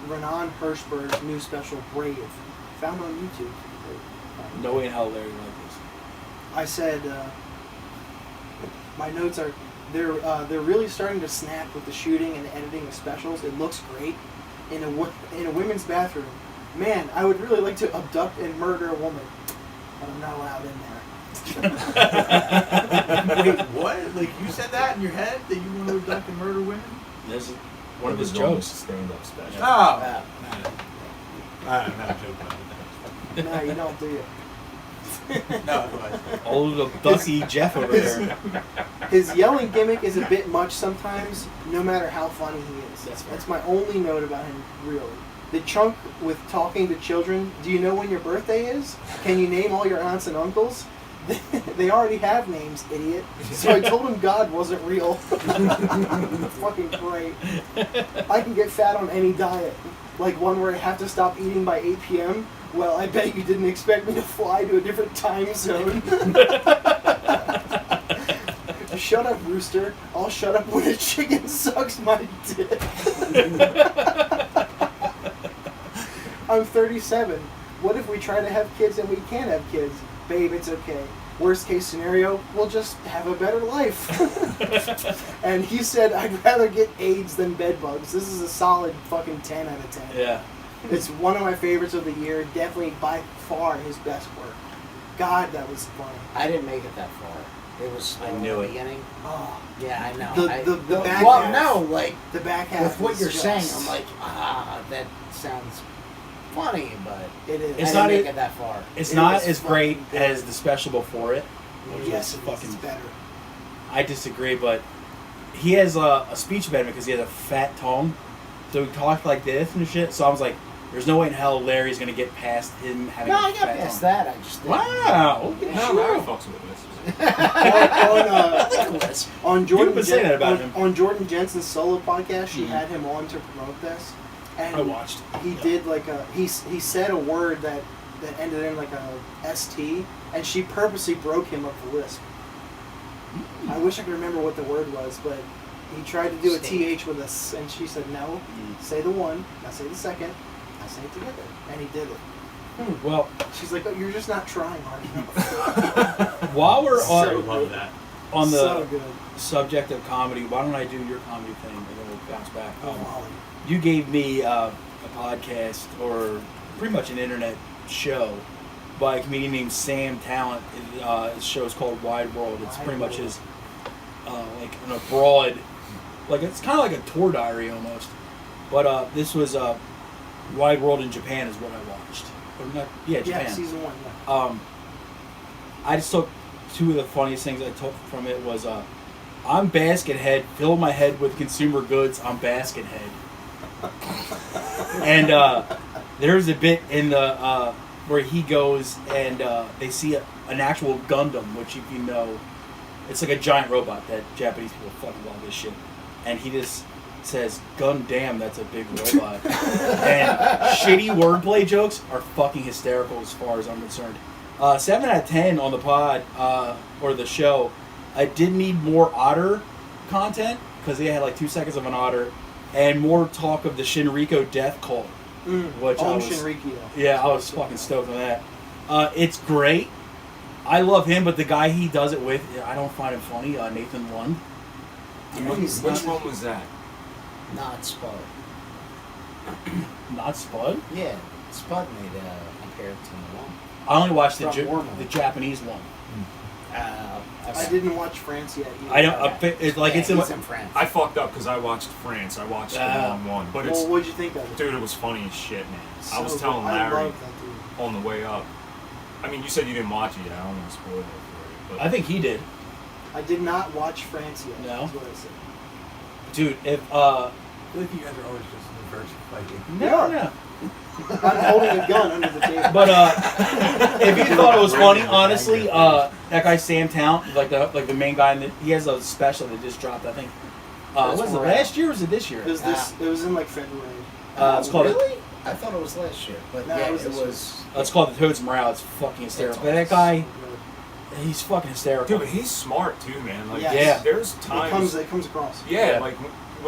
Speaker 3: Renan Hirschberg's new special, Brave, found on YouTube.
Speaker 1: No way in hell Larry like this.
Speaker 3: I said, my notes are, they're really starting to snap with the shooting and the editing of specials. It looks great. In a women's bathroom. Man, I would really like to abduct and murder a woman, but I'm not allowed in there.
Speaker 5: Wait, what? Like you said that in your head that you want to abduct and murder women?
Speaker 1: This is one of his
Speaker 6: Going
Speaker 1: jokes.
Speaker 6: stand-up special.
Speaker 5: Oh,
Speaker 2: Yeah.
Speaker 5: I'm not joking.
Speaker 3: No, you don't do it.
Speaker 5: No, it was.
Speaker 1: Old Bussy Jeff over there.
Speaker 3: His yelling gimmick is a bit much sometimes, no matter how funny he is.
Speaker 1: That's fair.
Speaker 3: That's my only note about him, really. The chunk with talking to children, do you know when your birthday is? Can you name all your aunts and uncles? They already have names, idiot. So I told him God wasn't real. Fucking great. I can get fat on any diet. Like one where I have to stop eating by 8 p.m. Well, I bet you didn't expect me to fly to a different time zone. Shut up, rooster. I'll shut up when a chicken sucks my dick. I'm 37. What if we try to have kids and we can't have kids? Babe, it's okay. Worst case scenario, we'll just have a better life. And he said, I'd rather get AIDS than bed bugs. This is a solid fucking 10 out of 10.
Speaker 1: Yeah.
Speaker 3: It's one of my favorites of the year. Definitely by far his best work. God, that was funny.
Speaker 2: I didn't make it that far. It was slow
Speaker 1: I
Speaker 2: in
Speaker 1: knew
Speaker 2: the
Speaker 1: it.
Speaker 2: beginning.
Speaker 3: Oh,
Speaker 2: Yeah, I know.
Speaker 3: The back
Speaker 2: well,
Speaker 3: half.
Speaker 2: no, like
Speaker 3: the back half.
Speaker 2: with what
Speaker 3: was
Speaker 2: you're
Speaker 3: just-
Speaker 2: saying, I'm like, that sounds funny, but
Speaker 3: it is.
Speaker 1: It's
Speaker 2: I
Speaker 1: not
Speaker 2: didn't make
Speaker 1: it-
Speaker 2: it that far.
Speaker 1: It's
Speaker 3: It
Speaker 1: not
Speaker 3: was
Speaker 1: as
Speaker 3: fucking
Speaker 1: great
Speaker 3: good.
Speaker 1: as the special before it. Which
Speaker 3: Yes,
Speaker 1: was
Speaker 3: it is.
Speaker 1: fucking.
Speaker 3: It's better.
Speaker 1: I disagree, but he has a speech impediment because he has a fat tongue. So he talked like this and shit. So I was like, there's no way in hell Larry's gonna get past him having
Speaker 2: No,
Speaker 1: a
Speaker 2: I got
Speaker 1: fat
Speaker 2: past
Speaker 1: tongue.
Speaker 2: that. I just didn't.
Speaker 1: Wow. Okay,
Speaker 6: No,
Speaker 1: sure.
Speaker 6: Larry fucks with this.
Speaker 3: On Jordan,
Speaker 1: been saying that about him.
Speaker 3: on Jordan Jensen's solo podcast, she had him on to promote this, and
Speaker 1: I watched.
Speaker 3: He did like he said a word that ended in like a ST, and she purposely broke him of the lisp. I wish I could remember what the word was, but he tried to do a TH with a S, and she said no. Say the one, now say the second, now say it together, and he did it.
Speaker 1: Well,
Speaker 3: She's like, oh, you're just not trying hard enough.
Speaker 1: while we're
Speaker 5: I
Speaker 1: on,
Speaker 5: love that.
Speaker 1: on the
Speaker 3: So good.
Speaker 1: subject of comedy, why don't I do your comedy thing and then we'll bounce back?
Speaker 3: Molly.
Speaker 1: You gave me a podcast or pretty much an internet show by a comedian named Sam Talent. His show is called Wide World. It's pretty much his like an abroad, like it's kind of like a tour diary almost. But this was Wide World in Japan is what I watched. Or not, yeah, Japan.
Speaker 3: Yeah, season 1. Yeah.
Speaker 1: I just took two of the funniest things I took from it was I'm Basket Head, fill my head with consumer goods, I'm Basket Head. And there's a bit in the where he goes and they see an actual Gundam, which if you know, it's like a giant robot that Japanese people fucking love this shit. And he just says, "Gun damn, that's a big robot." And shitty wordplay jokes are fucking hysterical as far as I'm concerned. 7 out of 10 on the pod or the show. I did need more otter content because they had like 2 seconds of an otter and more talk of the Shinriko death cult. Which I was,
Speaker 3: Shinrikyo.
Speaker 1: yeah, I was fucking stoked on that. It's great. I love him, but the guy he does it with, I don't find him funny. Nathan Lund.
Speaker 6: Which one was that?
Speaker 2: Not Spud.
Speaker 1: Not Spud?
Speaker 2: Yeah, Spud made compared to one.
Speaker 1: I only watched the
Speaker 2: From Warman.
Speaker 1: the Japanese one.
Speaker 3: I didn't watch France yet either.
Speaker 1: I don't. It's like
Speaker 2: yeah,
Speaker 1: it's in.
Speaker 2: he's in France.
Speaker 6: I fucked up because I watched France. I watched the wrong one. But it's,
Speaker 3: Well, what'd you think of it?
Speaker 6: dude, it was funny as shit, man. I
Speaker 3: So
Speaker 6: was telling
Speaker 3: good. I
Speaker 6: Larry
Speaker 3: love that dude.
Speaker 6: on the way up. I mean, you said you didn't watch it yet. I don't want to spoil it for you. But
Speaker 1: I think he did,
Speaker 3: I did not watch France yet.
Speaker 1: No?
Speaker 3: Is what I said.
Speaker 1: dude. If
Speaker 5: I feel like you guys are always just on the verge of fighting.
Speaker 1: no.
Speaker 3: I'm holding a gun under the table.
Speaker 1: But if you thought it was funny, honestly, that guy Sam Talent, like the main guy, he has a special that just dropped. I think. Was it last year or was it this year?
Speaker 3: It was this. It was in like February.
Speaker 1: It's called.
Speaker 2: Really? I thought it was last year, but
Speaker 3: No,
Speaker 2: yeah,
Speaker 3: it was
Speaker 2: it
Speaker 3: this
Speaker 2: was.
Speaker 1: It's called the Toads Morale. It's fucking hysterical. But that
Speaker 2: It's
Speaker 1: guy, he's fucking hysterical.
Speaker 6: dude, but he's smart too, man. Like,
Speaker 3: Yes.
Speaker 1: Yeah.
Speaker 6: there's
Speaker 3: It
Speaker 6: times.
Speaker 3: comes across.
Speaker 6: Yeah,
Speaker 1: Yeah.
Speaker 6: like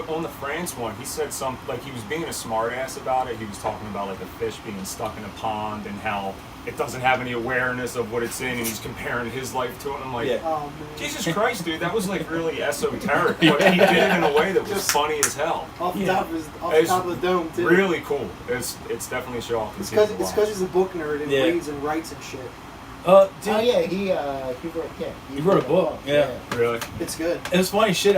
Speaker 6: on the France one, he said something like he was being a smartass about it. He was talking about like a fish being stuck in a pond and how it doesn't have any awareness of what it's in, and he's comparing his life to it. And I'm like,
Speaker 1: Yeah.
Speaker 3: Oh man.
Speaker 6: Jesus Christ, dude, that was like really esoteric, but he did it in a way that was
Speaker 3: Just-
Speaker 6: funny as hell.
Speaker 3: Off the
Speaker 1: Yeah.
Speaker 3: top of his, off the
Speaker 6: It's
Speaker 3: top of the dome too.
Speaker 6: Really cool. It's definitely a show. I'll
Speaker 3: It's
Speaker 6: continue
Speaker 3: because
Speaker 6: to watch.
Speaker 3: he's a book nerd and
Speaker 1: Yeah.
Speaker 3: reads and writes and shit.
Speaker 1: Dude,
Speaker 2: Oh yeah, he
Speaker 1: wrote a book. Yeah.
Speaker 6: Really?
Speaker 3: It's good.
Speaker 1: It was funny shit.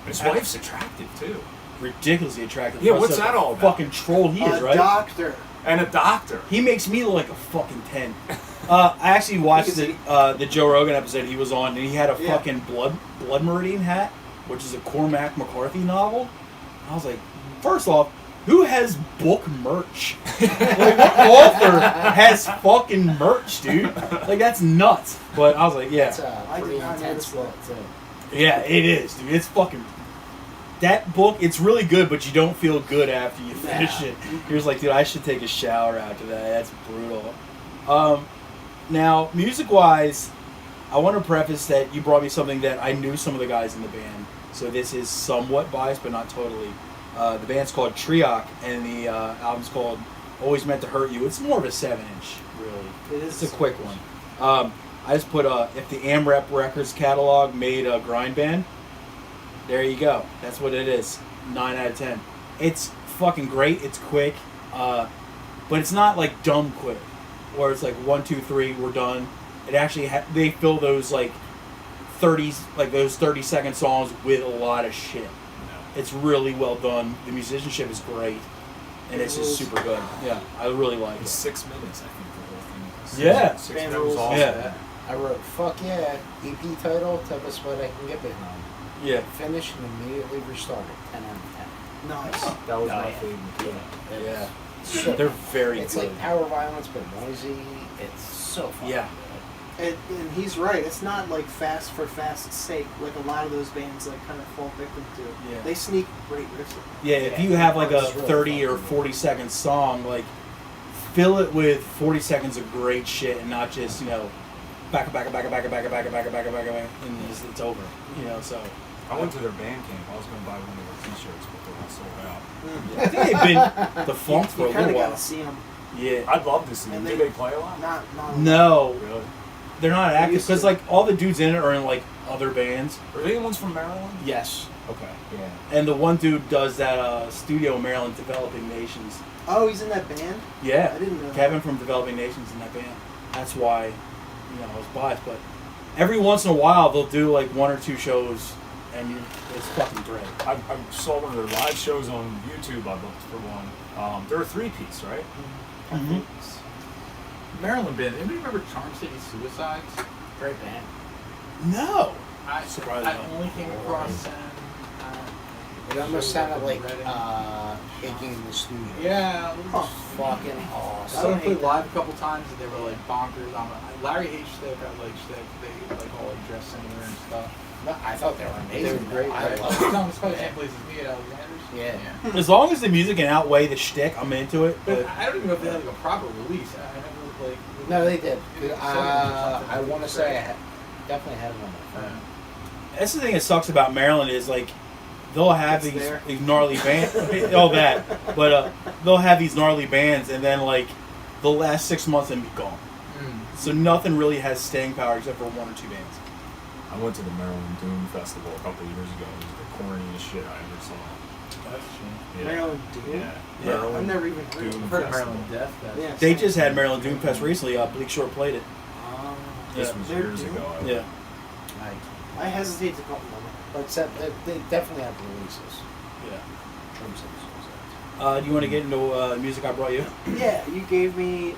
Speaker 6: His wife's attractive too.
Speaker 1: Ridiculously attractive.
Speaker 6: Yeah,
Speaker 1: for
Speaker 6: what's
Speaker 1: such
Speaker 6: that
Speaker 1: a
Speaker 6: all about?
Speaker 1: Fucking troll he is,
Speaker 3: A
Speaker 1: right?
Speaker 3: doctor.
Speaker 6: And a doctor.
Speaker 1: He makes me look like a fucking 10. I actually watched the Joe Rogan episode he was on, and he had a
Speaker 3: Yeah.
Speaker 1: fucking Blood Meridian hat, which is a Cormac McCarthy novel. I was like, first off, who has book merch? Like, what author has fucking merch, dude? Like, that's nuts. But I was like, yeah.
Speaker 2: It's a
Speaker 3: I
Speaker 2: pretty
Speaker 3: did not
Speaker 2: intense
Speaker 3: notice
Speaker 2: book too.
Speaker 1: Yeah, it is, dude. It's fucking... That book, it's really good, but you don't feel good after you finish it. You're just like, dude, I should take a shower after that. That's brutal. Now, music-wise, I want to preface that you brought me something that I knew some of the guys in the band. So this is somewhat biased, but not totally. The band's called Triok, and the album's called Always Meant to Hurt You. It's more of a 7-inch, really.
Speaker 3: It is.
Speaker 1: It's a quick one. I just put, if the AMREP Records catalog made a grind band, there you go. That's what it is. 9 out of 10. It's fucking great. It's quick. But it's not like dumb quick. Where it's like 1, 2, 3, we're done. It actually, they fill those like 30-second songs with a lot of shit. It's really well done. The musicianship is great. And it's just super good. Yeah, I really like
Speaker 6: It's
Speaker 1: it.
Speaker 6: 6 minutes, I think, the whole thing.
Speaker 1: Yeah.
Speaker 6: 6
Speaker 3: Band
Speaker 6: minutes.
Speaker 3: rules.
Speaker 6: Awesome.
Speaker 1: Yeah.
Speaker 2: I wrote, fuck yeah, EP title, type of spot I can get behind.
Speaker 1: Yeah.
Speaker 2: Finish and immediately restart it. 10 out of
Speaker 3: Nice.
Speaker 6: That was
Speaker 2: No,
Speaker 6: my
Speaker 2: yeah.
Speaker 6: favorite.10.
Speaker 1: Yeah.
Speaker 2: So,
Speaker 1: They're very
Speaker 2: it's
Speaker 1: good.
Speaker 2: like power violence, but noisy. It's so fun.
Speaker 1: Yeah.
Speaker 3: And he's right. It's not like fast for fast's sake, like a lot of those bands like kind of fall victim to.
Speaker 1: Yeah.
Speaker 3: They sneak great riffs.
Speaker 1: Yeah, if you have like a
Speaker 2: It's really
Speaker 1: 30 or
Speaker 2: fun.
Speaker 1: 40 second song, like fill it with 40 seconds of great shit and not just, you know, back, and it's over. You know, so
Speaker 6: I went to their band camp. I was going to buy one of their t-shirts, but they were sold out.
Speaker 1: I think they've been defunct for
Speaker 3: You
Speaker 1: a
Speaker 3: kind
Speaker 1: little
Speaker 3: of got
Speaker 1: while.
Speaker 3: to see them.
Speaker 1: Yeah.
Speaker 6: I'd love to see them.
Speaker 3: And
Speaker 6: Do
Speaker 3: they-
Speaker 6: they play a lot?
Speaker 3: Not
Speaker 1: No,
Speaker 6: Really?
Speaker 1: they're not active
Speaker 3: used
Speaker 1: because
Speaker 3: to.
Speaker 1: like all the dudes in it are in like other bands.
Speaker 6: Are they the ones from Maryland?
Speaker 1: Yes.
Speaker 6: Okay.
Speaker 2: Yeah.
Speaker 1: And the one dude does that studio in Maryland, Developing Nations.
Speaker 3: Oh, he's in that band?
Speaker 1: Yeah.
Speaker 3: I didn't know that.
Speaker 1: Kevin from Developing Nations in that band. That's why, you know, I was biased. But every once in a while, they'll do like 1 or 2 shows, and it's fucking great.
Speaker 6: I saw one of their live shows on YouTube. I looked for one. They're a 3-piece, right?
Speaker 1: Mm-hmm.
Speaker 5: Maryland band. Anybody remember Charm City Suicides?
Speaker 2: Great band.
Speaker 1: No.
Speaker 5: I
Speaker 1: Surprisingly.
Speaker 5: only came across them.
Speaker 2: It almost sounded like
Speaker 5: Reading.
Speaker 2: Baking in the Studio.
Speaker 5: Yeah.
Speaker 2: It was fucking
Speaker 5: I
Speaker 2: awesome.
Speaker 5: saw them play live a couple times and they were like bonkers. Larry H. Stick, I like Stick. They like all like dress similar and stuff.
Speaker 2: No, I thought they were amazing.
Speaker 5: They were great.
Speaker 2: I
Speaker 5: Right?
Speaker 2: loved them.
Speaker 5: No, it's probably the same place as me at Alexander's.
Speaker 2: Yeah.
Speaker 1: As long as the music can outweigh the shtick, I'm into it.
Speaker 5: But
Speaker 1: But
Speaker 5: I don't even know if they had like a proper release. I never like.
Speaker 2: No, they did.
Speaker 5: Yeah,
Speaker 2: I want to say I definitely had it on my phone.
Speaker 1: that's the thing that sucks about Maryland is like they'll have
Speaker 3: It's there.
Speaker 1: these gnarly bands, all that, but they'll have these gnarly bands, and then like the last 6 months and be gone. So nothing really has staying power except for 1 or 2 bands.
Speaker 6: I went to the Maryland Doom Festival a couple of years ago. It was the corniest shit I ever saw. Yeah.
Speaker 3: Maryland Doom?
Speaker 6: Yeah.
Speaker 1: Yeah.
Speaker 6: Maryland
Speaker 3: I've never even heard
Speaker 6: Doom
Speaker 3: of
Speaker 5: I've heard of
Speaker 6: Festival.
Speaker 5: Maryland Death Fest.
Speaker 3: Yeah.
Speaker 1: They just had Maryland Doom Fest recently. Bleak Shore played it.
Speaker 6: This
Speaker 1: Yeah.
Speaker 6: was
Speaker 3: They're
Speaker 6: years
Speaker 3: Doom?
Speaker 6: ago.
Speaker 1: Yeah.
Speaker 3: I hesitate to call them.
Speaker 2: But they definitely have releases.
Speaker 1: Yeah.
Speaker 2: Drum City
Speaker 1: Do you want to get into music I brought you?
Speaker 3: Yeah, you gave me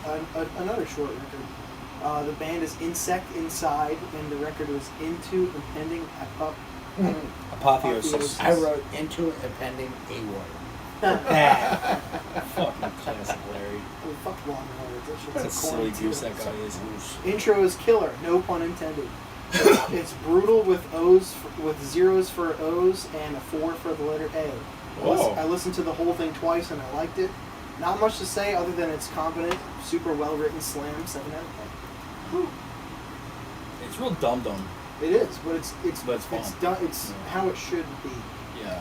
Speaker 3: another short record. The band is Insect Inside, and the record was Into Impending
Speaker 2: Suicide.
Speaker 1: Apotheosis.
Speaker 2: I wrote into it appending a word.
Speaker 1: Ah, fucking classic, Larry.
Speaker 3: Oh, fuck long words. That shit's
Speaker 1: What a silly
Speaker 3: corny,
Speaker 1: goose
Speaker 3: too.
Speaker 1: that guy is.
Speaker 3: Intro is killer, no pun intended. It's brutal with with zeros for O's and a 4 for the letter A.
Speaker 1: Whoa.
Speaker 3: I listened to the whole thing twice and I liked it. Not much to say other than it's competent, super well written slam, 7 out of 10.
Speaker 1: It's real dumb.
Speaker 3: It is, but it's
Speaker 1: But it's fun.
Speaker 3: done. It's
Speaker 1: Yeah.
Speaker 3: how it should be.
Speaker 1: Yeah.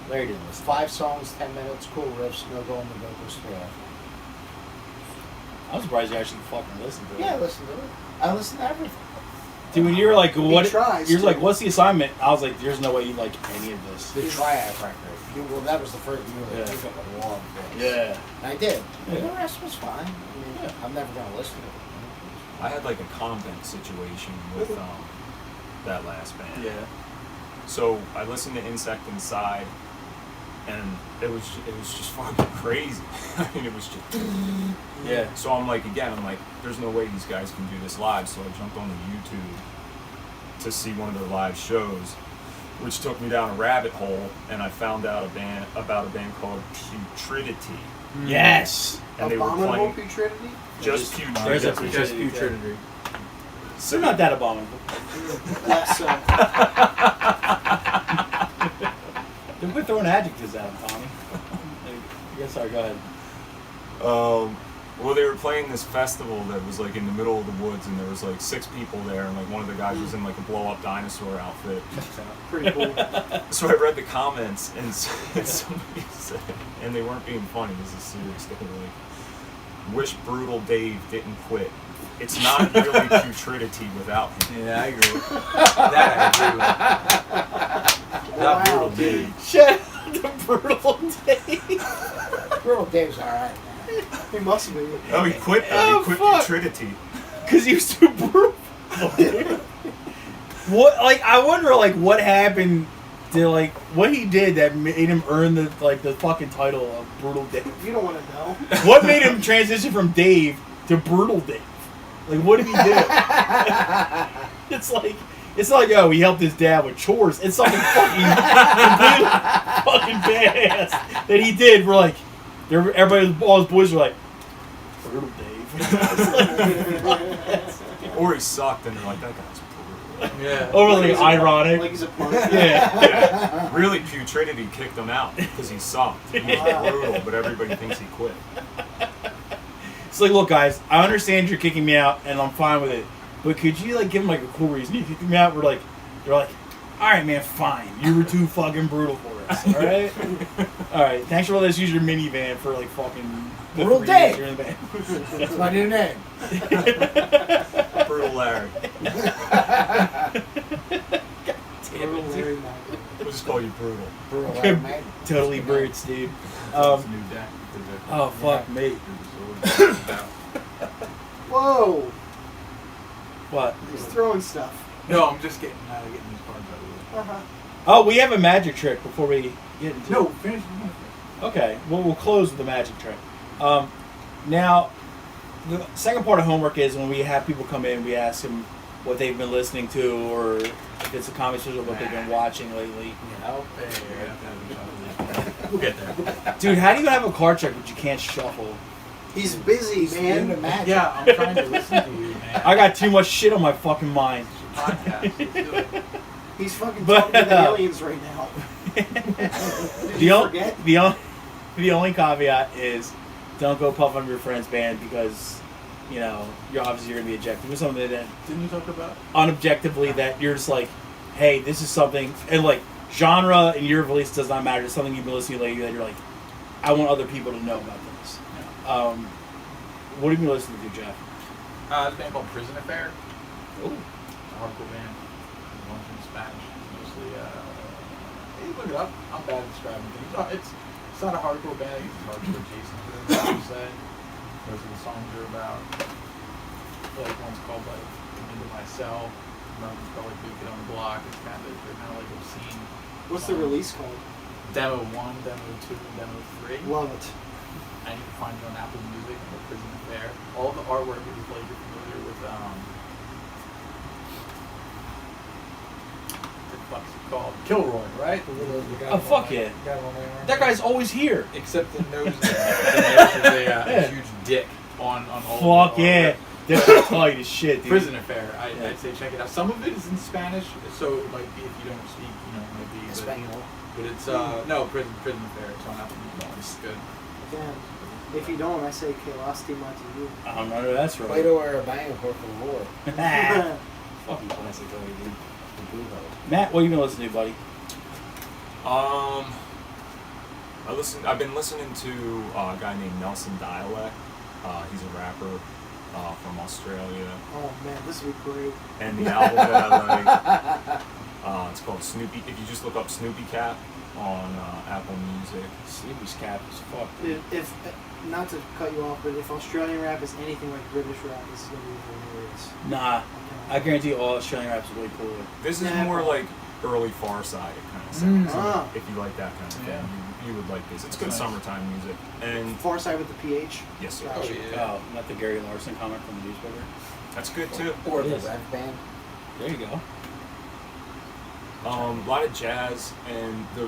Speaker 1: Larry didn't listen.
Speaker 2: 5 songs, 10 minutes, cool riffs, no going the vocals through.
Speaker 1: I'm surprised you actually fucking listened to it.
Speaker 2: Yeah, I listened to it. I listened to everything.
Speaker 1: Dude, when you're like, what?
Speaker 3: tries
Speaker 1: You're
Speaker 3: to.
Speaker 1: like, what's the assignment? I was like, there's no way you like any of this.
Speaker 2: The Triad record. Well, that was the first you were like,
Speaker 1: Yeah.
Speaker 2: you got a long voice.
Speaker 1: Yeah.
Speaker 2: And I did.
Speaker 1: Yeah.
Speaker 2: The rest was fine. I mean,
Speaker 1: Yeah.
Speaker 2: I'm never going to listen to it.
Speaker 6: I had like a convent situation with that last band.
Speaker 1: Yeah.
Speaker 6: So I listened to Insect Inside, and it was just fucking crazy. I mean, it was just.
Speaker 1: Yeah.
Speaker 6: So I'm like, there's no way these guys can do this live. So I jumped onto YouTube to see one of their live shows, which took me down a rabbit hole, and I found out about a band called Putridity.
Speaker 1: Yes.
Speaker 6: And they were
Speaker 3: Abominable
Speaker 6: playing
Speaker 3: putridity?
Speaker 6: just
Speaker 1: There's a
Speaker 6: Putridity.
Speaker 5: Just
Speaker 1: Putridity.
Speaker 5: putridity.
Speaker 1: They're not that abominable.
Speaker 3: Less so.
Speaker 1: Don't quit throwing adjectives at him, Tommy. Sorry, go ahead.
Speaker 6: Well, they were playing this festival that was like in the middle of the woods, and there was like 6 people there, and like one of the guys was in like a blow-up dinosaur outfit.
Speaker 3: Pretty cool.
Speaker 6: So I read the comments, and somebody said, and they weren't being funny, this is serious, they were like, wish Brutal Dave didn't quit. It's not really Putridity without him.
Speaker 5: Yeah, I agree. That I agree with. Not
Speaker 2: Wow,
Speaker 5: brutal,
Speaker 2: dude.
Speaker 5: dude.
Speaker 1: Shut up, the brutal Dave.
Speaker 2: Brutal Dave's alright, man.
Speaker 3: He must be.
Speaker 6: Oh, he quit though.
Speaker 1: Oh,
Speaker 6: He quit
Speaker 1: fuck.
Speaker 6: Putridity.
Speaker 1: Because he was too brutal. What? Like, I wonder, like, what happened to, like, what he did that made him earn the fucking title of Brutal Dave.
Speaker 3: You don't want to know.
Speaker 1: What made him transition from Dave to Brutal Dave? Like, what did he do? It's not like, oh, he helped his dad with chores. It's something fucking badass that he did. We're like, everybody, all his boys were like, Brutal Dave.
Speaker 6: Or he sucked, and they're like, that guy's brutal.
Speaker 5: Yeah.
Speaker 1: Overly
Speaker 3: Like he's a
Speaker 1: ironic.
Speaker 3: Like he's a punk.
Speaker 1: Yeah.
Speaker 6: Yeah. Really, Putridity kicked him out because he sucked. He was brutal, but everybody thinks he quit.
Speaker 1: It's like, look, guys, I understand you're kicking me out, and I'm fine with it. But could you, like, give him, like, a cool reason? You kicked me out, they're like, all right, man, fine. You were too fucking brutal for us, all right? All right, thanks for letting us use your minivan for, like, fucking... the
Speaker 2: Brutal
Speaker 1: 3 years
Speaker 2: Dave.
Speaker 1: you're in the band.
Speaker 2: That's my new name.
Speaker 6: Brutal Larry.
Speaker 3: Brutal Larry Michael.
Speaker 6: We'll just call you Brutal.
Speaker 2: Brutal
Speaker 1: Good.
Speaker 2: man.
Speaker 1: Totally birds, dude.
Speaker 5: It's a new deck.
Speaker 1: Oh, fuck, mate.
Speaker 3: Whoa!
Speaker 1: What?
Speaker 3: He's throwing stuff.
Speaker 5: No, I'm just getting these cards out of
Speaker 3: Uh-huh.
Speaker 1: Oh, we have a magic trick before we get into
Speaker 5: the way. No, finish.
Speaker 1: Okay, well, we'll close with the magic trick. Now, the second part of homework is when we have people come in, we ask them what they've been listening to, or if it's a conversation of what they've been watching lately.
Speaker 5: Out there. We'll get there.
Speaker 1: Dude, how do you have a card trick but you can't shuffle?
Speaker 3: He's busy,
Speaker 2: He's into
Speaker 3: man.
Speaker 2: magic.
Speaker 5: Yeah, I'm trying to listen to you, man.
Speaker 1: I got too much shit on my fucking mind.
Speaker 5: Podcast. Let's do it.
Speaker 3: He's fucking
Speaker 1: But-
Speaker 3: talking to the aliens right now. Did
Speaker 1: The,
Speaker 3: you
Speaker 1: o-
Speaker 3: forget?
Speaker 1: the only caveat is don't go puff on your friend's band because, you know, you're obviously going to be objective with something that
Speaker 5: Didn't you talk about?
Speaker 1: unobjectively that you're just like, hey, this is something, and like genre and year of release does not matter. It's something you've been listening to lately that you're like, I want other people to know about this. What have you been listening to, Jeff?
Speaker 5: This band called Prison Affair.
Speaker 1: Ooh.
Speaker 5: It's a hardcore band. One's in Spanish. Mostly, you look it up. I'm bad at describing things. It's not a hardcore band. It's hardcore adjacent to what you said. Most of the songs are about, I feel like one's called like Into Myself. Another's called like New Kid on the Block. They're kind of like obscene.
Speaker 3: What's the release called?
Speaker 5: Demo 1, Demo 2, and Demo 3.
Speaker 3: Love it.
Speaker 5: And you can find it on Apple Music and the Prison Affair. All the artwork is like you're familiar with what the fuck's it called? Kilroy, right? The guy
Speaker 1: Oh,
Speaker 5: with
Speaker 1: fuck
Speaker 5: the-
Speaker 1: yeah.
Speaker 5: guy with the arm.
Speaker 1: That guy's always here.
Speaker 5: Except the nose, the nose is a huge dick on all
Speaker 1: Fuck
Speaker 5: the
Speaker 1: yeah.
Speaker 5: artwork.
Speaker 1: That's gonna tell you the shit, dude.
Speaker 5: Prison Affair.
Speaker 1: Yeah.
Speaker 5: I'd say check it out. Some of it is in Spanish, so it might be if you don't speak, maybe.
Speaker 2: Espanol.
Speaker 5: But it's no Prison Affair. It's on Apple Music. It's good.
Speaker 3: Damn. If you don't, I say que lastima to you.
Speaker 1: I don't know, that's right.
Speaker 2: Plato or a bang, por favor.
Speaker 1: Fucking classic, dude. Matt, what have you been listening to, buddy?
Speaker 6: I've been listening to a guy named Nelson Dialect. He's a rapper from Australia.
Speaker 3: Oh man, this would be great.
Speaker 6: And the album that I like It's called Snoopy. If you just look up Snoopy Cap on Apple Music.
Speaker 1: Snoopy's cap is fucked.
Speaker 3: If not to cut you off, but if Australian rap is anything like British rap, this is gonna be hilarious.
Speaker 1: Nah, I guarantee all Australian rap's way cooler.
Speaker 6: This is
Speaker 3: Nah,
Speaker 6: more
Speaker 3: bro.
Speaker 6: like early Far Side kind of sounds.
Speaker 3: Ah.
Speaker 6: If you like that kind of thing,
Speaker 5: Yeah.
Speaker 6: you would like this. It's good
Speaker 5: Nice.
Speaker 6: summertime music. And
Speaker 3: Far Side with the PH.
Speaker 6: yes, sir.
Speaker 3: Gotcha.
Speaker 1: Oh, not the Gary Larson comic from the newspaper.
Speaker 6: That's good too.
Speaker 2: Or
Speaker 1: It
Speaker 2: the
Speaker 1: is.
Speaker 2: Rev Band.
Speaker 1: There you go.
Speaker 6: A lot of jazz, and the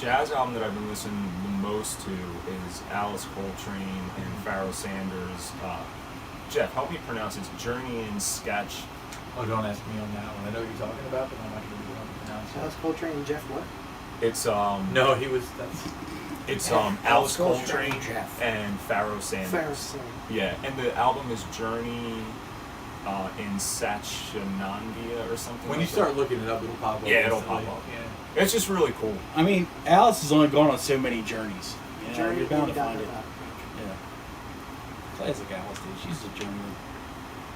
Speaker 6: jazz album that I've been listening the most to is Alice Coltrane and Pharoah Sanders. Jeff, help me pronounce it. It's Journey in Sketch.
Speaker 5: Oh, don't ask me on that one. I know what you're talking about, but I'm not going to be able to pronounce
Speaker 3: Alice
Speaker 5: it.
Speaker 3: Coltrane and Jeff what?
Speaker 6: It's
Speaker 5: No, he was. That's.
Speaker 6: it's
Speaker 2: Alice
Speaker 6: Alice
Speaker 2: Coltrane,
Speaker 6: Coltrane
Speaker 2: Jeff.
Speaker 6: and Pharoah Sanders.
Speaker 3: Pharisee.
Speaker 6: Yeah, and the album is Journey in Satchidanada or something.
Speaker 5: When
Speaker 6: like
Speaker 5: you start
Speaker 6: that.
Speaker 5: looking it up, it'll pop up.
Speaker 6: Yeah, it'll
Speaker 5: instantly.
Speaker 6: pop up.
Speaker 5: Yeah.
Speaker 6: It's just really cool.
Speaker 1: I mean, Alice has only gone on so many journeys. You know,
Speaker 3: Journey
Speaker 1: you're bound to
Speaker 3: and
Speaker 1: find it.
Speaker 3: Dialect.
Speaker 1: Yeah. Classic Alice, dude. She's a journey.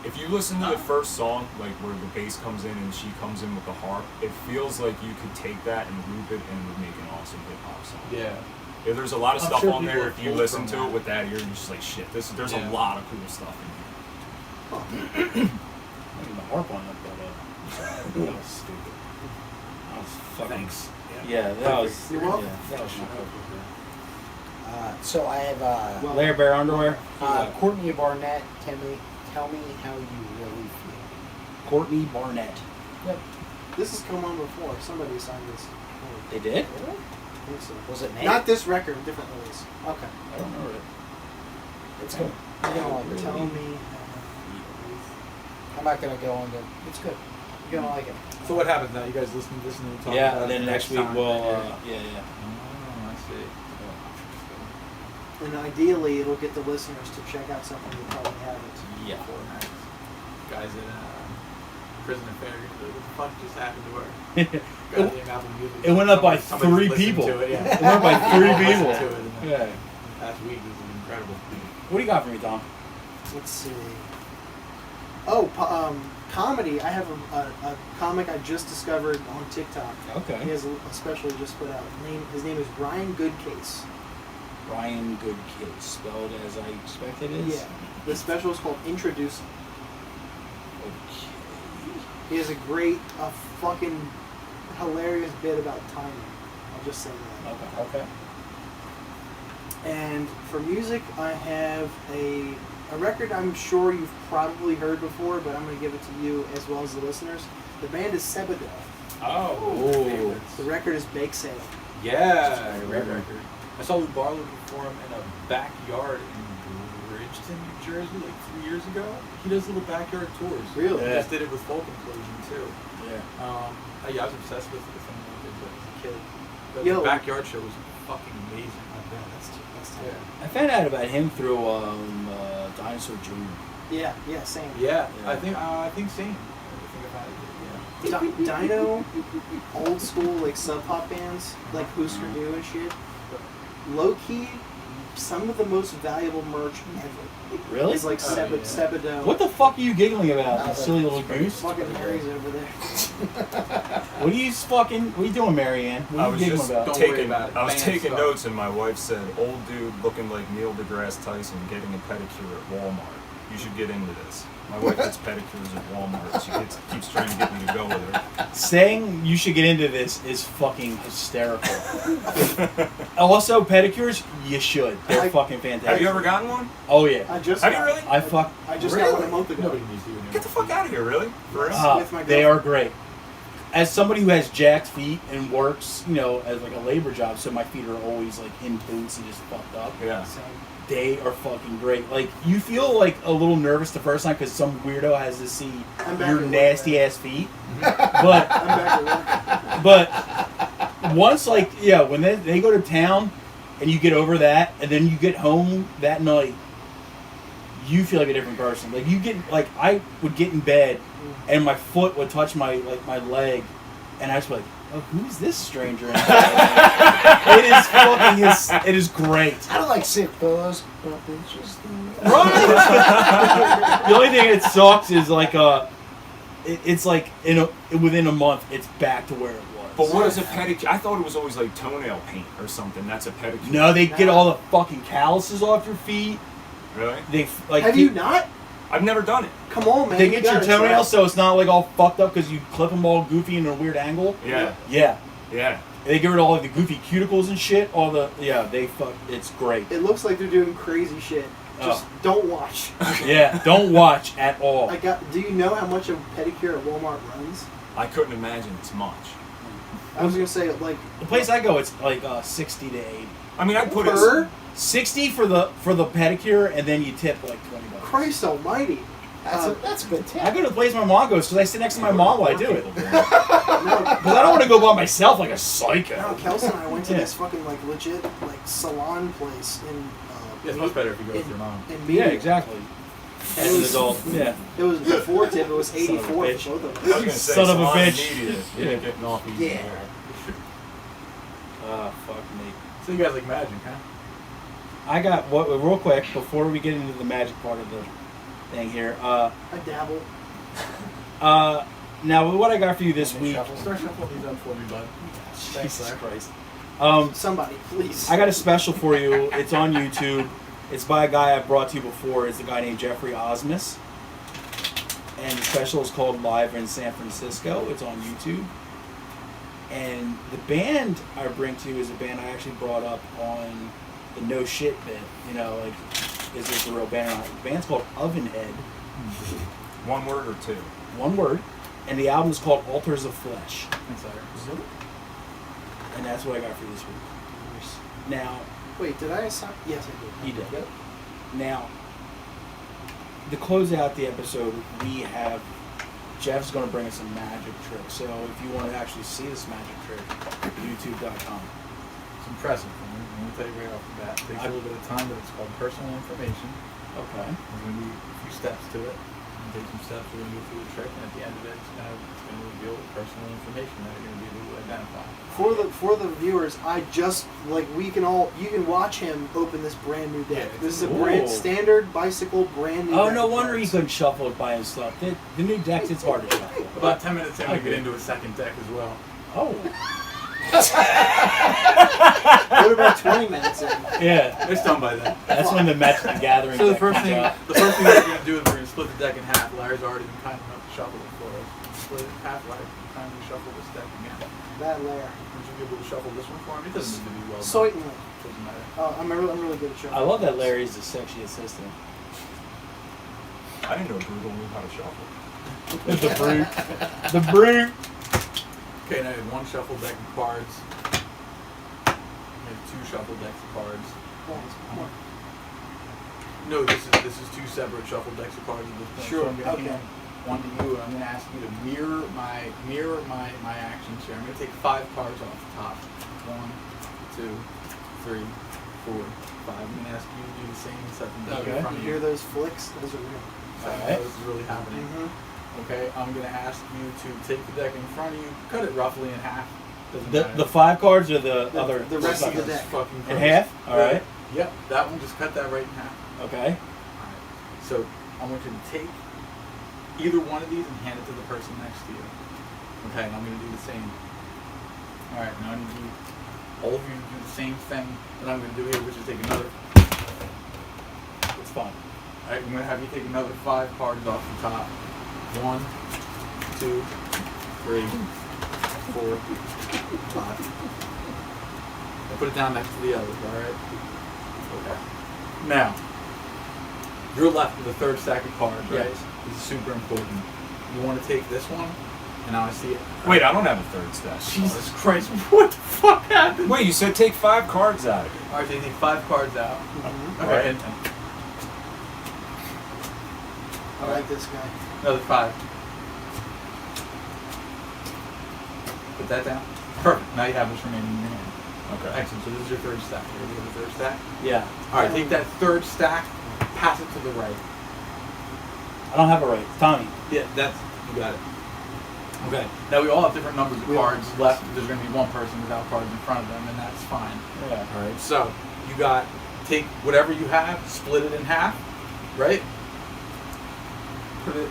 Speaker 6: If you listen to the first song, like where the bass comes in and she comes in with the harp, it feels like you could take that and loop it and it would make an awesome hip hop song.
Speaker 5: Yeah.
Speaker 6: Yeah, there's a lot of
Speaker 5: I'm
Speaker 6: stuff
Speaker 5: sure
Speaker 6: on
Speaker 5: people
Speaker 6: there.
Speaker 5: have
Speaker 6: If you
Speaker 5: pulled
Speaker 6: listen
Speaker 5: from
Speaker 6: to it
Speaker 5: that.
Speaker 6: with that ear, you're just like, shit. There's
Speaker 5: Yeah.
Speaker 6: a lot of cool stuff in here.
Speaker 1: I mean, the harp on that, but that was stupid. That was fucking.
Speaker 5: Thanks.
Speaker 1: Yeah, that was.
Speaker 3: You're welcome.
Speaker 1: Yeah, that was stupid.
Speaker 2: So I have
Speaker 1: Layer Bear underwear.
Speaker 2: Courtney Barnett. Tell me how you really feel.
Speaker 1: Courtney Barnett.
Speaker 3: This has come on before. Somebody signed this.
Speaker 1: They did?
Speaker 3: I think so.
Speaker 2: Was it Nate?
Speaker 3: Not this record, different release. Okay.
Speaker 1: I don't remember it.
Speaker 2: It's good. You're gonna like it.
Speaker 3: Tell me.
Speaker 2: I'm not gonna go into. It's good. You're gonna like it.
Speaker 5: So what happens now? You guys listen and talk
Speaker 1: Yeah,
Speaker 5: about
Speaker 1: and
Speaker 5: it
Speaker 1: then next week
Speaker 5: time
Speaker 1: we'll.
Speaker 5: that
Speaker 1: Yeah.
Speaker 5: Oh, I see.
Speaker 3: And ideally, it'll get the listeners to check out something you probably haven't.
Speaker 1: Yeah.
Speaker 5: Four nights. Guys in prison affair. What the fuck just happened to her? Goddamn Apple Music.
Speaker 1: It went up by
Speaker 5: Somebody
Speaker 1: 3
Speaker 5: listened
Speaker 1: people.
Speaker 5: To it, yeah.
Speaker 1: It went up by 3
Speaker 5: Listened
Speaker 1: people.
Speaker 5: to it in the
Speaker 1: Yeah.
Speaker 5: past week. This is incredible.
Speaker 1: What do you got for me, Tom?
Speaker 3: Let's see. Oh, comedy. I have a comic I just discovered on TikTok. He
Speaker 1: Okay.
Speaker 3: has a special he just put out. His name is Ryan Goodcase.
Speaker 1: Ryan Goodcase, spelled as I expect it is.
Speaker 3: Yeah. The special is called Introducing.
Speaker 1: Okay.
Speaker 3: He has a fucking hilarious bit about timing. I'll just say that.
Speaker 1: Okay.
Speaker 3: And for music, I have a record I'm sure you've probably heard before, but I'm going to give it to you as well as the listeners. The band is Sebadoh.
Speaker 1: Oh.
Speaker 3: The record is Bake Sale.
Speaker 5: Yeah, great record. I saw Luke Barlow perform in a backyard in Bridgeton, New Jersey, like 3 years ago. He does little backyard tours.
Speaker 3: Really?
Speaker 5: He
Speaker 1: Yeah.
Speaker 5: just did it with Folk Implosion too.
Speaker 1: Yeah.
Speaker 5: I was obsessed with it from as a kid.
Speaker 3: Yo.
Speaker 5: The backyard show was fucking amazing.
Speaker 3: That's
Speaker 5: Yeah.
Speaker 3: tight.
Speaker 1: I found out about him through Dinosaur Jr.
Speaker 3: Yeah, same.
Speaker 5: Yeah,
Speaker 1: Yeah.
Speaker 5: I think same. I think about it. Yeah.
Speaker 3: Dino, old school like sub pop bands like Husker Du and shit. Low key, some of the most valuable merch ever.
Speaker 1: Really?
Speaker 3: It's like
Speaker 5: Oh, yeah.
Speaker 3: Sebadoh.
Speaker 1: What the fuck are you giggling about, you silly little goose?
Speaker 3: Fucking Harry's over there.
Speaker 1: What are you doing, Marianne? What
Speaker 6: I
Speaker 1: are
Speaker 6: was
Speaker 1: you giggling
Speaker 6: just
Speaker 1: about?
Speaker 5: Don't worry
Speaker 6: taking
Speaker 5: about it.
Speaker 6: I was
Speaker 5: Band
Speaker 6: taking
Speaker 5: stuff.
Speaker 6: notes and my wife said, "Old dude looking like Neil deGrasse Tyson getting a pedicure at Walmart. You should get into this." My wife gets pedicures at Walmart. She keeps trying to get me to go with her.
Speaker 1: Saying you should get into this is fucking hysterical. Also, pedicures, you should. They're fucking fantastic.
Speaker 6: Have you ever gotten one?
Speaker 1: Oh yeah.
Speaker 3: I just
Speaker 6: Have
Speaker 3: got,
Speaker 6: you really?
Speaker 1: I fuck.
Speaker 3: I just
Speaker 6: Really?
Speaker 3: got one a month ago.
Speaker 5: Nobody needs to even
Speaker 6: Get the fuck out of here, really? For real?
Speaker 3: With my
Speaker 1: They are
Speaker 3: girlfriend.
Speaker 1: great. As somebody who has jacked feet and works, as like a labor job, so my feet are always like in boots and just fucked up.
Speaker 6: Yeah.
Speaker 3: So,
Speaker 1: They are fucking great. Like you feel like a little nervous the first time because some weirdo has to see
Speaker 3: I'm back
Speaker 1: your
Speaker 3: at work,
Speaker 1: nasty
Speaker 3: man.
Speaker 1: ass feet. But
Speaker 3: I'm back at work.
Speaker 1: but once when they go to town and you get over that and then you get home that night, you feel like a different person. Like you get I would get in bed and my foot would touch my leg and I was like, oh, who's this stranger? In it is great.
Speaker 2: I don't like sick pillows, but it's just.
Speaker 1: Right. The only thing that sucks is it's like within a month, it's back to where it was.
Speaker 6: But what is a pedicure? I thought it was always like toenail paint or something. That's a pedicure.
Speaker 1: No, they get all the fucking calluses off your feet.
Speaker 6: Really?
Speaker 1: They like.
Speaker 3: Have you not?
Speaker 6: I've never done it.
Speaker 3: Come on, man.
Speaker 1: They
Speaker 3: you
Speaker 1: get your
Speaker 3: gotta
Speaker 1: toenails
Speaker 3: try.
Speaker 1: so it's not like all fucked up because you clip them all goofy in a weird angle.
Speaker 6: Yeah.
Speaker 1: Yeah.
Speaker 6: Yeah.
Speaker 1: They get rid of all like the goofy cuticles and shit. All the they fuck. It's great.
Speaker 3: It looks like they're doing crazy shit. Just don't watch.
Speaker 1: Yeah, don't watch at all.
Speaker 3: Do you know how much a pedicure at Walmart runs?
Speaker 6: I couldn't imagine it's much.
Speaker 3: I was gonna say like
Speaker 1: The place I go, it's like 60 to 80.
Speaker 6: I mean, I'd put
Speaker 3: per.
Speaker 6: it.
Speaker 1: 60 for the pedicure, and then you tip like $20.
Speaker 3: Christ Almighty!
Speaker 2: That's a good tip.
Speaker 1: I go to the place my mom goes because I sit next to my mom while I do it.
Speaker 3: No,
Speaker 1: Because I don't want to go by myself like a psycho.
Speaker 3: no, Kelsey and I went to
Speaker 1: Yeah.
Speaker 3: this fucking like legit like salon place in.
Speaker 5: Yeah, it's much better if you go with your mom.
Speaker 3: In
Speaker 1: Yeah,
Speaker 3: Media.
Speaker 1: exactly.
Speaker 3: And
Speaker 1: As
Speaker 3: it
Speaker 1: an
Speaker 3: was,
Speaker 1: adult, yeah.
Speaker 3: It was before tip. It was
Speaker 1: Son of a
Speaker 3: 84 for
Speaker 1: bitch.
Speaker 3: both of
Speaker 6: I was
Speaker 3: us.
Speaker 6: gonna say,
Speaker 1: Son of a
Speaker 6: salon
Speaker 1: bitch.
Speaker 6: media.
Speaker 1: Yeah.
Speaker 6: Yeah, getting off easy.
Speaker 3: Yeah.
Speaker 1: Fuck me.
Speaker 5: So you guys like magic, huh?
Speaker 1: I got real quick before we get into the magic part of the thing here.
Speaker 3: I dabble.
Speaker 1: Now what I got for you this week.
Speaker 5: Start shuffling these up for me, bud. Thanks,
Speaker 1: Jesus
Speaker 5: Larry.
Speaker 1: Christ.
Speaker 3: Somebody, please.
Speaker 1: I got a special for you. It's on YouTube. It's by a guy I brought to you before. It's a guy named Geoffrey Asmus. And the special is called Live in San Francisco. It's on YouTube. And the band I bring to you is a band I actually brought up on the No Shit bit. You know, like, is this a real band or not? The band's called Ovenhead.
Speaker 6: One word or two?
Speaker 1: One word. And the album is called Altars of Flesh.
Speaker 5: Thanks, Larry.
Speaker 1: And that's what I got for you this week. Now,
Speaker 3: Wait, did I assign? Yes, I did.
Speaker 1: you did. Now, to close out the episode, we have Jeff's going to bring us a magic trick. So if you want to actually see this magic trick, youtube.com.
Speaker 5: It's impressive. I'm going to tell you right off the bat. It takes a little bit of time, but it's called personal information.
Speaker 1: Okay.
Speaker 5: There's going to be a few steps to it. We're going to take some steps. We're going to go through the trick, and at the end of it, it's going to reveal personal information that you're going to be able to identify.
Speaker 3: For the viewers, I just you can watch him open this brand new deck.
Speaker 5: Yeah,
Speaker 3: This is a
Speaker 1: Ooh.
Speaker 3: brand standard bicycle brand new.
Speaker 1: Oh,
Speaker 3: deck
Speaker 1: no
Speaker 3: of
Speaker 1: wonder he
Speaker 3: cards.
Speaker 1: couldn't shuffle it by himself. The new decks, it's hard to shuffle.
Speaker 5: About 10 minutes in, we
Speaker 1: Okay.
Speaker 5: get into a second deck as well.
Speaker 1: Oh.
Speaker 3: What about 20 minutes in?
Speaker 1: Yeah.
Speaker 5: It's done by then.
Speaker 1: That's when the Magic the Gathering
Speaker 5: So the
Speaker 1: deck
Speaker 5: first
Speaker 1: comes
Speaker 5: thing
Speaker 1: out.
Speaker 5: that we're going to do is we're going to split the deck in half. Larry's already been kind enough to shuffle it for us. Split it in half. Larry, kindly shuffle this deck again.
Speaker 3: That layer.
Speaker 5: Would you be able to shuffle this one for me? It doesn't need to be well done.
Speaker 3: Certainly.
Speaker 5: Doesn't matter.
Speaker 3: I'm really good at showing.
Speaker 1: I love that Larry's the sexy assistant.
Speaker 6: I didn't know Google knew how to shuffle.
Speaker 1: The brute. The brute.
Speaker 5: Okay, now you have one shuffle deck of cards. You have two shuffle decks of cards. No, this is two separate shuffle decks of cards at this point.
Speaker 3: Sure,
Speaker 5: So I'm going to
Speaker 3: okay.
Speaker 5: hand one to you, and I'm going to ask you to mirror my actions here. I'm going to take 5 cards off the top. 1, 2, 3, 4, 5. I'm going to ask you to do the same and set them down
Speaker 1: Okay.
Speaker 5: in front
Speaker 3: You
Speaker 5: of
Speaker 3: hear
Speaker 5: you.
Speaker 3: those flicks? Those are real.
Speaker 1: Alright.
Speaker 5: This is really happening.
Speaker 3: Mm-hmm.
Speaker 5: Okay, I'm going to ask you to take the deck in front of you, cut it roughly in half. Doesn't
Speaker 1: The
Speaker 5: matter.
Speaker 1: 5 cards or the other?
Speaker 3: The rest of the
Speaker 5: Fucking
Speaker 3: deck.
Speaker 5: fucking
Speaker 1: In
Speaker 5: gross.
Speaker 1: half? Alright.
Speaker 5: Yep, that one, just cut that right in half.
Speaker 1: Okay.
Speaker 5: Alright, so I want you to take either one of these and hand it to the person next to you. Okay, and I'm going to do the same. Alright, now I need you, all of you to do the same thing that I'm going to do here, which is take another.
Speaker 1: It's fun.
Speaker 5: Alright, I'm going to have you take another 5 cards off the top. 1, 2, 3, 4, 5. I put it down next to the others, alright? Okay. Now, you're left with a third stack of cards, right?
Speaker 1: Yes.
Speaker 5: This is super important. You want to take this one, and now I see it.
Speaker 6: Wait, I don't have a third stack.
Speaker 5: Jesus Christ, what the fuck happened?
Speaker 6: Wait, you said take 5 cards out of it.
Speaker 5: Alright, so you take 5 cards out.
Speaker 3: Mm-hmm.
Speaker 5: Okay,
Speaker 6: Right.
Speaker 5: and
Speaker 3: I like this guy.
Speaker 5: another 5. Put that down. Perfect. Now you have this remaining in your hand.
Speaker 6: Okay.
Speaker 5: Excellent. So this is your third stack. You ready with the third stack?
Speaker 1: Yeah.
Speaker 5: Alright, take that third stack, pass it to the right.
Speaker 1: I don't have a right. Tommy.
Speaker 5: Yeah, you got it. Okay. Now we all have different numbers of cards left. There's going to be one person without cards in front of them, and that's fine.
Speaker 1: Yeah.
Speaker 5: All right. So you got take whatever you have, split it in half, right? Put it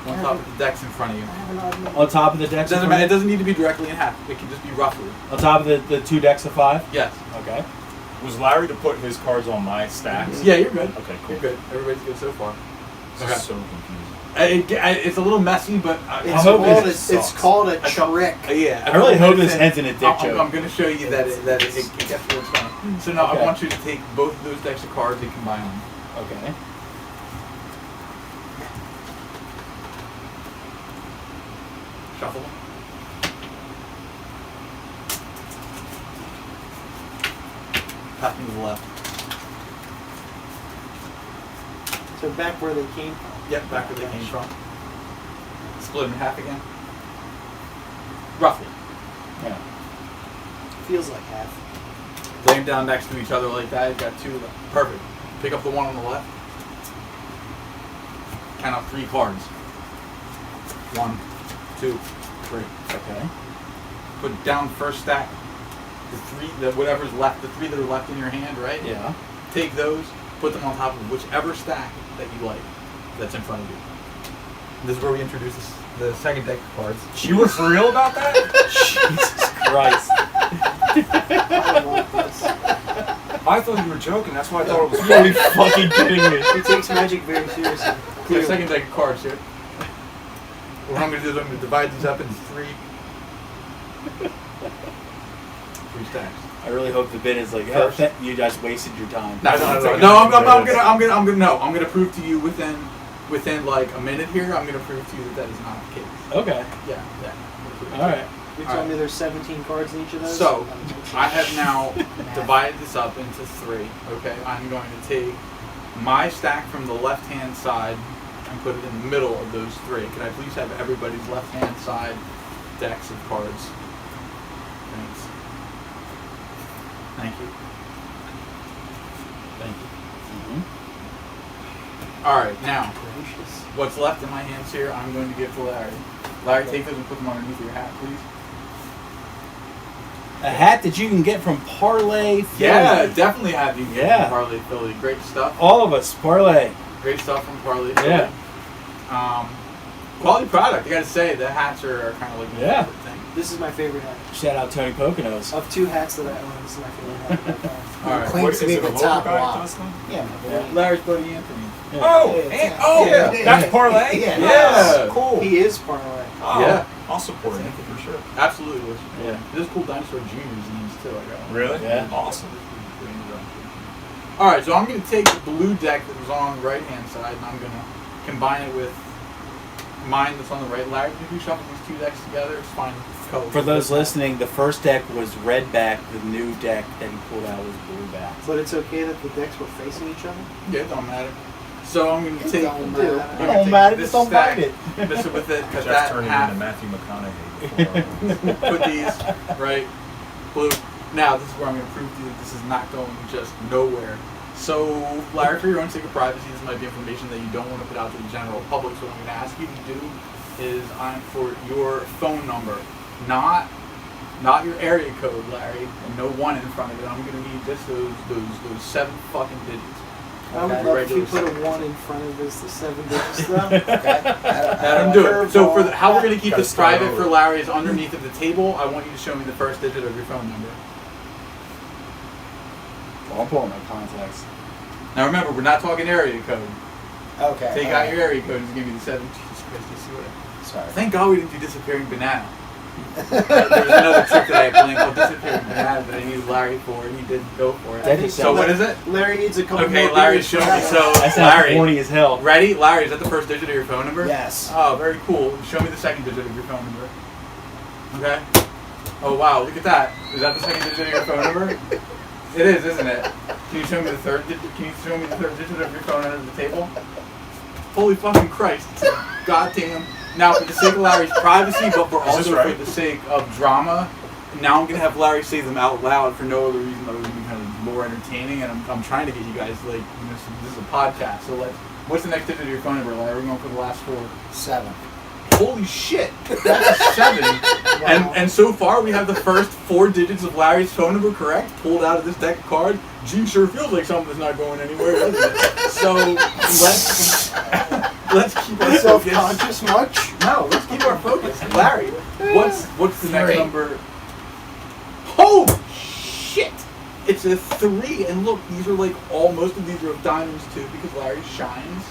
Speaker 5: On top of the decks in front of you.
Speaker 3: I have an odd number.
Speaker 1: On top of the
Speaker 5: It
Speaker 1: decks.
Speaker 5: doesn't matter. It doesn't need to be directly in half. It can just be roughly.
Speaker 1: On top of the 2 decks of 5.
Speaker 5: Yes.
Speaker 1: Okay.
Speaker 6: Was Larry to put his cards on my stacks?
Speaker 5: Yeah, you're good.
Speaker 6: Okay, cool.
Speaker 5: You're good. Everybody's good so far.
Speaker 6: This
Speaker 5: Okay.
Speaker 6: is so confusing.
Speaker 5: It's a little messy, but
Speaker 3: It's called a trick.
Speaker 5: yeah.
Speaker 1: I really hope this ends in a dick joke.
Speaker 5: I'm going to show you that it gets where it's going. So now
Speaker 1: Okay.
Speaker 5: I want you to take both of those decks of cards and combine them.
Speaker 1: Okay.
Speaker 5: Shuffle them. Pass them to the left.
Speaker 3: So back where they came from.
Speaker 5: Yep, back where they came from. Split them in half again. Roughly.
Speaker 1: Yeah.
Speaker 3: Feels like half.
Speaker 5: Lay them down next to each other like that. You've got 2 of them. Perfect. Pick up the one on the left. Count out 3 cards. 1, 2, 3.
Speaker 1: Okay.
Speaker 5: Put down first stack. Whatever's left, the 3 that are left in your hand, right?
Speaker 1: Yeah.
Speaker 5: Take those, put them on top of whichever stack that you like that's in front of you. This is where we introduce the second deck of cards.
Speaker 6: You were for real about that?
Speaker 1: Jesus Christ.
Speaker 3: I want this.
Speaker 6: I thought you were joking. That's why I thought it was
Speaker 1: Are you fucking kidding me?
Speaker 3: He takes magic very seriously.
Speaker 5: The second deck of cards here. What I'm going to do is I'm going to divide these up into 3 stacks.
Speaker 1: I really hope the bit is like,
Speaker 5: First.
Speaker 1: you guys wasted your time.
Speaker 5: No, I'm gonna prove to you within like a minute here. I'm gonna prove to you that is not the case.
Speaker 1: Okay.
Speaker 5: Yeah.
Speaker 1: All right.
Speaker 3: You
Speaker 5: All
Speaker 3: told
Speaker 5: right.
Speaker 3: me there's 17 cards in each of those?
Speaker 5: So, I have now divided this up into 3. Okay, I'm going to take my stack from the left-hand side and put it in the middle of those 3. Can I please have everybody's left-hand side decks of cards? Thanks. Thank you.
Speaker 1: Thank you.
Speaker 5: All right, now
Speaker 3: Gracious.
Speaker 5: what's left in my hands here, I'm going to give to Larry. Larry, take those and put them underneath your hat, please.
Speaker 1: A hat that you can get from Parlay Philly.
Speaker 5: Yeah, definitely have you get
Speaker 1: Yeah.
Speaker 5: from Parlay Philly. Great stuff.
Speaker 1: All of us, Parlay.
Speaker 5: Great stuff from Parlay Philly.
Speaker 1: Yeah.
Speaker 5: Quality product. I gotta say, the hats are kind of like my
Speaker 1: Yeah.
Speaker 5: favorite thing.
Speaker 3: This is my favorite hat.
Speaker 1: Shout out Tony Poconos.
Speaker 3: Of 2 hats that I own, this is my favorite hat.
Speaker 5: All right.
Speaker 2: Claims to be the top one.
Speaker 3: Yeah, my boy.
Speaker 5: Larry's buddy Anthony.
Speaker 1: Yeah.
Speaker 6: Oh,
Speaker 5: Yeah.
Speaker 6: that's parlay.
Speaker 2: Yeah.
Speaker 5: Yeah.
Speaker 6: Cool.
Speaker 3: He is parlay.
Speaker 6: Oh,
Speaker 5: Yeah.
Speaker 6: I'll support it for sure.
Speaker 5: Absolutely.
Speaker 1: Yeah.
Speaker 5: There's cool Dinosaur Juniors in these too. I got one.
Speaker 6: Really?
Speaker 1: Yeah.
Speaker 6: Awesome.
Speaker 5: All right, so I'm going to take the blue deck that was on the right-hand side, and I'm going to combine it with mine that's on the right. Larry, if you shuffle these 2 decks together, it's fine. Color.
Speaker 1: For those listening, the first deck was red back. The new deck that he pulled out was blue back.
Speaker 3: But it's okay that the decks were facing each other?
Speaker 5: Yeah, it don't matter. So I'm going to take.
Speaker 3: don't matter.
Speaker 5: I'm
Speaker 1: It
Speaker 5: gonna
Speaker 1: don't
Speaker 5: take
Speaker 1: matter.
Speaker 5: this
Speaker 1: Just don't
Speaker 5: stack,
Speaker 1: bite it.
Speaker 5: Mix it with it, cut
Speaker 6: Jeff's
Speaker 5: that
Speaker 6: turning
Speaker 5: half.
Speaker 6: into Matthew McConaughey.
Speaker 5: Put these right, blue. Now this is where I'm going to prove to you that this is not going just nowhere. So, Larry, for your own sake of privacy, this might be information that you don't want to put out to the general public. So what I'm going to ask you to do is for your phone number, not your area code, Larry, and no 1 in front of it. I'm going to need just those 7 fucking digits.
Speaker 3: I would
Speaker 5: Okay.
Speaker 3: love if you
Speaker 5: Regular
Speaker 3: put a 1 in front of this, the 7 digits though.
Speaker 5: Let him do it. So for how we're going to keep
Speaker 6: Gotta
Speaker 5: this
Speaker 6: start
Speaker 5: private
Speaker 6: over.
Speaker 5: for Larry is underneath of the table. I want you to show me the first digit of your phone number.
Speaker 1: Well, I'm pulling my contacts.
Speaker 5: Now remember, we're not talking area code.
Speaker 2: Okay.
Speaker 5: Take out your area code and give me the 7. Jesus Christ, you see what
Speaker 2: Sorry.
Speaker 5: Thank God we didn't do disappearing banana. There was another trick that I had planned called disappearing banana that I needed Larry for, and he didn't go for it.
Speaker 1: That
Speaker 5: So what is it?
Speaker 3: Larry needs a couple
Speaker 5: Okay,
Speaker 3: more
Speaker 5: Larry,
Speaker 3: beers
Speaker 5: show
Speaker 3: for
Speaker 5: me.
Speaker 3: that.
Speaker 5: So
Speaker 1: That sounds
Speaker 5: Larry,
Speaker 1: horny as hell.
Speaker 5: ready? Larry, is that the first digit of your phone number?
Speaker 2: Yes.
Speaker 5: Oh, very cool. Show me the second digit of your phone number. Okay. Oh wow, look at that. Is that the second digit of your phone number? It is, isn't it? Can you show me the third digit? Can you show me the third digit of your phone under the table? Holy fucking Christ! God damn. Now, for the sake of Larry's privacy, but for
Speaker 6: Is this
Speaker 5: also
Speaker 6: right?
Speaker 5: for the sake of drama, now I'm gonna have Larry say them out loud for no other reason other than be kind of more entertaining. And I'm trying to get you guys like this is a podcast. So what's the next digit of your phone number, Larry? We're going for the last 4.
Speaker 2: 7.
Speaker 5: Holy shit! That's a 7. And so far we have the first 4 digits of Larry's phone number correct, pulled out of this deck of cards. Gee, sure feels like something that's not going anywhere, doesn't it? So let's keep our focus.
Speaker 2: Self-conscious much?
Speaker 5: No, let's keep our focus. Larry, what's the next
Speaker 2: 3.
Speaker 5: number? Holy shit! It's a 3, and look, these are like most of these are of diamonds too, because Larry shines.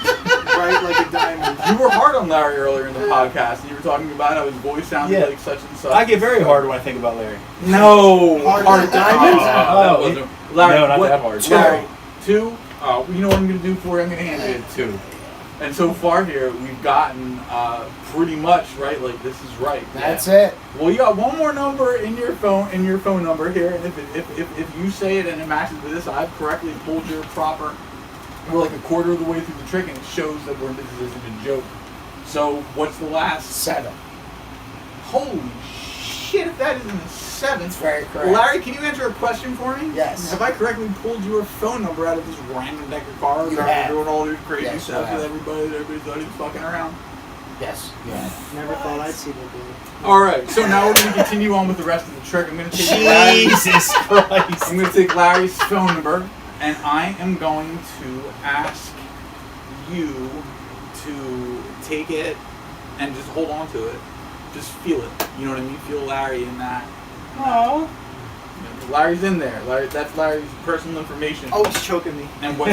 Speaker 3: Bright like a diamond.
Speaker 5: You were hard on Larry earlier in the podcast, and you were talking about how his voice sounded like such and such.
Speaker 1: I get very hard when I think about Larry.
Speaker 5: No!
Speaker 3: Hard diamonds?
Speaker 5: That wasn't. Larry,
Speaker 1: no, not
Speaker 5: what,
Speaker 1: that hard.
Speaker 5: Larry, 2? You know what I'm going to do for you? I'm going to hand you a 2. And so far here, we've gotten pretty much, right? Like, this is right.
Speaker 2: That's it.
Speaker 5: Well, you got one more number in your phone number here, and if you say it and it matches with this, I've correctly pulled your proper. We're like a quarter of the way through the trick, and it shows that this isn't a joke. So, what's the last?
Speaker 2: 7.
Speaker 5: Holy shit! If that isn't a 7,
Speaker 2: It's very correct.
Speaker 5: Larry, can you answer a question for me?
Speaker 2: Yes.
Speaker 5: Have I correctly pulled your phone number out of this random deck of cards?
Speaker 2: You
Speaker 5: after
Speaker 2: have.
Speaker 5: doing all this crazy
Speaker 2: Yes,
Speaker 5: stuff
Speaker 2: you
Speaker 5: with
Speaker 2: have.
Speaker 5: everybody thought he was fucking around.
Speaker 2: Yes. Yeah.
Speaker 3: Never thought I'd see that day.
Speaker 5: All right, so now we're going to continue on with the rest of the trick. I'm going to take Larry's.
Speaker 1: Jesus Christ.
Speaker 5: I'm going to take Larry's phone number, and I am going to ask you to take it and just hold on to it. Just feel it. You know what I mean? Feel Larry in that.
Speaker 1: Aww.
Speaker 5: Larry's in there. That's Larry's personal information.
Speaker 3: Oh, he's choking me.
Speaker 5: And what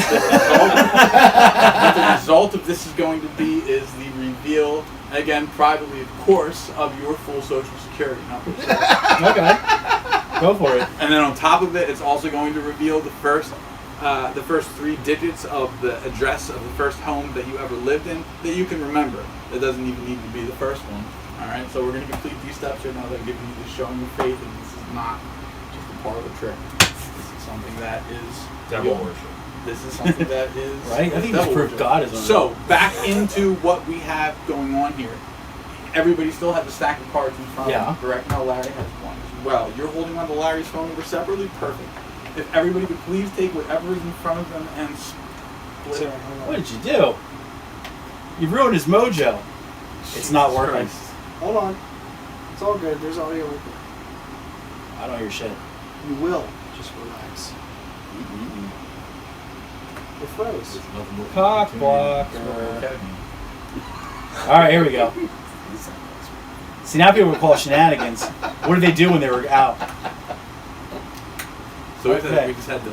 Speaker 5: the result of this is going to be is the reveal, again, privately, of course, of your full social security number.
Speaker 1: Okay. Go for it.
Speaker 5: And then on top of it, it's also going to reveal the first 3 digits of the address of the first home that you ever lived in that you can remember. It doesn't even need to be the first one. All right, so we're going to complete these steps here now that I'm giving you the showing of faith, and this is not just a part of the trick. This is something that is
Speaker 6: Devil
Speaker 5: real.
Speaker 6: worship.
Speaker 5: This is something that is
Speaker 1: Right? I think
Speaker 5: devil
Speaker 1: it's proof
Speaker 5: worship.
Speaker 1: God is on
Speaker 5: So back into what we have going on here. Everybody still has a stack of cards in front of them, correct? No, Larry has one as well. You're holding on to Larry's phone number separately? Perfect. If everybody could please take whatever is in front of them and split it.
Speaker 1: What did you do? You ruined his mojo. It's not working.
Speaker 5: Christ.
Speaker 3: Hold on. It's all good. There's audio with it.
Speaker 1: I don't hear shit.
Speaker 3: You will. Just relax. It froze.
Speaker 1: Cock
Speaker 5: Okay.
Speaker 1: blocker. Alright, here we go. See, now people will call it shenanigans. What did they do when they were out?
Speaker 5: So
Speaker 1: Okay.
Speaker 5: we just had the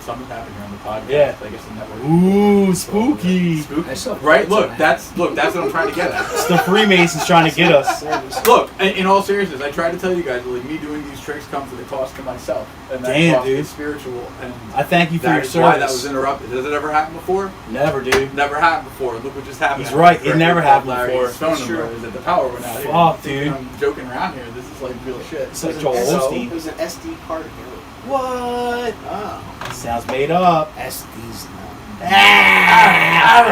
Speaker 5: something happened here on the podcast.
Speaker 1: Yeah.
Speaker 5: I guess the network.
Speaker 1: Ooh, spooky.
Speaker 5: Spooky. Right? Look, that's what I'm trying to get at.
Speaker 1: It's the Freemasons trying to get us.
Speaker 3: There it is.
Speaker 5: Look, in all seriousness, I try to tell you guys, like, me doing these tricks comes at a cost to myself, and that
Speaker 1: Damn,
Speaker 5: cost
Speaker 1: dude.
Speaker 5: is spiritual. And
Speaker 1: I thank you for your
Speaker 5: that is why that was
Speaker 1: service.
Speaker 5: interrupted. Has it ever happened before?
Speaker 1: Never, dude.
Speaker 5: Never happened before. Look what just happened.
Speaker 1: He's right, it never happened
Speaker 5: Larry's
Speaker 1: before.
Speaker 5: phone
Speaker 3: It's
Speaker 5: number
Speaker 3: true.
Speaker 5: is that the power went out here.
Speaker 1: Fuck, dude.
Speaker 5: I'm joking around here. This is like real shit.
Speaker 1: It's like
Speaker 3: It was
Speaker 1: Joel
Speaker 3: an
Speaker 1: Osteen.
Speaker 3: It was an SD card ago.
Speaker 1: What?
Speaker 3: Oh.
Speaker 1: Sounds made up.
Speaker 2: SD's now.
Speaker 1: Ah!
Speaker 2: All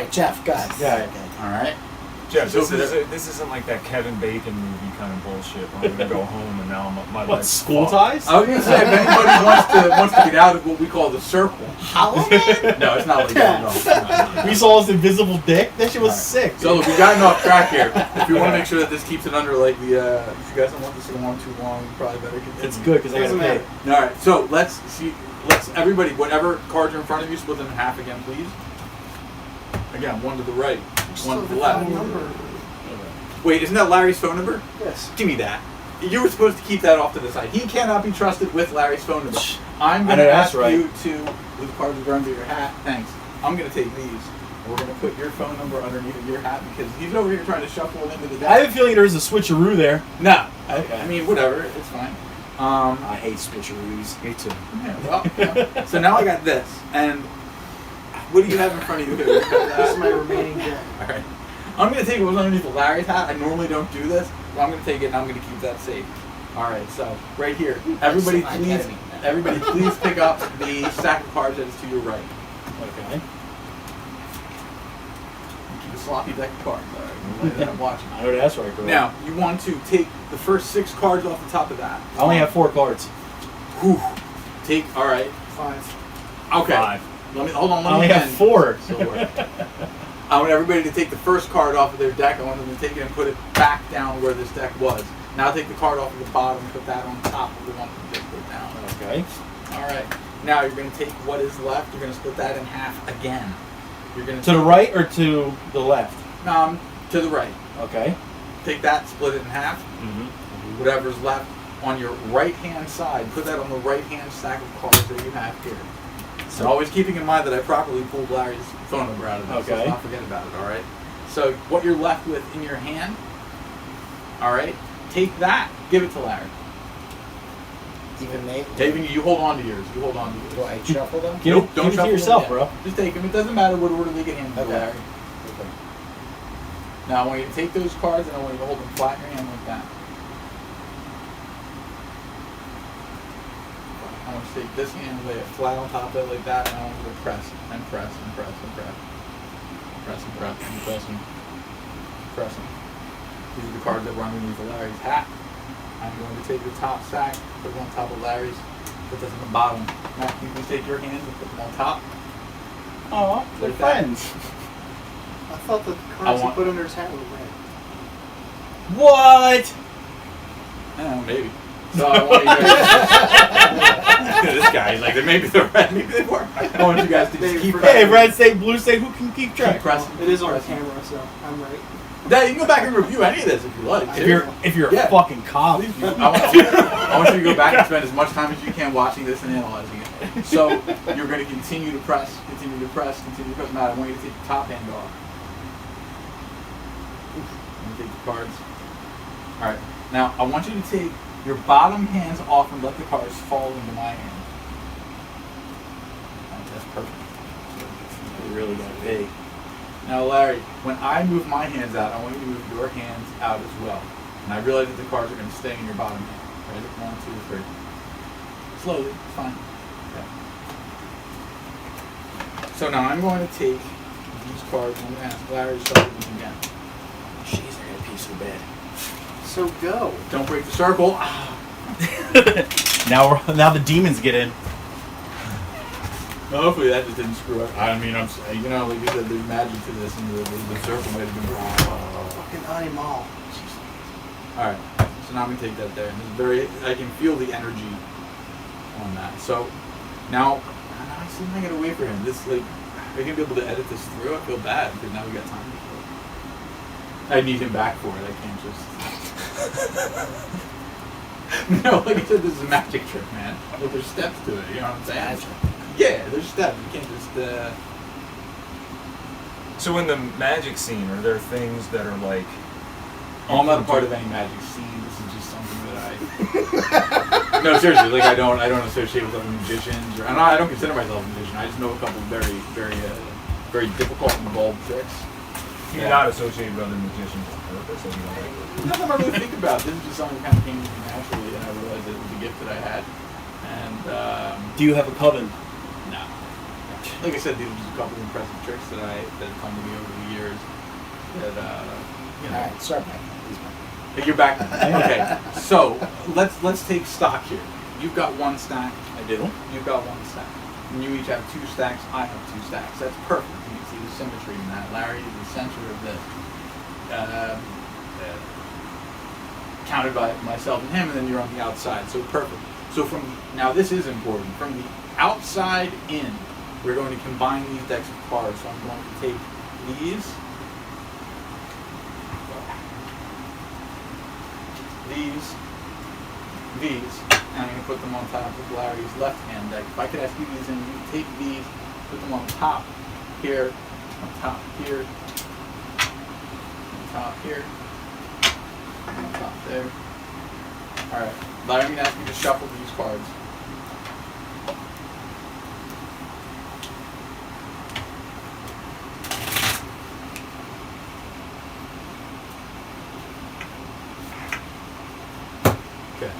Speaker 2: right, Jeff, go ahead.
Speaker 1: Yeah.
Speaker 5: All right.
Speaker 6: Jeff,
Speaker 5: So
Speaker 6: this isn't like that Kevin Bacon movie kind of bullshit. Where I'm gonna go home and now my
Speaker 1: What,
Speaker 6: life's
Speaker 1: school
Speaker 6: fucked.
Speaker 1: ties?
Speaker 5: I was gonna say if anybody wants to get out of what we call the circle.
Speaker 2: Halloween?
Speaker 5: No, it's not like that. No.
Speaker 1: We saw his invisible dick. That shit was sick.
Speaker 5: So look, we've gotten off track here. If we want to make sure that this keeps it under like the, if you guys don't want this to go on too long, we probably better continue.
Speaker 1: It's good because I gotta
Speaker 3: Doesn't
Speaker 1: pay.
Speaker 3: matter.
Speaker 5: All right, so let's everybody, whatever cards are in front of you, split them in half again, please. Again, one to the right, one to the left.
Speaker 3: Number.
Speaker 5: Wait, isn't that Larry's phone number?
Speaker 3: Yes.
Speaker 5: Give me that. You were supposed to keep that off to the side. He cannot be trusted with Larry's phone number. I'm
Speaker 1: I
Speaker 5: going
Speaker 1: know
Speaker 5: to
Speaker 1: that's
Speaker 5: ask
Speaker 1: right.
Speaker 5: you to, with the cards that are under your hat, thanks. I'm going to take these. We're going to put your phone number underneath of your hat because he's over here trying to shuffle it into the deck.
Speaker 1: I have a feeling there's a switcheroo there.
Speaker 5: No.
Speaker 1: Okay.
Speaker 5: I mean, whatever. It's fine.
Speaker 1: I hate switcheroos.
Speaker 6: Me too.
Speaker 5: Yeah, well, yeah. So now I got this. And what do you have in front of you here?
Speaker 3: This is my remaining deck.
Speaker 5: All right. I'm going to take what was underneath Larry's hat. I normally don't do this, but I'm going to take it and I'm going to keep that safe. All right, so right here. Everybody please pick up the stack of cards that is to your right.
Speaker 1: Okay.
Speaker 5: Keep a sloppy deck of cards. All right, I'm watching.
Speaker 1: I know that's right, bro.
Speaker 5: Now, you want to take the first 6 cards off the top of that.
Speaker 1: I only have 4 cards.
Speaker 5: Whew. All right.
Speaker 3: 5.
Speaker 5: Okay.
Speaker 6: 5.
Speaker 5: Hold on.
Speaker 1: I only have 4.
Speaker 5: I want everybody to take the first card off of their deck. I want them to take it and put it back down where this deck was. Now take the card off of the bottom and put that on top of the one that you just put down.
Speaker 1: Okay.
Speaker 5: All right. Now you're going to take what is left. You're going to split that in half again. You're gonna
Speaker 1: To the right or to the left?
Speaker 5: to the right.
Speaker 1: Okay.
Speaker 5: Take that, split it in half.
Speaker 6: Mm-hmm.
Speaker 5: Whatever's left on your right-hand side, put that on the right-hand stack of cards that you have here. So always keeping in mind that I properly pulled Larry's phone number out of this, so let's not forget about it, all right? So what you're left with in your hand, all right, take that, give it to Larry.
Speaker 2: Even they.
Speaker 5: David, you hold on to yours. You hold on to yours.
Speaker 2: Do I shuffle them?
Speaker 1: Give
Speaker 5: Nope,
Speaker 1: it,
Speaker 5: don't
Speaker 1: give it to
Speaker 5: shuffle
Speaker 1: yourself,
Speaker 5: them yet.
Speaker 1: bro.
Speaker 5: Just take them. It doesn't matter what order they get handed to
Speaker 2: Okay.
Speaker 5: Larry.
Speaker 2: Okay.
Speaker 5: Now I want you to take those cards and I want you to hold them flat in your hand like that. I want you to take this hand and lay it flat on top of it like that, and I want you to press and press and press and press. Press and press and press and press them. These are the cards that were underneath Larry's hat. I'm going to take the top stack, put them on top of Larry's, put this on the bottom. Now you can take your hands and put them on top.
Speaker 1: Oh, they're
Speaker 5: Like that.
Speaker 1: friends.
Speaker 3: I thought the cards he put under his hat were red.
Speaker 1: What?
Speaker 5: I don't know, maybe. So I want you guys. This guy, like, maybe they're red, maybe they weren't. I want you guys to just keep
Speaker 1: Hey, red say, blue say, who can keep track?
Speaker 5: Keep pressing.
Speaker 3: It is on
Speaker 5: Pressing.
Speaker 3: camera, so I'm right.
Speaker 5: Yeah, you can go back and review any of this if you like.
Speaker 1: If you're
Speaker 5: Yeah.
Speaker 1: a fucking cop.
Speaker 5: I want you to go back and spend as much time as you can watching this and analyzing it. So you're going to continue to press, continue to press, continue to press. Now I want you to take the top hand off. I'm going to take the cards. All right. Now I want you to take your bottom hands off and let the cards fall into my hand. That's perfect.
Speaker 1: You really got big.
Speaker 5: Now, Larry, when I move my hands out, I want you to move your hands out as well. And I realize that the cards are going to stay in your bottom hand. Ready? 1, 2, 3. Slowly. It's fine. Okay. So now I'm going to take these cards and I'm going to ask Larry to shuffle them again.
Speaker 1: Jeez, I got a piece so bad.
Speaker 3: So go.
Speaker 5: Don't break the circle.
Speaker 1: Now the demons get in.
Speaker 5: Hopefully that just didn't screw up. I mean, you know, like you said, there's magic to this, and the circle might have been wrong.
Speaker 3: Fucking animal.
Speaker 5: All right, so now I'm gonna take that there, and I can feel the energy on that. So now, I see I gotta wait for him. This are you gonna be able to edit this through? I feel bad because now we got time for it. I need him back for it. I can't just. No, like I said, this is a magic trick, man. Like there's steps to it. You know what I'm saying?
Speaker 2: Magic.
Speaker 5: Yeah, there's steps. You can't just.
Speaker 6: So in the magic scene, are there things that are like?
Speaker 5: Oh, I'm not a part of any magic scene. This is just something that I. No, seriously. Like I don't associate with other magicians, or I don't consider myself a magician. I just know a couple of very difficult and involved tricks.
Speaker 6: You're not associated with other magicians on purpose, or you know,
Speaker 5: Nothing I really think about. This is just something that kind of came to me naturally, and I realized it was a gift that I had. And
Speaker 1: Do you have a coven?
Speaker 5: no. Like I said, these are just a couple of impressive tricks that have come to me over the years. That you know.
Speaker 2: Alright, start back.
Speaker 5: You're back. Okay. So let's take stock here. You've got one stack.
Speaker 1: I do.
Speaker 5: You've got one stack. And you each have 2 stacks. I have 2 stacks. That's perfect. You can see the symmetry in that. Larry is the center of this. Counted by myself and him, and then you're on the outside. So perfect. So now this is important. From the outside in, we're going to combine these decks of cards. So I'm going to take these. These, and I'm going to put them on top of Larry's left-hand deck. If I could ask you these, and you take these, put them on top here, on top here, on top here, on top there. Alright, Larry, I'm going to ask you to shuffle these cards. Okay.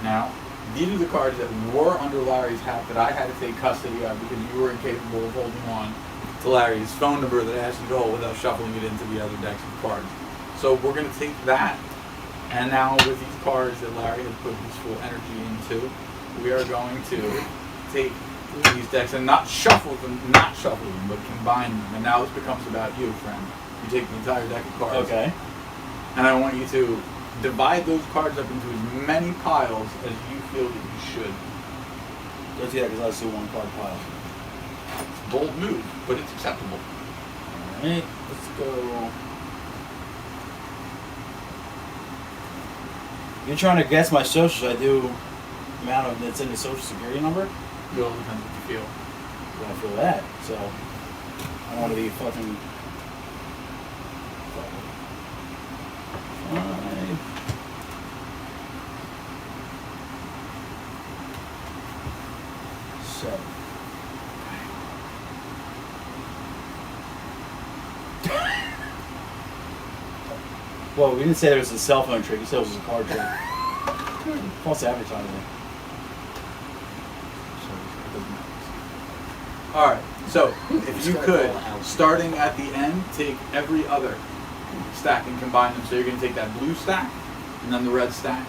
Speaker 5: Now, these are the cards that were under Larry's hat that I had to take custody of because you were incapable of holding on to Larry's phone number that I asked you to hold without shuffling it into the other decks of cards. So we're going to take that, and now with these cards that Larry has put his full energy into, we are going to take these decks and not shuffle them, but combine them. And now this becomes about you, friend. You take the entire deck of cards.
Speaker 1: Okay.
Speaker 5: And I want you to divide those cards up into as many piles as you feel that you should.
Speaker 1: Let's do that because I see one card pile.
Speaker 5: Bold move, but it's acceptable.
Speaker 1: Alright, let's go. You're trying to guess my social, so I do amount of that's in the social security number?
Speaker 5: It all depends what you feel.
Speaker 1: Well, I feel that, so I don't want to be fucking. Five. Seven. Well, we didn't say there was a cell phone trick. You said it was a card trick. False advertising.
Speaker 5: Alright, so if you could, starting at the end, take every other stack and combine them. So you're going to take that blue stack, and then the red stack,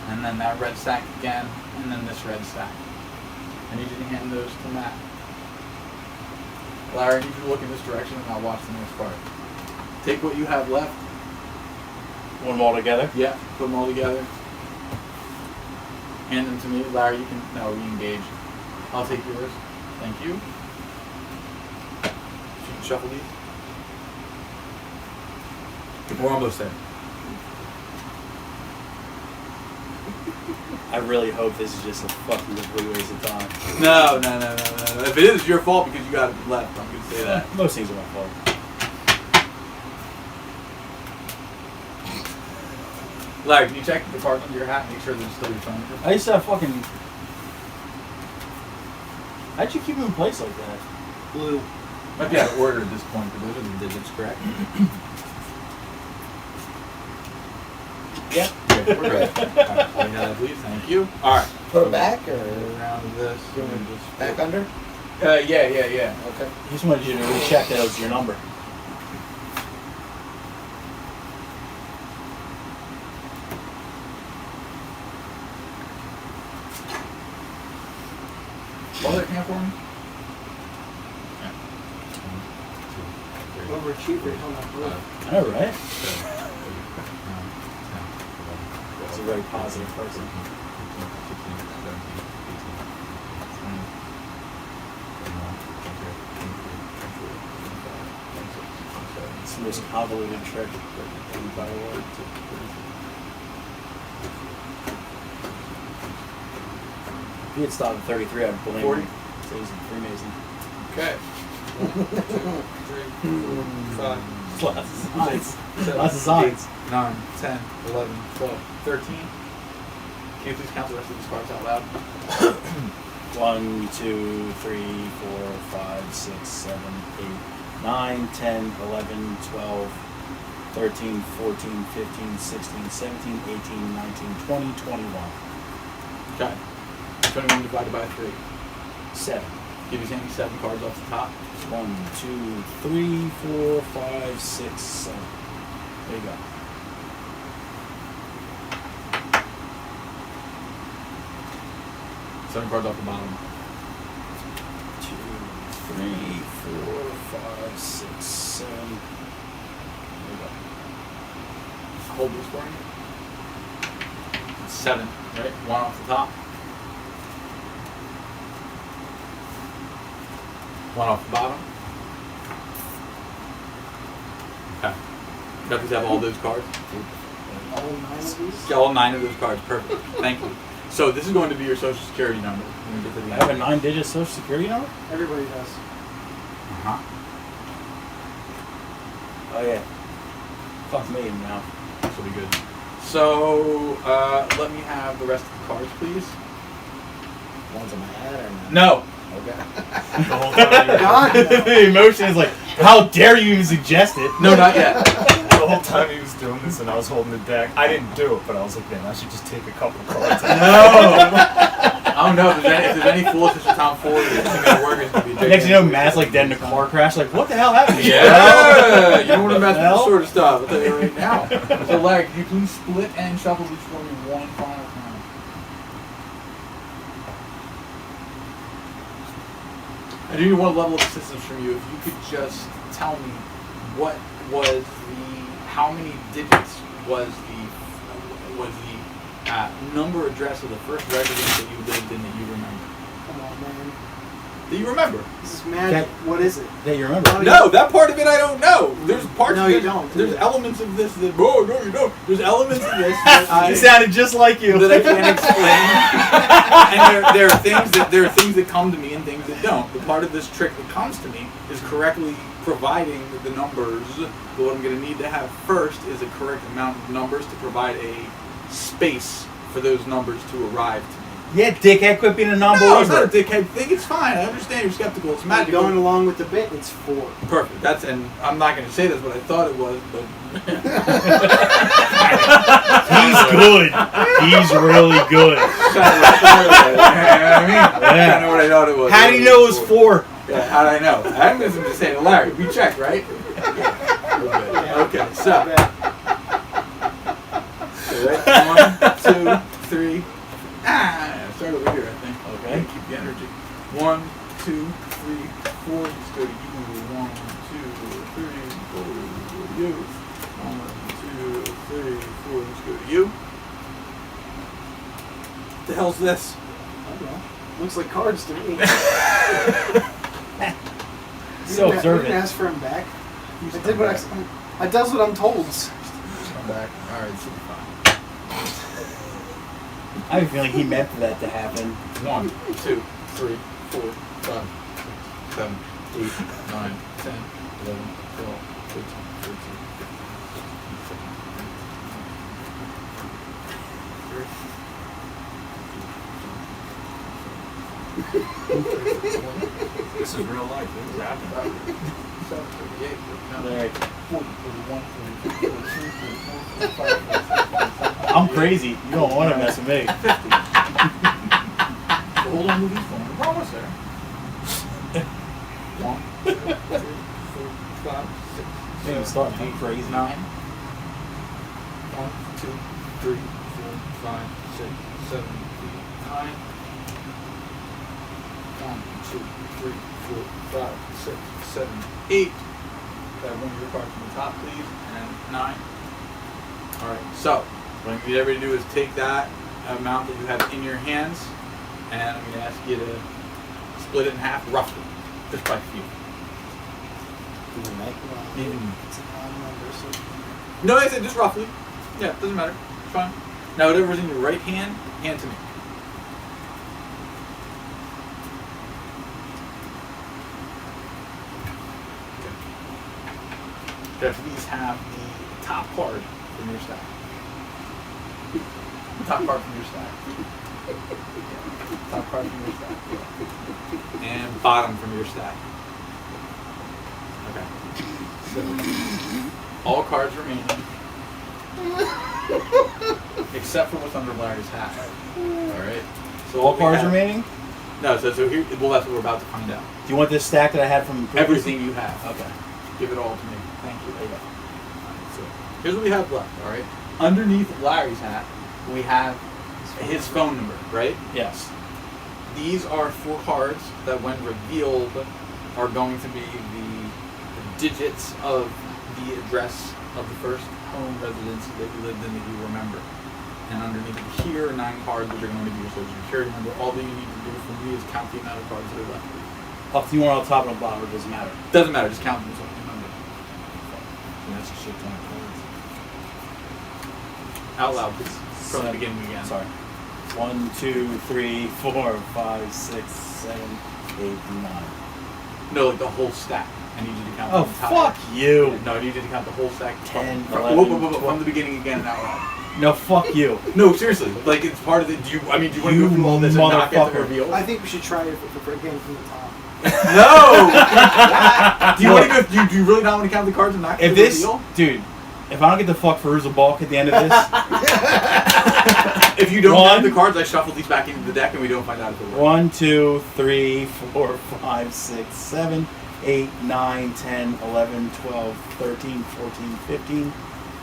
Speaker 5: and then that red stack again, and then this red stack. I need you to hand those to Matt. Larry, I need you to look in this direction, and I'll watch the next part. Take what you have left.
Speaker 1: Want them all together?
Speaker 5: Yeah, put them all together. Hand them to me. Larry, you can now re-engage. I'll take yours. Thank you. You can shuffle these. We're almost there.
Speaker 1: I really hope this is just a fucking complete waste of time.
Speaker 5: No. If it is, it's your fault because you got it left. I'm going to say that.
Speaker 1: Most things are my fault.
Speaker 5: Larry, can you check the cards under your hat and make sure there's still your phone number?
Speaker 1: I used to have fucking. How'd you keep them in place like that?
Speaker 3: Blue.
Speaker 5: Might be out of order at this point, but those are the digits, correct?
Speaker 1: Yeah.
Speaker 5: Okay, we're good. Alright, let me have that, please. Thank you. Alright.
Speaker 2: Put it back or
Speaker 5: Around this.
Speaker 2: back under?
Speaker 5: Yeah.
Speaker 2: Okay.
Speaker 1: I just wanted you to recheck that it was your number.
Speaker 5: Hold that hand for me.
Speaker 3: Overachiever on that blue.
Speaker 1: I know, right? That's a very positive person. It's the most convoluted trick by the word. If he had stopped at 33, I'd blame
Speaker 5: 40.
Speaker 1: him. So he's a Freemason.
Speaker 5: Okay. 1, 2, 3, 4, 5,
Speaker 1: Lots of signs.
Speaker 5: 7,
Speaker 1: Lots of signs.
Speaker 5: 8, 9, 10, 11, 12, 13. Can you please count the rest of these cards out loud?
Speaker 1: 1, 2, 3, 4, 5, 6, 7, 8, 9, 10, 11, 12, 13, 14, 15, 16, 17, 18, 19, 20, 21.
Speaker 5: Okay. 21 divided by 3.
Speaker 1: 7.
Speaker 5: Give you handy 7 cards off the top.
Speaker 1: 1, 2, 3, 4, 5, 6, 7. There you go.
Speaker 5: Seven cards off the bottom.
Speaker 1: 2, 3, 4, 5, 6, 7. There you go.
Speaker 5: Hold this for me. 7, right? 1 off the top. 1 off the bottom. Okay. You have to have all those cards.
Speaker 3: All 9 of these?
Speaker 5: Yeah, all 9 of those cards. Perfect. Thank you. So this is going to be your social security number. When we get to the
Speaker 1: I
Speaker 5: end.
Speaker 1: have a 9-digit social security number?
Speaker 3: Everybody does.
Speaker 5: Uh-huh.
Speaker 1: Oh, yeah. Fuck me now.
Speaker 5: This will be good. So let me have the rest of the cards, please.
Speaker 2: One's in my head or not?
Speaker 5: No.
Speaker 2: Okay.
Speaker 6: The whole time you were,
Speaker 3: God, no.
Speaker 1: The emotion is like, how dare you even suggest it?
Speaker 5: No, not yet.
Speaker 6: the whole time he was doing this and I was holding the deck. I didn't do it, but I was like, man, I should just take a couple cards.
Speaker 5: No. I don't know if there's any foolishness with Tom Ford. It's gonna work. It's gonna be
Speaker 1: Next thing you know, Matt's like dead in a car crash. Like, what the hell happened?
Speaker 5: Yeah, you don't want to mess with
Speaker 1: Hell?
Speaker 5: this sort of stuff. I'll tell you right now. So, Larry, can you please split and shuffle these for me one final time? I do need one level of assistance from you. If you could just tell me what was how many digits was the number address of the first residence that you lived in that you remember?
Speaker 3: Come on, man.
Speaker 5: that you remember.
Speaker 3: This is magic. What is it?
Speaker 1: That you remember?
Speaker 5: No, that part of it I don't know. There's parts
Speaker 3: No,
Speaker 5: of
Speaker 3: you
Speaker 5: it.
Speaker 3: don't.
Speaker 5: There's elements of this that. Oh, no, you don't. There's elements of this that
Speaker 1: He sounded just like you.
Speaker 5: that I can't explain. And there are things that come to me and things that don't. The part of this trick that comes to me is correctly providing the numbers. But what I'm going to need to have first is a correct amount of numbers to provide a space for those numbers to arrive to me.
Speaker 1: Yeah, dickhead, quit being a
Speaker 5: No, it's not a
Speaker 1: non-believer.
Speaker 5: dickhead thing. It's fine. I understand you're skeptical. It's
Speaker 3: You're
Speaker 5: magical.
Speaker 3: going along with the bit. It's 4.
Speaker 5: Perfect. That's, and I'm not going to say that's what I thought it was, but
Speaker 1: He's good. He's really good.
Speaker 5: I know what I thought it was.
Speaker 1: How do you know it was 4?
Speaker 5: Yeah, how do I know? I'm just saying to Larry. We checked, right? Okay, so. Right, 1, 2, 3. Start over here, I think.
Speaker 1: Okay.
Speaker 5: Keep the energy. 1, 2, 3, 4. Let's go to you. 1, 2, 3, 4. Go to you. 1, 2, 3, 4. Let's go to you. What the hell's this?
Speaker 3: I don't know. Looks like cards to me.
Speaker 1: So
Speaker 3: You
Speaker 1: observant.
Speaker 3: didn't ask for him back. I did what I does what I'm told.
Speaker 5: Come back. All right, should be fine.
Speaker 1: I have a feeling he meant for that to happen.
Speaker 5: 1, 2, 3, 4, 5, 6, 7, 8, 9, 10, 11, 12, 13, 14, 15,
Speaker 6: This is real life. This is happening.
Speaker 5: 7, 38, 39,
Speaker 1: Larry,
Speaker 5: 40, 41, 42, 43, 44, 45,
Speaker 1: I'm crazy. You don't want to mess with me.
Speaker 5: 50. Hold on to these phones. We're almost there. 1, 2, 3, 4, 5, 6,
Speaker 1: Maybe
Speaker 5: 7,
Speaker 1: start
Speaker 5: 8,
Speaker 1: being crazy.
Speaker 5: 9. 1, 2, 3, 4, 5, 6, 7, 8, 9. 1, 2, 3, 4, 5, 6, 7, 8. Grab one of your cards from the top, please, and 9. Alright, so what I'm going to get everybody to do is take that amount that you have in your hands, and I'm going to ask you to split it in half roughly, just by few.
Speaker 3: It's an odd number, so
Speaker 5: No, I said just roughly. Yeah, doesn't matter. It's fine. Now, whatever's in your right hand, hand to me. Okay. These have the top card from your stack. Top card from your stack. Top card from your stack. And bottom from your stack. Okay. So, all cards remaining. Except for what's under Larry's hat. Alright? So
Speaker 1: All
Speaker 5: what we
Speaker 1: cards
Speaker 5: have-
Speaker 1: remaining?
Speaker 5: No, so here, well, that's what we're about to find out.
Speaker 1: Do you want this stack that I had from previous-
Speaker 5: Everything you have.
Speaker 1: Okay.
Speaker 5: Give it all to me. Thank you. There you go. Alright, so here's what we have left, alright? Underneath Larry's hat, we have his phone number, right?
Speaker 1: Yes.
Speaker 5: These are 4 cards that, when revealed, are going to be the digits of the address of the first home residence that you lived in that you remember. And underneath it here are 9 cards, which are going to be your social security number. All that you need to do for me is count the amount of cards that are left.
Speaker 1: Up to you want on top and on bottom, it doesn't matter.
Speaker 5: Doesn't matter, just count them as a number. So that's a shit ton of cards. Out loud, please. From the beginning again.
Speaker 1: Sorry. 1, 2, 3, 4, 5, 6, 7, 8, 9.
Speaker 5: No, like the whole stack. I need you to count
Speaker 1: Oh,
Speaker 5: the entire.
Speaker 1: fuck you.
Speaker 5: No, I need you to count the whole stack.
Speaker 1: 10,
Speaker 5: from,
Speaker 1: 11,
Speaker 5: from the beginning again and out loud.
Speaker 1: No, fuck you.
Speaker 5: No, seriously. Like, it's part of the. Do you want to
Speaker 1: You
Speaker 5: go through all this and not get the
Speaker 1: motherfucker.
Speaker 5: reveal?
Speaker 3: I think we should try it again from the top.
Speaker 5: No! Do you want to go? Do you really not want to count the cards and not get
Speaker 1: If
Speaker 5: the
Speaker 1: this,
Speaker 5: reveal?
Speaker 1: dude, if I don't get the fuck Pharoah Balk at the end of this,
Speaker 5: If you don't
Speaker 1: One.
Speaker 5: have the cards, I shuffle these back into the deck and we don't find out if it works.
Speaker 1: 1, 2, 3, 4, 5, 6, 7, 8, 9, 10, 11, 12, 13, 14, 15,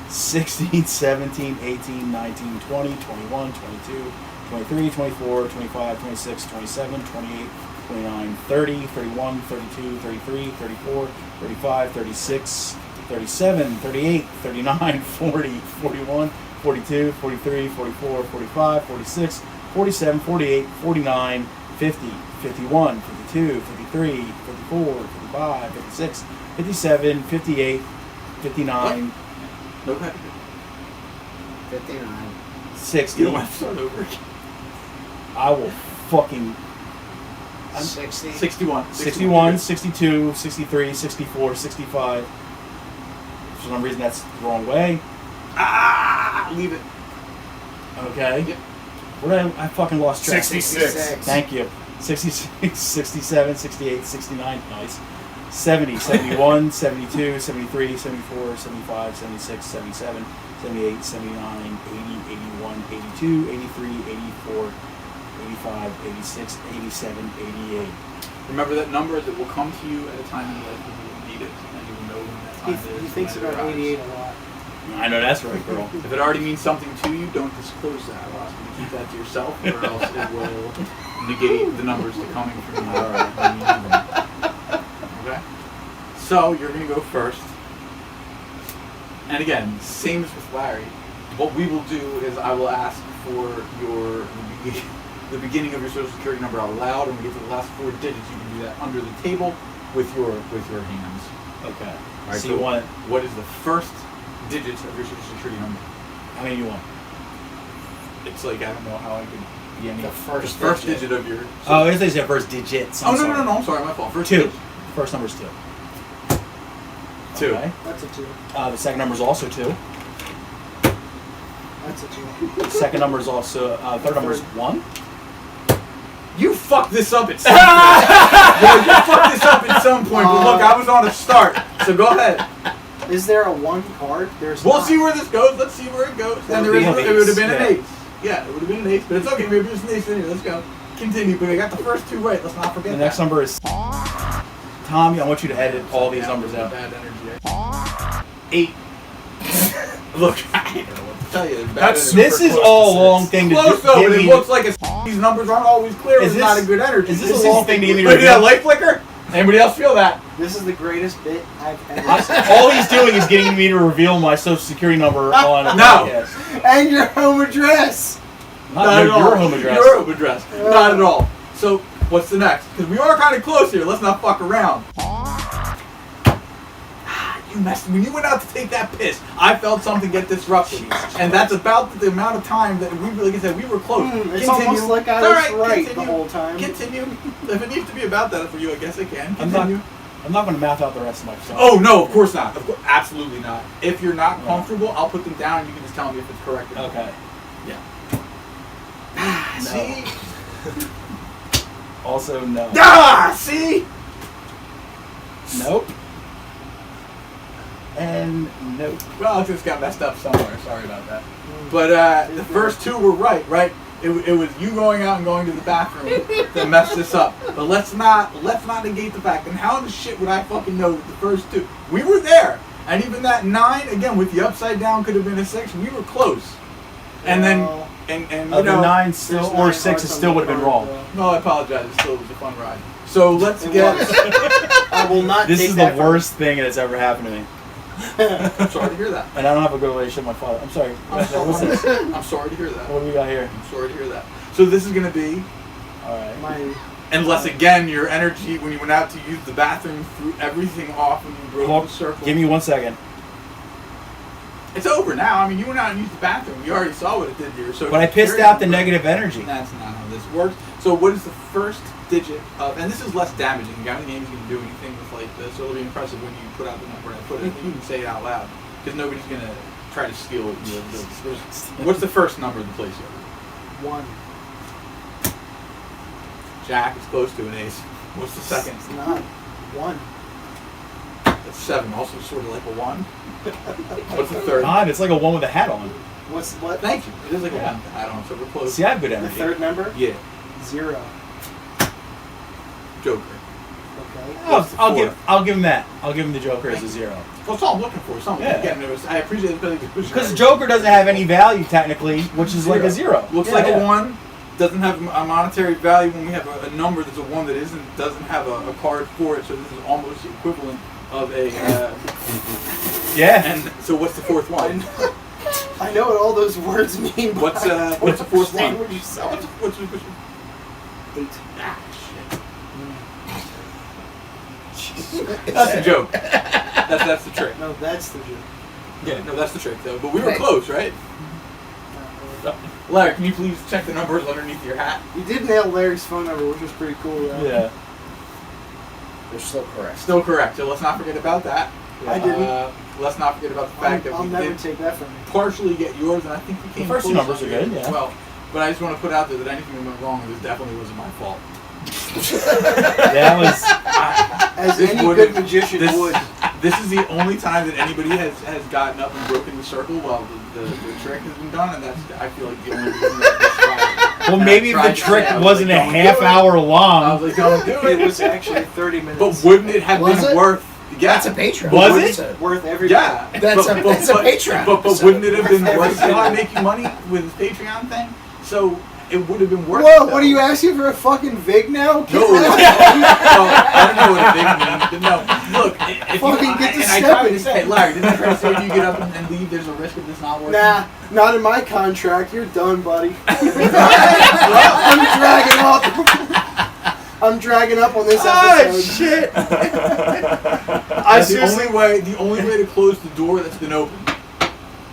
Speaker 1: 16, 17, 18, 19, 20, 21, 22, 23, 24, 25, 26, 27, 28, 29, 30, 31, 32, 33, 34, 35, 36, 37, 38, 39, 40, 41, 42, 43, 44, 45, 46, 47, 48, 49, 50, 51, 52, 53, 54, 55, 56, 57, 58, 59,
Speaker 5: Okay.
Speaker 2: 59.
Speaker 1: 60.
Speaker 5: You don't want to start over again.
Speaker 1: I will fucking
Speaker 2: 60.
Speaker 5: 61.
Speaker 1: 61, 62, 63, 64, 65. For some reason that's the wrong way.
Speaker 5: Ah! Leave it.
Speaker 1: Okay.
Speaker 5: Yep.
Speaker 1: Where did I fucking lost track?
Speaker 6: 66.
Speaker 1: Thank you. 66, 67, 68, 69. Nice. 70, 71, 72, 73, 74, 75, 76, 77, 78, 79, 80, 81, 82, 83, 84, 85, 86, 87, 88.
Speaker 5: Remember that number that will come to you at a time in your life when you will need it, and you will know when that time is.
Speaker 3: He thinks
Speaker 5: when it
Speaker 3: about
Speaker 5: arrives.
Speaker 3: 88 a lot.
Speaker 1: I know that's right, girl.
Speaker 5: If it already means something to you, don't disclose that. I'll ask you to keep that to yourself, or else it will negate the numbers that are coming from you. When you need them. Okay? So, you're going to go first. And again, same as with Larry. What we will do is I will ask for the beginning of your social security number out loud, and when we get to the last 4 digits, you can do that under the table with your hands.
Speaker 1: Okay.
Speaker 5: All right,
Speaker 1: So you want,
Speaker 5: what is the first digit of your social security number?
Speaker 1: how many you want?
Speaker 5: It's like, I don't know how I could...
Speaker 1: Yeah,
Speaker 2: The
Speaker 5: The first digit of your...
Speaker 1: Oh, I say first digits.
Speaker 5: Oh, no, I'm sorry, my fault. First
Speaker 1: 2.
Speaker 5: digit.
Speaker 1: First number's 2.
Speaker 5: 2.
Speaker 1: Okay.
Speaker 3: That's a 2.
Speaker 1: The second number's also 2.
Speaker 3: That's a 2.
Speaker 1: The second number's also, third number's 1.
Speaker 5: You fucked this up at some point. Yo, you fucked this up at some point, but look, I was on a start, so go ahead.
Speaker 3: Is there a 1 card? There's
Speaker 5: We'll
Speaker 3: not.
Speaker 5: see where this goes. Let's see where it goes. And
Speaker 1: It would be an
Speaker 5: it would have been
Speaker 1: ace,
Speaker 5: an
Speaker 1: yeah.
Speaker 5: ace. Yeah, it would have been an ace, but it's okay. Maybe there's an ace in here. Let's go. Continue, but I got the first 2 right. Let's not forget
Speaker 1: The next
Speaker 5: that.
Speaker 1: number is... Tommy, I want you to edit all these numbers out.
Speaker 5: Bad energy. 8. Look, I don't know what to tell you. Bad
Speaker 6: That's
Speaker 5: energy.
Speaker 1: This is all a long thing to
Speaker 5: Close though,
Speaker 1: give
Speaker 5: but it
Speaker 1: me.
Speaker 5: looks like these numbers aren't always clear.
Speaker 1: Is
Speaker 5: It's not
Speaker 1: this-
Speaker 5: a good energy.
Speaker 1: Is this a long thing to give me to
Speaker 5: Look at that
Speaker 1: review?
Speaker 5: light flicker. Anybody else feel that?
Speaker 3: This is the greatest bit I've ever seen.
Speaker 1: All he's doing is getting me to reveal my social security number on a
Speaker 5: No.
Speaker 1: podcast.
Speaker 3: And your home address.
Speaker 1: Not
Speaker 5: at all.
Speaker 1: your home address.
Speaker 5: Your home address. Not at all. So, what's the next? Because we are kind of close here. Let's not fuck around. You messed. When you went out to take that piss, I felt something get disrupted, and that's about the amount of time that we, like I said, we were close.
Speaker 3: It's almost like I was right the whole time.
Speaker 5: Continue. If it needs to be about that for you, I guess I can.
Speaker 1: I'm
Speaker 5: Continue.
Speaker 1: not going to math out the rest of my stuff.
Speaker 5: Oh no, of course not. Of course, absolutely not. If you're not comfortable, I'll put them down, and you can just tell me if it's correct or not.
Speaker 1: Okay.
Speaker 5: Yeah. See?
Speaker 1: Also, no.
Speaker 5: See?
Speaker 1: Nope. And nope.
Speaker 5: Well, it just got messed up somewhere. Sorry about that. But the first 2 were right? It was you going out and going to the bathroom that messed this up. But let's not negate the fact. And how in the shit would I fucking know that the first 2? We were there, and even that 9 again with the upside down could have been a 6. We were close. And then and you
Speaker 1: The
Speaker 5: know,
Speaker 1: 9 still or 6 it still would have been wrong.
Speaker 5: no, I apologize. It still was a fun ride. So let's get.
Speaker 3: I will not
Speaker 1: This
Speaker 3: take
Speaker 1: is
Speaker 3: that
Speaker 1: the
Speaker 3: from
Speaker 1: worst thing that's ever happened to me.
Speaker 5: I'm sorry to hear that.
Speaker 1: And I don't have a good relationship with my father. I'm sorry. What's this?
Speaker 5: I'm sorry to hear that.
Speaker 1: What do we got here?
Speaker 5: I'm sorry to hear that. So this is gonna be.
Speaker 1: Alright.
Speaker 3: My
Speaker 5: Unless again your energy when you went out to use the bathroom threw everything off when you broke the circle.
Speaker 1: Give me 1 second.
Speaker 5: It's over now. I mean, you went out and used the bathroom. You already saw what it did here. So
Speaker 1: But I pissed out the negative energy.
Speaker 5: That's not how this works. So what is the first digit of? And this is less damaging. The guy in the game is going to do anything with like this. So it'll be impressive when you put out the number and I put it. You can say it out loud because nobody's going to try to steal it. What's the first number of the place here?
Speaker 3: 1.
Speaker 5: Jack is close to an ace. What's the second?
Speaker 3: It's not 1.
Speaker 5: That's 7. Also sort of like a 1. What's the third?
Speaker 1: God, it's like a 1 with a hat on.
Speaker 3: What's what?
Speaker 5: Thank you. It is like a
Speaker 1: Yeah.
Speaker 5: 1. I don't know. So we're close.
Speaker 1: See, I have good
Speaker 3: The
Speaker 1: energy.
Speaker 3: third number?
Speaker 5: Yeah.
Speaker 3: 0.
Speaker 5: Joker.
Speaker 3: Okay.
Speaker 1: I'll give him that. I'll give him the Joker as a 0.
Speaker 5: Well, that's all I'm looking for. Something.
Speaker 1: Yeah.
Speaker 5: Again, I appreciate it
Speaker 1: Because Joker doesn't have any value technically, which is like a 0.
Speaker 5: Looks like a 1. Doesn't have a monetary value when we have a number that's a 1 that doesn't have a card for it. So this is almost the equivalent of a.
Speaker 1: Yeah.
Speaker 5: And so what's the fourth one?
Speaker 3: I know what all those words mean. But
Speaker 5: What's the fourth one?
Speaker 3: What you said?
Speaker 5: What's
Speaker 2: 8.
Speaker 5: Ah, shit. That's the joke. That's the trick.
Speaker 3: No, that's the joke.
Speaker 5: Yeah, no, that's the trick though. But we were close, right? Larry, can you please check the numbers underneath your hat?
Speaker 3: You did nail Larry's phone number, which was pretty cool. Though.
Speaker 1: Yeah.
Speaker 2: They're still correct.
Speaker 5: Still correct. So let's not forget about that.
Speaker 3: I didn't.
Speaker 5: Let's not forget about the fact that
Speaker 3: I'll
Speaker 5: we
Speaker 3: never
Speaker 5: did
Speaker 3: take that from you.
Speaker 5: partially get yours, and I think we came
Speaker 1: The first two
Speaker 5: close
Speaker 1: numbers
Speaker 5: on
Speaker 1: are
Speaker 5: yours
Speaker 1: good,
Speaker 5: as
Speaker 1: yeah.
Speaker 5: well. But I just want to put out there that anything that went wrong, this definitely wasn't my fault.
Speaker 1: That was.
Speaker 3: As
Speaker 5: This
Speaker 3: any
Speaker 5: would've-
Speaker 3: good magician
Speaker 5: this,
Speaker 3: would.
Speaker 5: This is the only time that anybody has gotten up and broken the circle while the trick has been done, and that's, I feel like, the only reason that I
Speaker 1: Well, maybe if the trick wasn't a half hour
Speaker 5: I
Speaker 1: long.
Speaker 5: was like, don't do
Speaker 3: It
Speaker 5: it.
Speaker 3: was actually 30 minutes.
Speaker 5: But wouldn't it have
Speaker 2: Was
Speaker 5: been
Speaker 2: it?
Speaker 5: worth? Yeah.
Speaker 2: That's a Patreon.
Speaker 1: Was it?
Speaker 2: episode.
Speaker 3: worth every
Speaker 5: Yeah.
Speaker 2: That's a Patreon
Speaker 5: But
Speaker 2: episode.
Speaker 5: wouldn't it have been
Speaker 3: Worth
Speaker 5: worth? You know, I
Speaker 3: everything.
Speaker 5: make you money with this Patreon thing, so it would have been worth.
Speaker 3: Whoa,
Speaker 5: it,
Speaker 3: what are you asking for a fucking VIG now?
Speaker 5: No, no, I don't know what a big means, but no. Look, if
Speaker 3: Fucking
Speaker 5: you,
Speaker 3: get to
Speaker 5: and I tried to
Speaker 3: stepping.
Speaker 5: say, Larry, didn't I try to say if you get up and leave, there's a risk of this not working?
Speaker 3: Nah, not in my contract. You're done, buddy. I'm dragging up. I'm dragging up on this episode.
Speaker 1: shit! I
Speaker 5: The only way to close the door that's been opened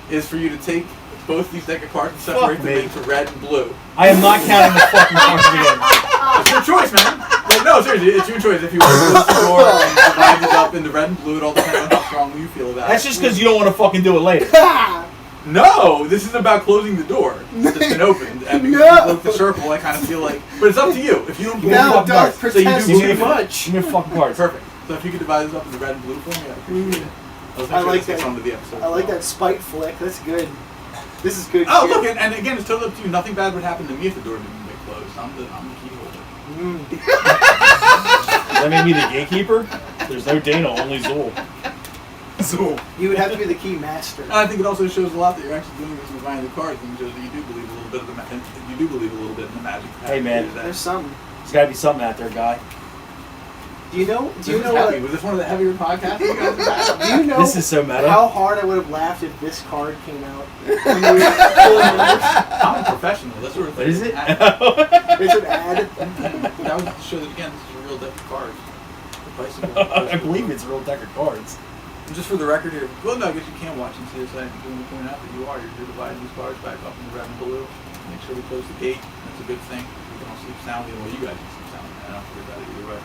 Speaker 5: is for you to take both these deck of cards and separate
Speaker 1: Fuck
Speaker 5: them
Speaker 1: me.
Speaker 5: into red and blue.
Speaker 1: I am not counting the fucking cards again.
Speaker 5: It's your choice, man. Like, no, seriously, it's your choice. If you want to close the door and divide it up into red and blue, it all depends on how strongly you feel about
Speaker 1: That's
Speaker 5: it.
Speaker 1: just because you don't want to fucking do it later.
Speaker 5: No, this is about closing the door that's been opened. And because
Speaker 3: No.
Speaker 5: you broke the circle, I kind of feel like... But it's up to you. If you don't believe
Speaker 3: Now,
Speaker 5: it,
Speaker 3: don't
Speaker 5: so you
Speaker 3: protest
Speaker 5: do
Speaker 1: too
Speaker 5: believe it.
Speaker 3: much.
Speaker 1: Give me fucking cards.
Speaker 5: Perfect. So if you could divide this up into red and blue for me, I'd appreciate it. Let's make
Speaker 3: I
Speaker 5: sure
Speaker 3: like
Speaker 5: this gets
Speaker 3: that.
Speaker 5: onto the episode.
Speaker 3: I like that spite flick. That's good. This is good.
Speaker 5: Oh,
Speaker 3: shit.
Speaker 5: look, and again, it's totally up to you. Nothing bad would happen to me if the door didn't get closed. I'm the key holder.
Speaker 1: Does that make me the gatekeeper? There's no Dana, only Zool.
Speaker 5: So,
Speaker 3: You would have to be the key master.
Speaker 5: and I think it also shows a lot that you're actually doing this with buying the cards, and shows that you do believe a little bit of the you do believe a little bit in the magic.
Speaker 1: Hey, man.
Speaker 3: There's something.
Speaker 1: There's gotta be something out there, guy.
Speaker 3: Do you know? Do you know
Speaker 5: heavy.
Speaker 3: what?
Speaker 5: Was this one of the heavier podcasts you guys have had?
Speaker 3: Do you know
Speaker 1: This is so meta.
Speaker 3: how hard I would have laughed if this card came out? When we were pulling numbers?
Speaker 5: I'm a professional. That's sort of
Speaker 1: What
Speaker 5: thing.
Speaker 1: is it?
Speaker 3: It's an ad.
Speaker 5: That was to show that again. This is a real deck of cards. The bicycle.
Speaker 1: I believe it's a real deck of cards.
Speaker 5: And just for the record here, well, no, I guess you can watch and see this. I think we point out that you're dividing these cards back up into red and blue. Make sure we close the gate. That's a good thing. We can all sleep soundly. Well, you guys can sleep soundly. I don't worry about it either way.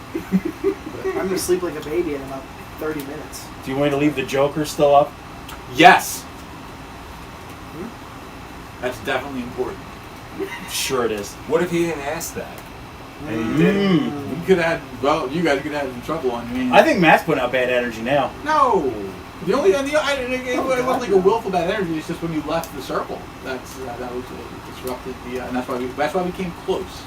Speaker 3: I'm gonna sleep like a baby in about 30 minutes.
Speaker 1: Do you want me to leave the Joker still up?
Speaker 5: Yes. That's definitely important.
Speaker 1: Sure it is.
Speaker 6: What if he didn't ask that? And he did.
Speaker 1: Mm.
Speaker 5: You could have you guys could have some trouble on me.
Speaker 1: I think Matt's putting out bad energy now.
Speaker 5: No. It wasn't like a willful bad energy. It's just when you left the circle. That was disrupted the, and that's why we came close.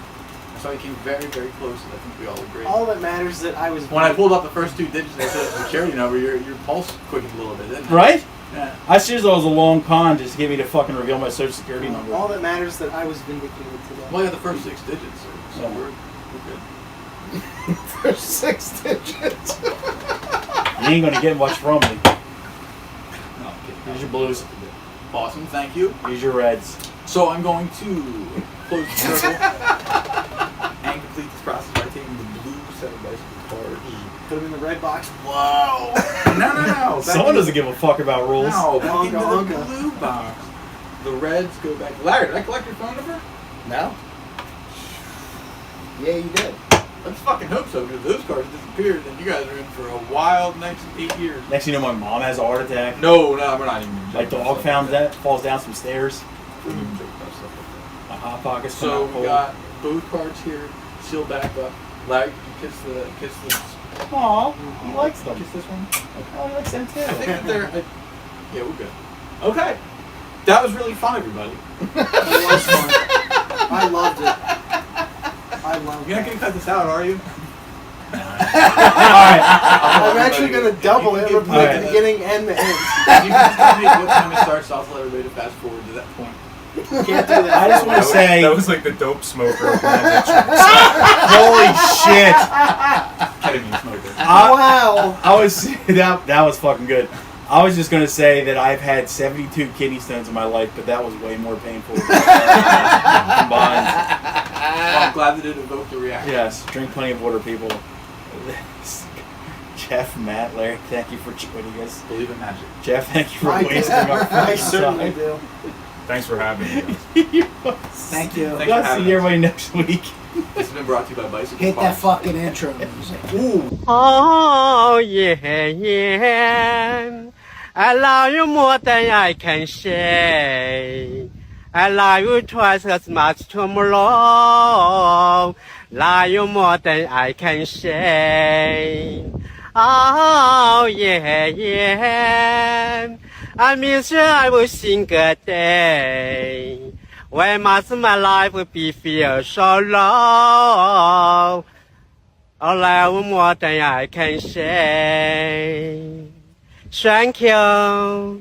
Speaker 5: That's why we came very, very close. And I think we all agree.
Speaker 3: All that matters is that I was.
Speaker 5: When I pulled up the first two digits, I said security number. Your pulse quickened a little bit, didn't it?
Speaker 1: Right?
Speaker 5: Yeah.
Speaker 1: I seriously thought it was a long con just to get me to fucking reveal my social security number.
Speaker 3: All that matters is that I was vindicated today.
Speaker 5: Well, I got the first 6 digits, so
Speaker 1: Yeah.
Speaker 5: we're good.
Speaker 2: For 6 digits.
Speaker 1: You ain't gonna get much from me.
Speaker 5: No, I'm kidding.
Speaker 1: Here's your blues.
Speaker 5: Awesome, thank you.
Speaker 1: Here's your reds.
Speaker 5: So I'm going to close the circle and complete this process by taking the blue set of bicycle cards.
Speaker 3: Put them in the red box.
Speaker 5: Whoa! No.
Speaker 1: Someone doesn't give a fuck about rules.
Speaker 5: No, back
Speaker 3: Unga,
Speaker 5: into the
Speaker 3: unga.
Speaker 5: blue box. The reds go back. Larry, did I collect your phone number?
Speaker 2: No? Yeah, you did.
Speaker 5: Let's fucking hope so, because those cards disappeared and you guys are in for a wild next 8 years.
Speaker 1: Next thing you know, my mom has a heart attack.
Speaker 5: No, we're not even.
Speaker 1: My dog falls down some stairs.
Speaker 5: We're not even joking about stuff like
Speaker 1: My hot pocket's
Speaker 5: that. So
Speaker 1: coming out
Speaker 5: we
Speaker 1: cold.
Speaker 5: got both cards here, sealed back up. Larry, kiss this.
Speaker 1: Aw, he likes them.
Speaker 5: Kiss this one.
Speaker 1: Oh, he likes them too.
Speaker 5: I think that they're. Yeah, we're good. Okay. That was really fun, everybody.
Speaker 3: It was fun. I loved it. I loved
Speaker 5: You're not
Speaker 3: it.
Speaker 5: going to cut this out, are you?
Speaker 1: Alright.
Speaker 3: I'm actually going to double it, repeat
Speaker 1: Alright.
Speaker 3: the beginning and the end.
Speaker 5: If you can just tell me what time it starts, I'll tell everybody to fast forward to that point.
Speaker 3: Can't do that.
Speaker 1: I just want to say,
Speaker 6: That was like the dope smoker of magic tricks.
Speaker 1: holy shit!
Speaker 5: Ketamine smoker.
Speaker 3: Wow.
Speaker 1: I was that was fucking good. I was just gonna say that I've had 72 kidney stones in my life, but that was way more painful combined.
Speaker 5: I'm glad that it evoked the reaction.
Speaker 1: Yes, drink plenty of water, people. Jeff, Matt, Larry, thank you for joining us.
Speaker 5: Believe in magic.
Speaker 1: Jeff, thank you for
Speaker 2: I
Speaker 1: wasting our
Speaker 3: I
Speaker 1: fucking
Speaker 3: certainly
Speaker 1: time.
Speaker 3: do.
Speaker 6: Thanks for having me.
Speaker 2: Thank you.
Speaker 5: Thanks for
Speaker 1: I'll
Speaker 5: having
Speaker 1: see
Speaker 5: us.
Speaker 1: everybody next week.
Speaker 5: This has been brought to you by Bicycle
Speaker 2: Hit that
Speaker 5: Sparks.
Speaker 2: fucking intro music.
Speaker 8: Oh yeah, yeah. I love you more than I can say. I love you twice as much tomorrow. Love you more than I can say. Oh yeah, yeah. I miss you every single day. Why must my life be feel so low? I love you more than I can say. Thank you.